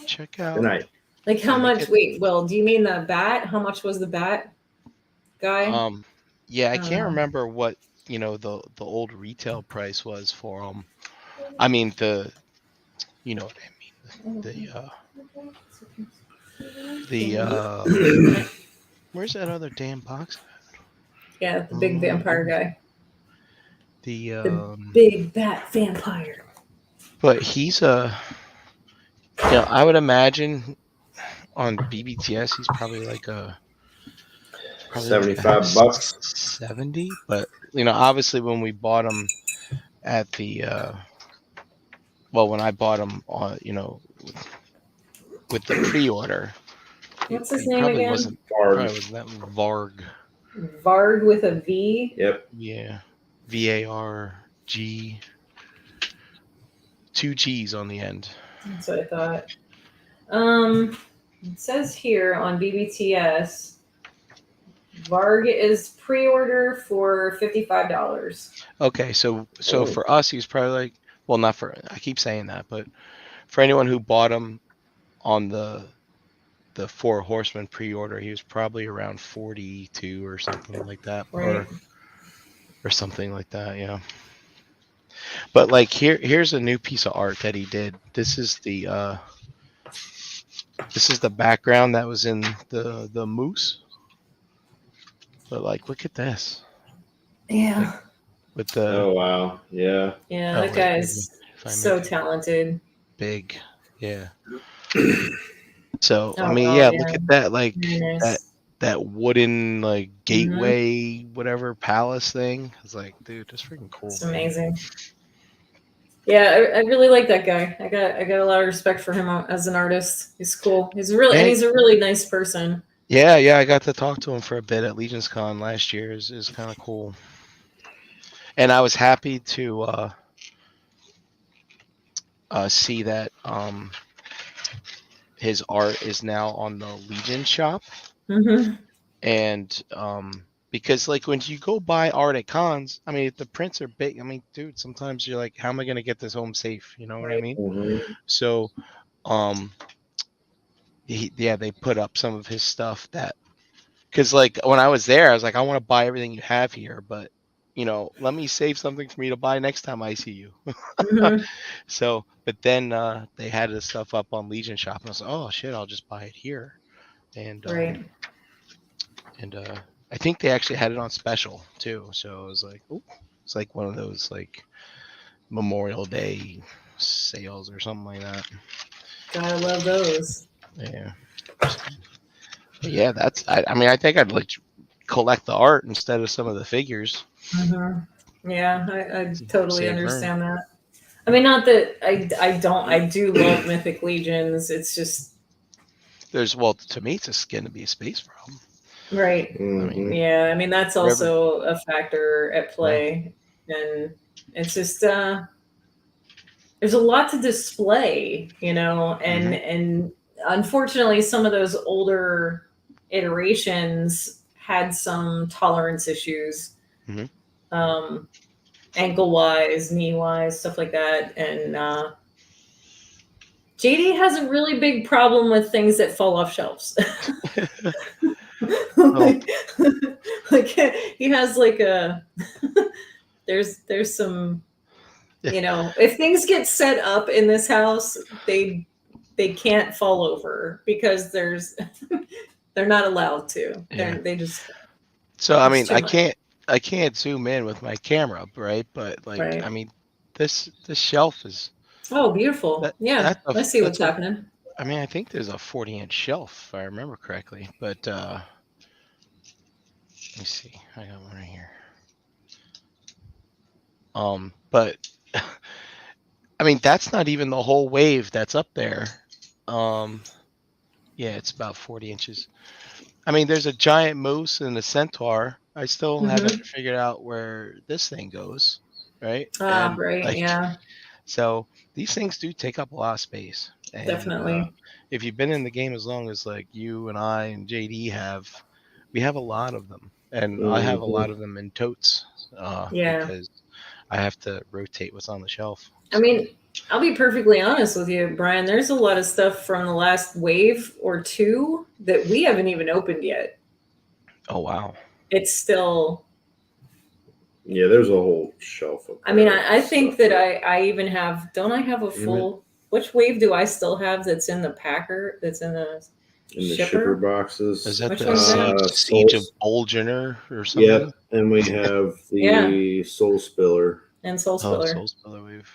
Check out. Good night. Like how much? Wait, Will, do you mean the bat? How much was the bat guy? Yeah, I can't remember what the old retail price was for them. I mean you know what I mean. The where's that other damn box? Yeah, the big vampire guy. The big bat vampire. But he's I would imagine on BBTS he's probably like $75. 70, but obviously when we bought him at the when I bought him on with the pre-order. What's his He name probably again? wasn't that Varg. Varg with a V. Yep. Yeah. VARG. 2 G's on the end. That's what I thought. It says here on BBTS, Varg is pre-order for $55. Okay, so Oh. for us, he's probably like, well, not for, I keep saying that, but for anyone who bought him on the Four Horsemen pre-order, he was probably around 42 or something like that, Right. or something like that, yeah. But like here's a new piece of art that he did. This is the background that was in the moose. But like, look at this. Yeah. Like, with the Oh wow. Yeah. Yeah, Oh, that wait, guy's if I so make it talented. big, yeah. So I Oh, mean, wow, yeah, yeah. look at that, like Very nice. that wooden like Mm-hmm. gateway, whatever palace thing. It's like, dude, that's freaking cool. It's amazing. Yeah, I really like that guy. I got a lot of respect for him as an artist. He's cool. He's a really nice person. Yeah, I got to talk to him for a bit at Legion's Con last year. Is kind of cool. And I was happy to see that his art is now on the Legion shop. Mm-hmm. And because like when you go buy art at cons, I mean, if the prints are big, I mean, dude, sometimes you're like, how am I going to get this home safe? You know what I mean? Mm-hmm. So they put up some of his stuff that, because like when I was there, I was like, I want to buy everything you have here, but you know, let me save something for me to buy next time I see you. Mm-hmm. So, but then they had the stuff up on Legion shop, and I was like, oh shit, I'll just buy it here. And Right. I think they actually had it on special too. So it was like, oh, it's like one of those like Memorial Day sales or something like that. Gotta love those. Yeah. But yeah, that's. I mean, I think I'd like to collect the art instead of some of the figures. Mm-hmm. Yeah, I totally Save understand that. I mean, not that I don't. I do love Mythic Legions. It's just to me, it's going to be a space problem. right. Mm-hmm. I mean, Yeah, I mean that's also a factor at play, and it's just there's a lot to display, you know, and unfortunately, some of those older iterations had some tolerance issues, ankle wise, knee wise, stuff like that, and JD has a really big problem with things that fall off shelves. like he has like a there's some, you know, if things get set up in this house, they can't fall over because they're not allowed to. Yeah. They just. So I mean, I can't zoom in with my camera, right? But like, right. I mean, this shelf is. Oh, beautiful! Yeah, I see what's happening. I mean, I think there's a 40-inch shelf, if I remember correctly. But let me see. I got one right here. But I mean, that's not even the whole wave that's up there. Yeah, it's about 40 inches. I mean, there's a giant moose and a centaur. I still haven't figured out where this thing goes, right? Right, like, yeah. So these things do take up a lot of space. And, definitely. If you've been in the game as long as like you and I and JD have, we have a lot of them, and I have a lot of them in totes. Because I have to rotate what's on the shelf. I mean, I'll be perfectly honest with you, Brian. There's a lot of stuff from the last wave or two that we haven't even opened yet. Oh, wow. It's still. Yeah, there's a whole shelf of. I mean, I think that I even have. Don't I have a full? Which wave do I still have that's in the packer? That's in the shipper boxes. Is that the Siege of Bolgener or something? Yep, and we have the Soul Spiller. And Soul Spiller. Soul Spiller wave.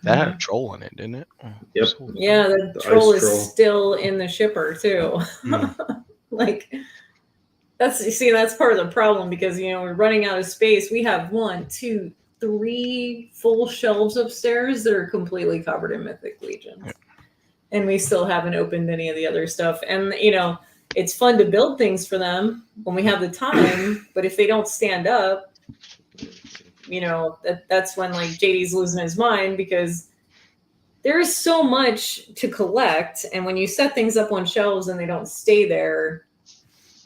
That had a troll in it, didn't it? Yep. Yeah, the troll is still in the shipper too. Like that's part of the problem because you know we're running out of space. We have 1, 2, 3 full shelves upstairs that are completely covered in Mythic Legions. and we still haven't opened any of the other stuff. And you know, it's fun to build things for them when we have the time, but if they don't stand up, you know, that's when like JD's losing his mind, because there is so much to collect, and when you set things up on shelves and they don't stay there,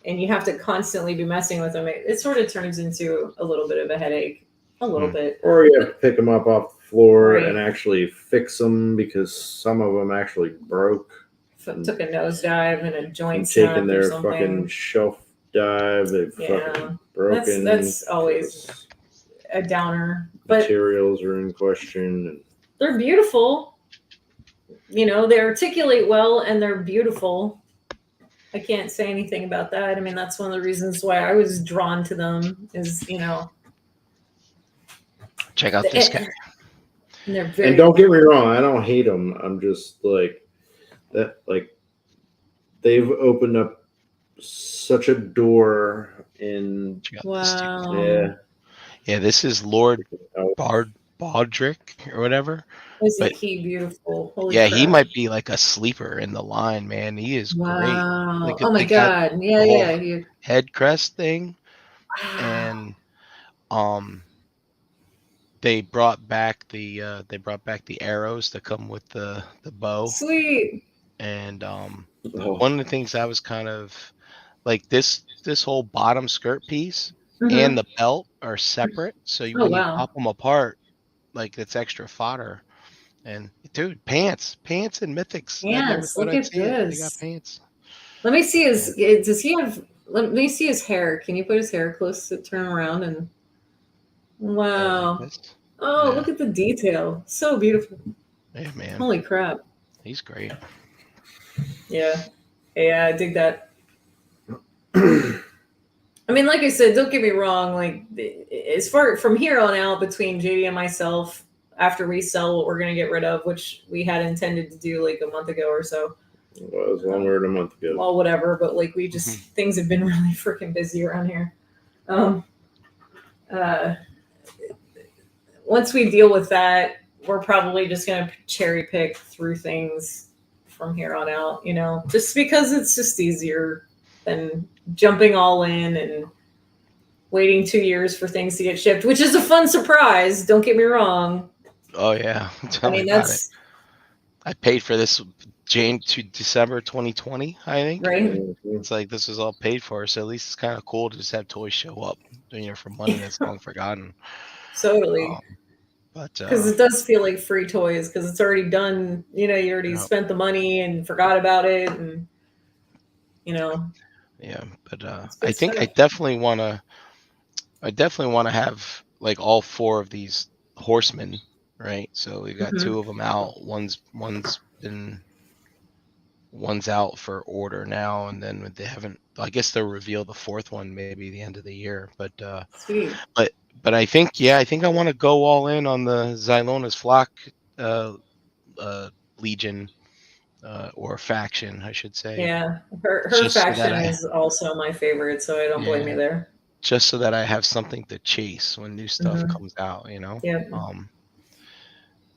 and you have to constantly be messing with them, it sort of turns into a little bit of a headache, a little bit. Or you have to pick them up off the floor Right. and actually fix them, because some of them actually broke. Took a nosedive and a joint Taking snapped or their something. fucking shelf dive, they've Yeah. fucking broken. That's always because a downer, but materials are in question. And they're beautiful. You know, they articulate well and they're beautiful. I can't say anything about that. I mean, that's one of the reasons why I was drawn to them, is, you know, Check out this guy. and they're very. And don't get me wrong, I don't hate them. I'm just like that. Like, they've opened up such a door in. Check out this dude. Wow. Yeah. Yeah, this is Lord Oh, Bardrick or whatever. Isn't But- he beautiful? Holy Yeah, crap. he might be like a sleeper in the line, man. He is great. Wow. Like, Oh my they got god. Yeah, the whole- yeah. Head crest thing, Wow. and they brought back the arrows that come with the bow. Sweet. And oh, one of the things I was kind of like, this whole bottom skirt piece Mhm. and the belt are separate, so Oh, when you wow. pop them apart, like, it's extra fodder. And dude, pants and mythics. I never Pants. thought Look I'd at see it. They got this. pants. Let me see his. Does he have? Let me see his hair. Can you put his hair close to turn around and? Wow. Like this. Oh, Yeah. look at the detail. So beautiful. Yeah, man. Holy crap. He's great. Yeah. Yeah, I dig that. I mean, like I said, don't get me wrong. Like, as far from here on out, between JD and myself, after we sell what we're gonna get rid of, which we had intended to do like a month ago or so. it was longer than a month ago. Well, whatever. But like, we just things have been really freaking busy around here. Once we deal with that, we're probably just gonna cherry pick through things from here on out. You know, just because it's just easier than jumping all in and waiting 2 years for things to get shipped, which is a fun surprise. Don't get me wrong. Oh yeah. Tell I me mean, about it. that's I paid for this Jane to December 2020, I think. right. Mhm. It's like, this is all paid for, so at least it's kind of cool to just have toys show up, you know, for money that's long forgotten. Totally. But Because it does feel like free toys, because it's already done. You know, you already Yeah. spent the money and forgot about it, and you know. yeah, but It's good I think I stuff. definitely want to have like all 4 of these horsemen, right? So we got Mhm. 2 of them out. One's out for order now, and then they haven't. I guess they'll reveal the 4th one maybe the end of the year. But Sweet. but I think I want to go all in on the Xylona's flock legion, or faction, I should say. Yeah, her Just so faction that is also my favorite, so I don't blame you there. just so that I have something to chase when new stuff Mhm. comes out, you know. Yeah.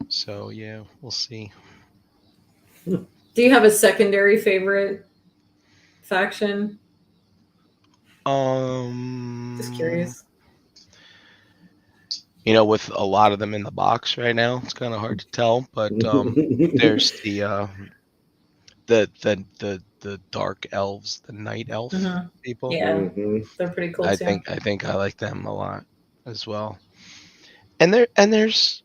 So yeah, we'll see. Do you have a secondary favorite faction? Just curious. You know, with a lot of them in the box right now, it's kind of hard to tell. But there's the dark elves, the night elf Mhm. people. Yeah, Mhm. they're pretty cool I too. think I like them a lot as well. And there's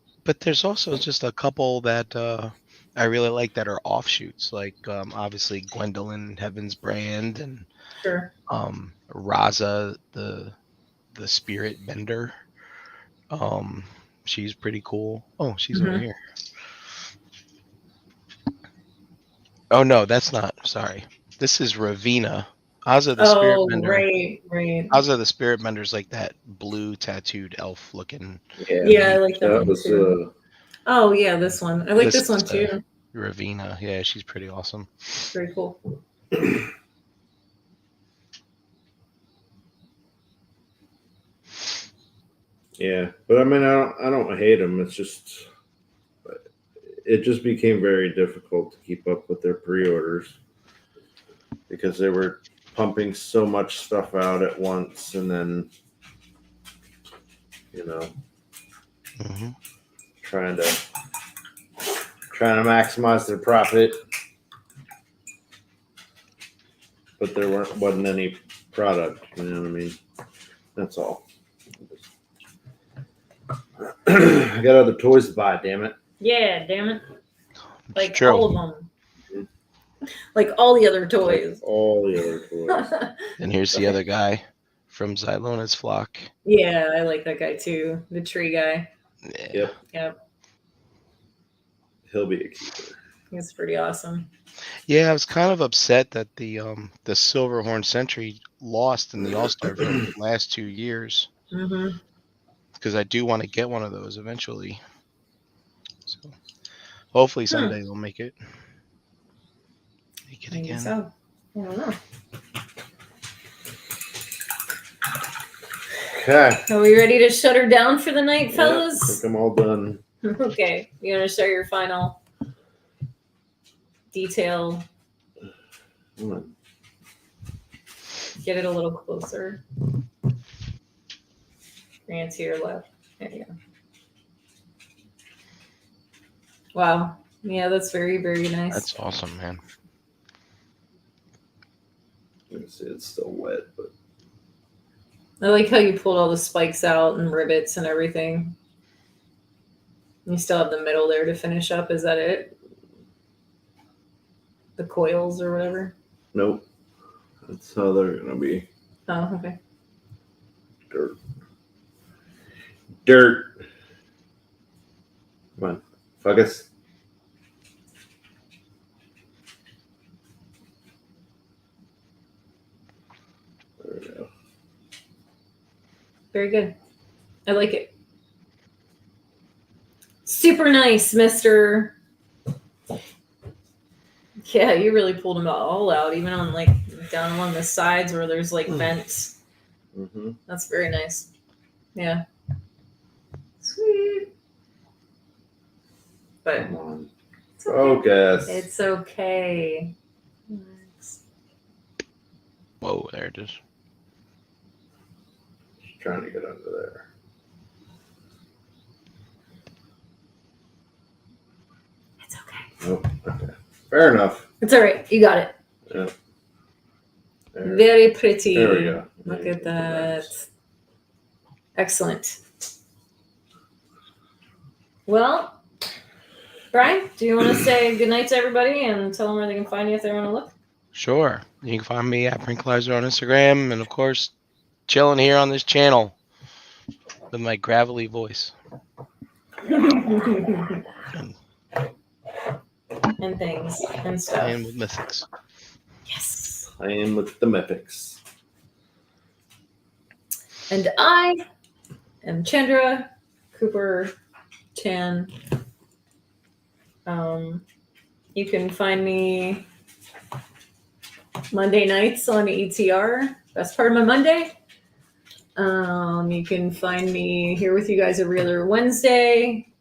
also just a couple that I really like that are offshoots, like obviously Gwendolyn, Heaven's Brand, and Sure. Raza, the spirit bender. She's pretty cool. Oh, she's over Mhm. here. Oh no, that's not. Sorry, this is Ravina. Ozza the spirit Oh, bender. right. Ozza the spirit bender's like that blue tattooed elf looking. Yeah, I like that That one was too. Oh yeah, this one. I like this one is, too. Ravina. Yeah, she's pretty awesome. Very cool. Yeah, but I mean, I don't hate them. It's just it just became very difficult to keep up with their pre-orders because they were pumping so much stuff out at once, and then Mm-hmm. trying to maximize their profit, but there wasn't any product. You know what I mean? That's all. I got other toys to buy. Damn it! Yeah, damn it. Like True. all of them. Like all the other toys. Like all the other toys. And here's the other guy from Zylona's flock. Yeah, I like that guy too. The tree guy. Yeah. Yep. He'll be a keeper. He's pretty awesome. Yeah, I was kind of upset that the Silverhorn Sentry lost in the All-Star vote the last 2 years. Mm-hmm. Because I do want to get one of those eventually. So hopefully someday they'll make it. Make it Maybe again. so. I don't know. Okay. Are we ready to shut her down for the night, I fellas? think I'm all done. Okay. You want to show your final detail? Come on. Get it a little closer. Bring it to your left. There you go. Wow. Yeah, that's very, very nice. That's awesome, man. Let me see, it's still wet, but I like how you pulled all the spikes out and rivets and everything. You still have the middle there to finish up. Is that it? The coils or whatever? nope. That's how they're gonna be. Oh, okay. Dirt. Come on, focus. There we go. Very good. I like it. Super nice, mister. Yeah, you really pulled them all out, even on like down along the sides where there's like vents. Mm-hmm. That's very nice. Yeah. Sweet. But Come on, it's okay. focus. It's okay. Whoa, there it is. Just trying to get under there. It's okay. Nope. Okay. Fair enough. It's all right. You got it. Yeah. There. Very pretty. There we go. Look Yeah, at that. nice. Excellent. Well, Brian, do you want to say goodnight to everybody and tell them where they can find you if they want to look? Sure. You can find me at Prinkleiser on Instagram, and of course, chilling here on this channel with my gravelly voice. And things and stuff. And with mythics. Yes. Playing with the mythics. And I am Chandra Cooper Chan. You can find me Monday nights on ETR. Best part of my Monday. You can find me here with you guys every other Wednesday.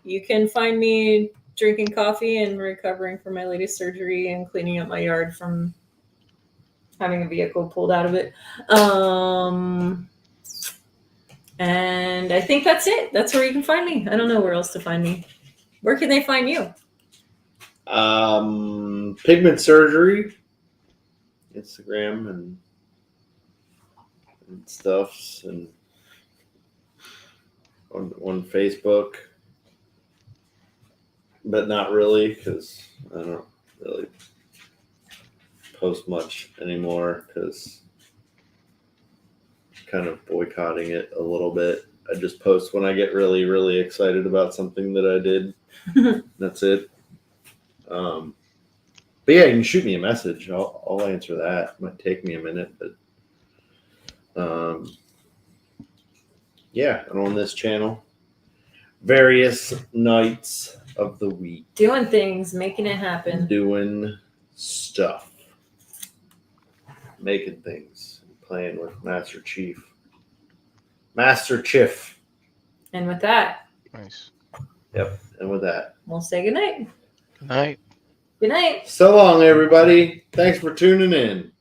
You can find me drinking coffee and recovering from my latest surgery and cleaning up my yard from having a vehicle pulled out of it. And I think that's it. That's where you can find me. I don't know where else to find me. Where can they find you? Pigment surgery, Instagram and stuffs, and on Facebook, but not really because I don't really post much anymore because kind of boycotting it a little bit. I just post when I get really, really excited about something that I did. That's it. But yeah, you can shoot me a message. I'll answer that. It might take me a minute, but yeah, and on this channel, various nights of the week, Doing things, making it happen. doing stuff, making things, playing with Master Chief. And with that, Nice. Yep. And with that, We'll say goodnight. Good night. Good night. so long, everybody. Thanks for tuning in.